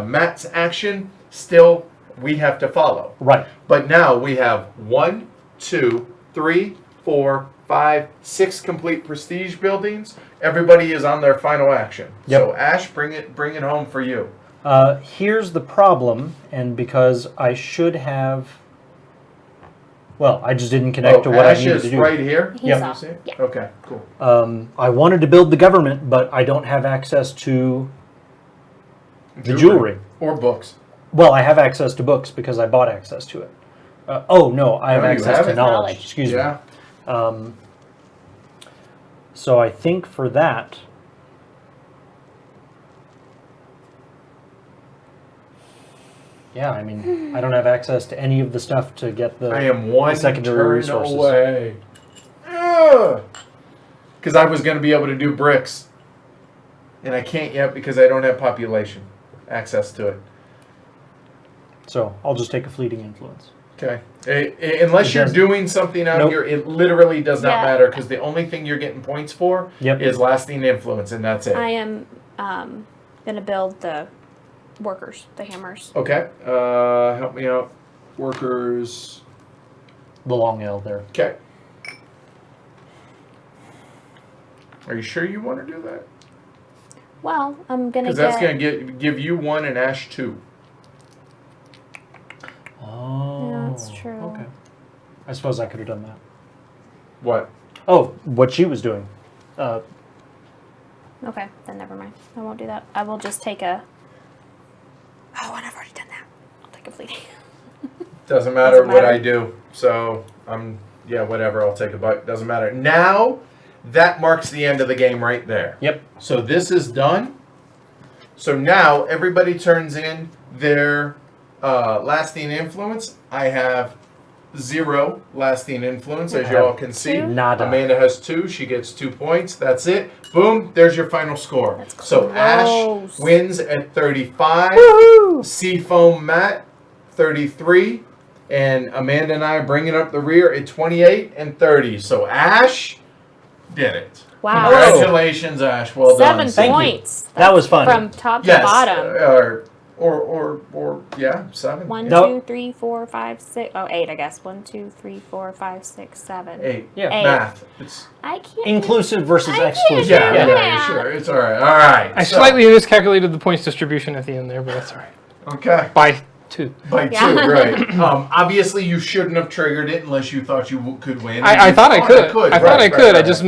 Matt's action. Still, we have to follow. Right. But now we have 1, 2, 3, 4, 5, 6 complete prestige buildings. Everybody is on their final action. Yep. So Ash, bring it home for you. Here's the problem, and because I should have... Well, I just didn't connect to what Ash I needed is to do. right here. He's Yep. off. See it? Yeah. Okay, cool. I wanted to build the government, but I don't have access to the jewelry. Or books. Well, I have access to books because I bought access to it. Oh, no, I have No, you access to haven't. knowledge. Knowledge. Excuse Yeah. me. So I think for that... Yeah, I mean, I don't have access to any of the stuff to get the... I am one secondary turn resources. away. Because I was going to be able to do bricks. And I can't yet because I don't have population access to it. So I'll just take a fleeting influence. Okay. Unless It you're does- doing something out Nope. here, it literally does not Yeah. matter because the only thing you're getting points for Yep. is lasting influence, and that's it. I am going to build the workers, the hammers. Okay. Help me out. Workers. The long L there. Okay. Are you sure you want to do that? Well, I'm going to Because that's get... going to give you 1 and Ash 2. Oh. Yeah, that's true. Okay. I suppose I could have done that. What? Oh, what she was doing. Okay, then never mind. I won't do that. I will just take a... Oh, and I've already done that. I'll take a fleeting. Doesn't matter Doesn't what matter. I do. So yeah, whatever. I'll take a bite. Doesn't matter. Now, that marks the end of the game right there. Yep. So this is done. So now everybody turns in their lasting influence. I have 0 lasting influence, as you all can see. Two. Nada. Amanda has 2. She gets 2 points. That's it. Boom. There's your final score. That's So Ash close. wins at 35. Woohoo! Seafoam Matt, 33. And Amanda and I are bringing up the rear at 28 and 30. So Ash did it. Wow. Congratulations, Ash. Well done. 7 points. That was fun. From top to Yes. bottom. Or yeah, 7. 1, No. 2, 3, 4, 5, 6. Oh, 8, I guess. 1, 2, 3, 4, 5, 6, 7. 8. Yeah. 8. Math. It's, I can't. Inclusive versus I can't exclusive. do yeah, that. sure. It's all right. All right. I so- slightly miscalculated the points distribution at the end there, but that's all right. Okay. By 2. By Yeah. 2, right. Obviously, you shouldn't have triggered it unless you thought you could win. I thought I could. I thought I could. I right. just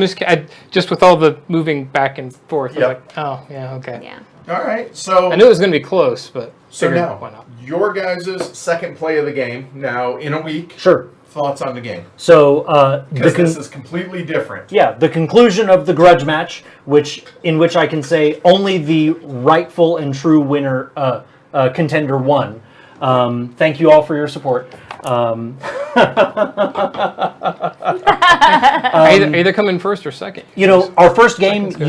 just with all the moving back and forth. I was Yep. like, oh yeah, okay. Yeah. All right. So I knew it was going to be close, but So figured, now, why not? your guys' second play of the game. Now, in a week, Sure. thoughts on the game? So Because this is completely different. yeah, the conclusion of the grudge match, in which I can say only the rightful and true winner contender won. Thank you all for your support. Either come in first or second. You know, our first game, Second's good.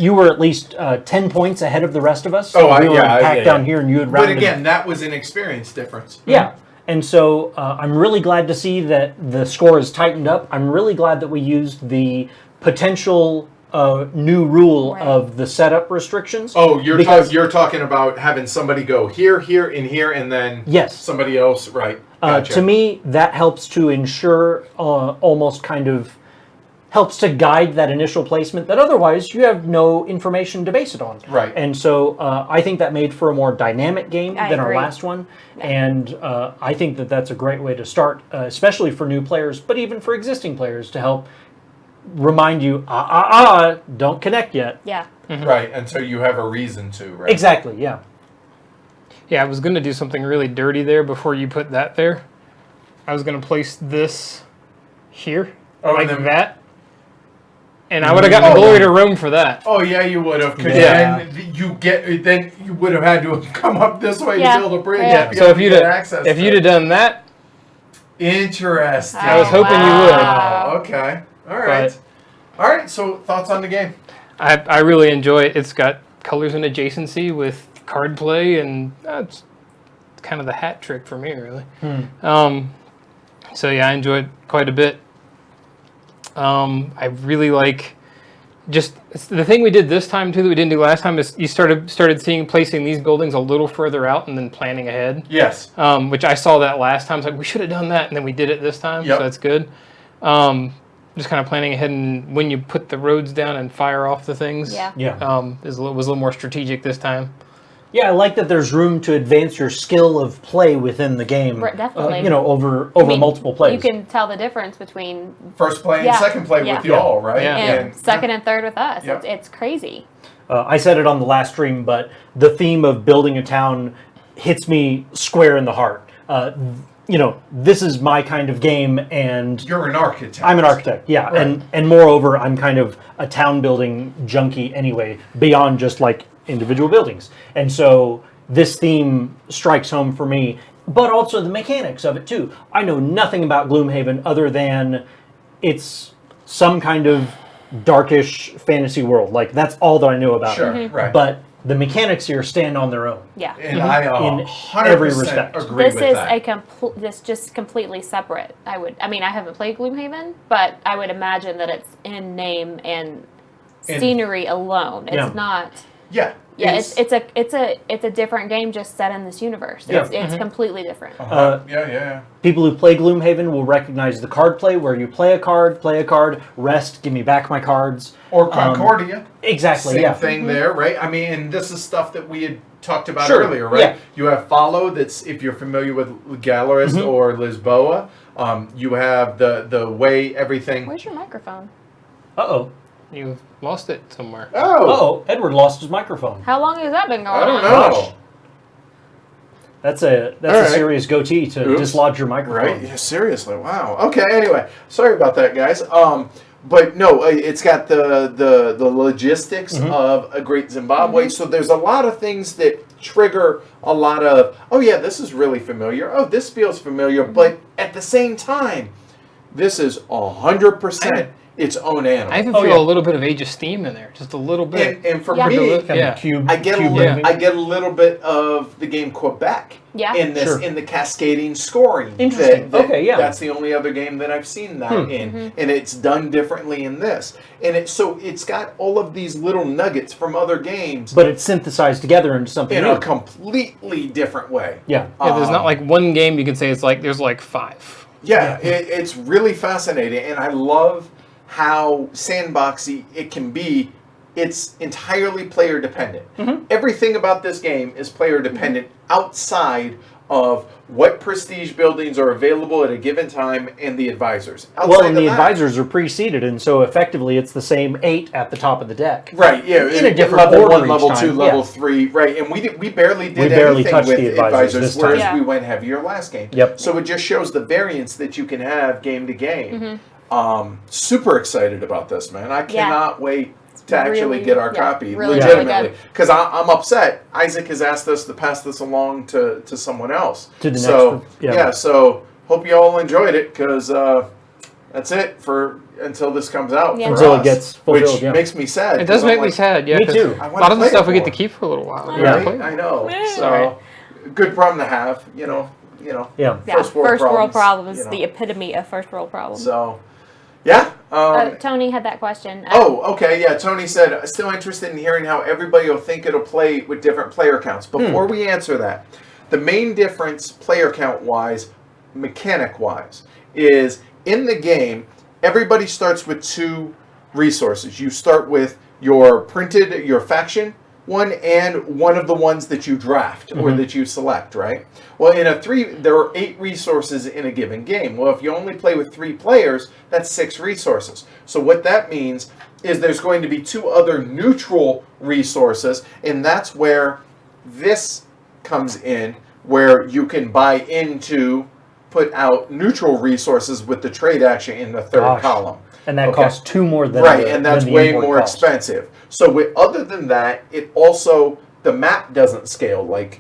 you were at least 10 points ahead of the rest of us. Oh, we were yeah, packed yeah, down yeah. here, and you had But rounded. again, that was an experience difference. Yeah. And so I'm really glad to see that the score is tightened up. I'm really glad that we used the potential new rule Right. of the setup restrictions. Oh, you're because talking about having somebody go here, here, and then Yes. somebody else, right? Gotcha. To me, that helps to ensure almost kind of helps to guide that initial placement that otherwise you have no information to base it on. Right. And so I think that made for a more dynamic game I than our agree. last one. And I think that that's a great way to start, especially for new players, but even for existing players to help remind you, don't connect yet. Yeah. Right, until you have a reason to, right? Exactly, yeah. Yeah, I was going to do something really dirty there before you put that there. I was going to place this here, Oh, like and then- that. And I would have gotten glory to Rome for that. Oh yeah, you would have. Because Yeah. then you would have had to have come up this way Yeah. to build a bridge. Yeah. to be So able if to you'd get have, access if to you'd it. have done that, Interesting. I was hoping you would. Wow. Okay. All right. All right. So thoughts on the game? I really enjoy it. It's got colors and adjacency with card play, and it's kind of the hat trick for me, really. So yeah, I enjoyed quite a bit. I really like just the thing we did this time too that we didn't do last time is you started seeing placing these buildings a little further out and then planning ahead. Yes. Which I saw that last time. It's like we should have done that, and then we did it this time, Yep. so that's good. Just kind of planning ahead, and when you put the roads down and fire off the things, Yeah. Yeah. was a little more strategic this time. Yeah, I like that there's room to advance your skill of play within the game. Right, definitely. Over I mean, multiple plays. You can tell the difference between First play and Yeah. second play Yeah. with y'all, right? Yeah. and second and third with us. Yep. It's crazy. I said it on the last stream, but the theme of building a town hits me square in the heart. This is my kind of game, and You're an architect. I'm an architect, yeah, Right. and moreover, I'm kind of a town building junkie anyway, beyond just like individual buildings, and so this theme strikes home for me, but also the mechanics of it too. I know nothing about Gloomhaven other than it's some kind of darkish fantasy world. Like that's all that I know about Sure. it. Right. But the mechanics here stand on their own. Yeah. and I In 100% every respect. agree This with is that. this just completely separate. I haven't played Gloomhaven, but I would imagine that it's in name and scenery alone. It's Yeah. not. Yeah. Yeah, it's a different game just set in this universe. Yeah. It's completely different. Yeah. People who play Gloomhaven will recognize the card play, where you play a card, rest, give me back my cards. Or Concordia. Exactly, Same yeah. thing there, right? I mean, and this is stuff that we had talked about Sure, earlier, right? yeah. You have Follow, that's if you're familiar with Gallerist Mm-hmm. or Lisboa. You have the way everything. Where's your microphone? Uh-oh. You've lost it somewhere. Oh, Uh-oh, Edward lost his microphone. How long has that been going I don't on? know. Gosh. That's a All right. serious goatee to Oops. dislodge your microphone. Right? Yeah, seriously. Wow. Okay. Anyway, sorry about that, guys. But no, it's got the logistics Mm-hmm. of a Great Zimbabwe. So there's a lot of things that trigger a lot of. Oh yeah, this is really familiar. Oh, this feels familiar. But at the same time, this is 100% its own animal. I even Oh, feel yeah. a little bit of Age of Steam in there, just a little bit. And for Yeah. me, Kind of Yeah. cube, I get cube moving. I get a little bit of the game Quebec Yeah. in this Sure. in the cascading scoring. Interesting. Okay, yeah. That's the only other game that I've seen that in, and it's done differently in this. And it's got all of these little nuggets from other games, But it's synthesized together into something in new. a completely different way. Yeah. Yeah, there's not like one game you can say it's like there's like 5. Yeah, it's really fascinating, and I love how sandboxy it can be. It's entirely player dependent. Everything about this game is player dependent outside of what prestige buildings are available at a given time and the advisors. Well, Outside and of the that- advisors are preceded, and so effectively it's the same 8 at the top of the deck. Right, yeah, In a different level order 1, each level time, 2, level yeah. 3, right? And we barely did We barely anything touched with the advisors this time. whereas Yeah. we went heavier last game. Yep. So it just shows the variance that you can have game to game. Super excited about this, man. I cannot wait to actually really- get our yeah, copy, really, really legitimately. good. Because I'm upset. Isaac has asked us to pass this along to someone else. To the so, next- yeah. so hope you all enjoyed it, because that's it for until this comes out. Yeah. for Until it us, gets fulfilled, which yeah. makes me sad. It does 'cause I'm make me like, sad, yeah. Me 'cause too. I A wanna lot of the play stuff we it get to more. keep for a little while. I We gotta Right? play it. I know. Yeah. So, good problem to have, you know. Yeah. Yeah, First world problems, you know. the epitome of first world problems. So, yeah. Tony had that question. Okay, yeah. Tony said, still interested in hearing how everybody will think it'll play with different player counts. Before we answer that, the main difference, player count wise, mechanic wise, is in the game, everybody starts with 2 resources. You start with your faction one, and one of the ones that you draft or that you select, right? Well, in a 3, there are 8 resources in a given game. Well, if you only play with 3 players, that's 6 resources. So what that means is there's going to be 2 other neutral resources, and that's where this comes in, where you can buy into, put out neutral resources with the trade action in the 3rd Gosh. column. And that Okay. costs 2 more than Right, the, and that's than the way import more cost. expensive. So other than that, it also, the map doesn't scale. Like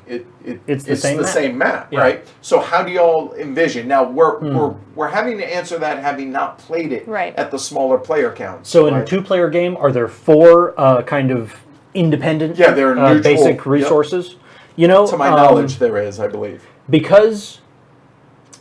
It's the same map. same map, Yeah. right? So how do y'all envision? Now we're having to answer that having not played it Right. at the smaller player counts. So in right? a 2-player game, are there 4 kind of independent Yeah, they're neutral. basic Yep. resources? You know, to my knowledge, there is, I believe. because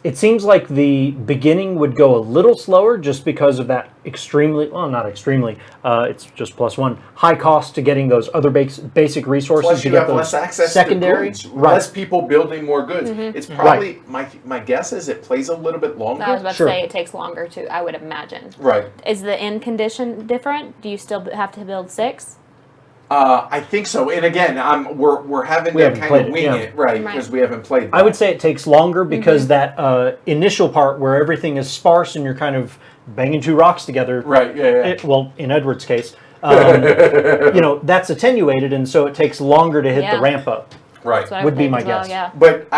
it seems like the beginning would go a little slower just because of that not extremely, it's just +1, high cost to getting those other basic resources Plus, to you get have those less access secondary. to goods. Right. Less people building more goods. It's probably my guess is it plays a little bit longer. I was about Sure. to say it takes longer to, I would imagine. Right. Is the end condition different? Do you still have to build 6? I think so. And again, we're having We to haven't kind played of it, wing yeah. it, right? Right. Because we haven't played that. I would say it takes longer because that initial part where everything is sparse and you're kind of banging 2 rocks together. Right, yeah. Well, in Edward's case, that's attenuated, and so it takes longer to hit Yeah. the ramp up. Right. That's what I Would be think my as well, guess. Yeah. But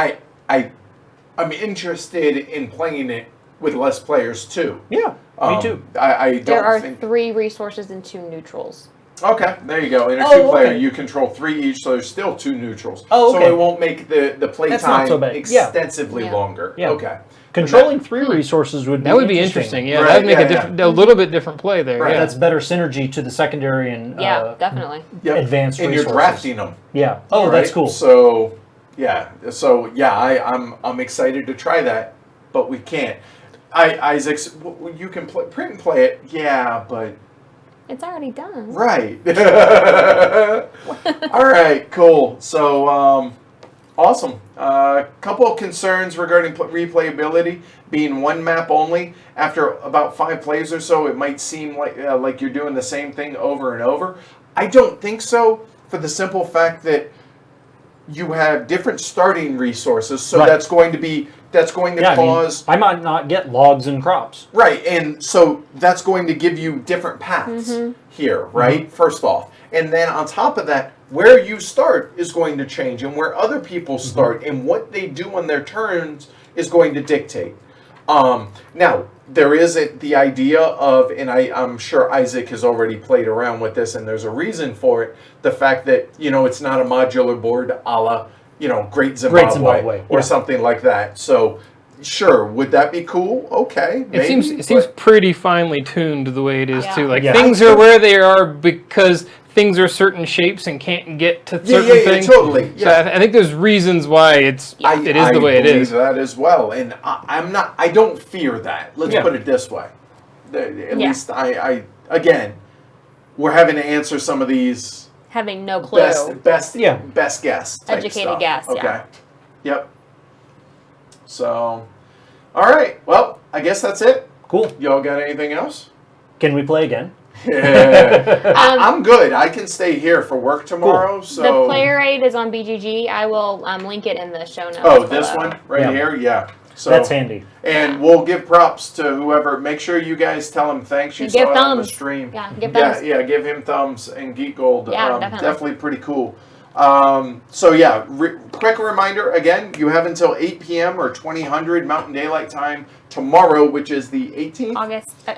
I'm interested in playing it with less players too. Yeah, me too. I don't There are think. 3 resources and 2 neutrals. Okay, there you go. In a Oh, 2-player, okay. you control 3 each, so there's still 2 neutrals. Oh, okay. So it won't make the play That's not time so bad. Yeah. extensively Yeah. longer. Yeah. Okay. Controlling 3 resources would be That would be interesting. Yeah, Right, that'd make yeah, a little bit different play there. Right. Yeah. That's better synergy to the secondary and Yeah, definitely. Yep. advanced and resources. you're drafting them. Yeah. Oh, right? that's cool. So I'm excited to try that, but we can't. Isaac's, you can print and play it. Yeah, but It's already done. right. All right, cool. So awesome. Couple of concerns regarding replayability. Being one map only, after about 5 plays or so, it might seem like you're doing the same thing over and over. I don't think so, for the simple fact that you have different starting resources, so Right. that's going to Yeah, cause I might not get logs and crops. right, and so that's going to give you different paths here, right? First off, and then on top of that, where you start is going to change, and where other people start, and what they do on their turns is going to dictate. Now, there is the idea of, and I'm sure Isaac has already played around with this, and there's a reason for it, the fact that, it's not a modular board a la, Great Zimbabwe, Zimbabwe, or yeah. something like that. So, Sure. Would that be cool? Okay. It seems pretty finely tuned the way it is Yeah. too. Like Yeah. things are where they are because things are certain shapes and can't get to certain things. Totally. So Yeah. I think there's reasons why it is the way it I believe is. that as well, and I don't fear that. Let's Yeah. put it this way. At Yeah. least again, we're having to answer some of these Having no clue. best Yeah. guess type Educated stuff. guess, Okay. yeah. Yep. So, all right. Well, I guess that's it. Cool. Y'all got anything else? Can we play again? Yeah. I'm good. I can stay here for work tomorrow. So The player aid is on BGG. I will link it in the show notes. Oh, this below. one right Yeah. here. Yeah. So That's handy. And we'll give props to whoever. Make sure you guys tell him thanks. You Give saw it on the thumbs. stream. Yeah, give thumbs. Yeah, give him thumbs and Geek Gold. Yeah, definitely. Definitely pretty cool. So yeah, quick reminder again, you have until 8 p.m. or 2000 Mountain Daylight Time tomorrow, which is the 18th.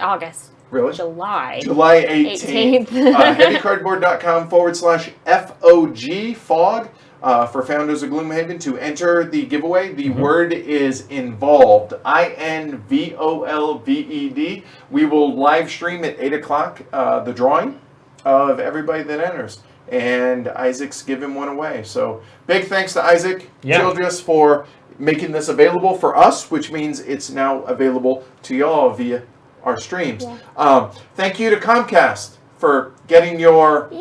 August. Really? July. July 18th. 18th. heavycardboard.com/FOG, FOG, for Founders of Gloomhaven to enter the giveaway. The word is involved, INVOLVED. We will live stream at 8 o'clock the drawing of everybody that enters. And Isaac's giving one away. So big thanks to Isaac Childress for making this available for us, which means it's now available to y'all via our streams. Yeah. Thank you to Comcast for getting your Yay!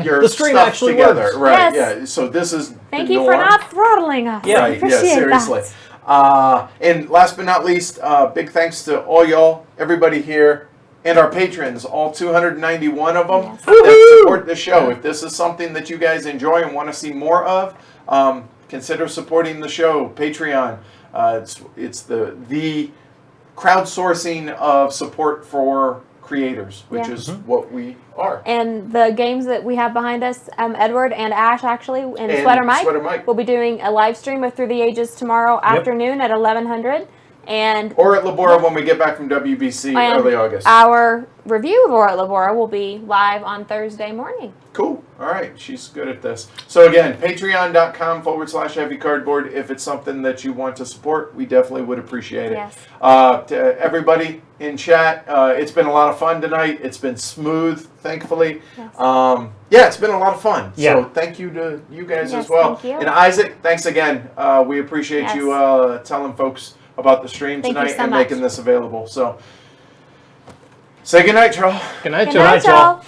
your The stream stuff actually together. works. Right? Yes. Yeah. So this is Thank the you for norm. not throttling us. Yeah. Right, Appreciate seriously. that. And last but not least, big thanks to all y'all, everybody here, and our patrons, all 291 of them Yes. that support the show. If this is something that you guys enjoy and want to see more of, consider supporting the show. Patreon. It's the crowdsourcing of support for creators, which Yeah. is what we are. And the games that we have behind us, Edward and Ash actually, and And Sweater Mike, Sweater Mike. will be doing a live stream of Through the Ages tomorrow afternoon at 1100. And Or at Labora when we get back from WBC early August. our review of Aura Labora will be live on Thursday morning. Cool. All right. She's good at this. So again, patreon.com/heavycardboard. If it's something that you want to support, we definitely would appreciate it. Yes. To everybody in chat, it's been a lot of fun tonight. It's been smooth, thankfully. Yes. Yeah, it's been a lot of fun. Yeah. So thank you to you guys Yes, as well. thank you. And Isaac, thanks again. We appreciate Yes. you telling folks about the stream Thank you tonight so and much. making this available. So say goodnight, y'all. Good night, Good Joe. night, y'all. y'all.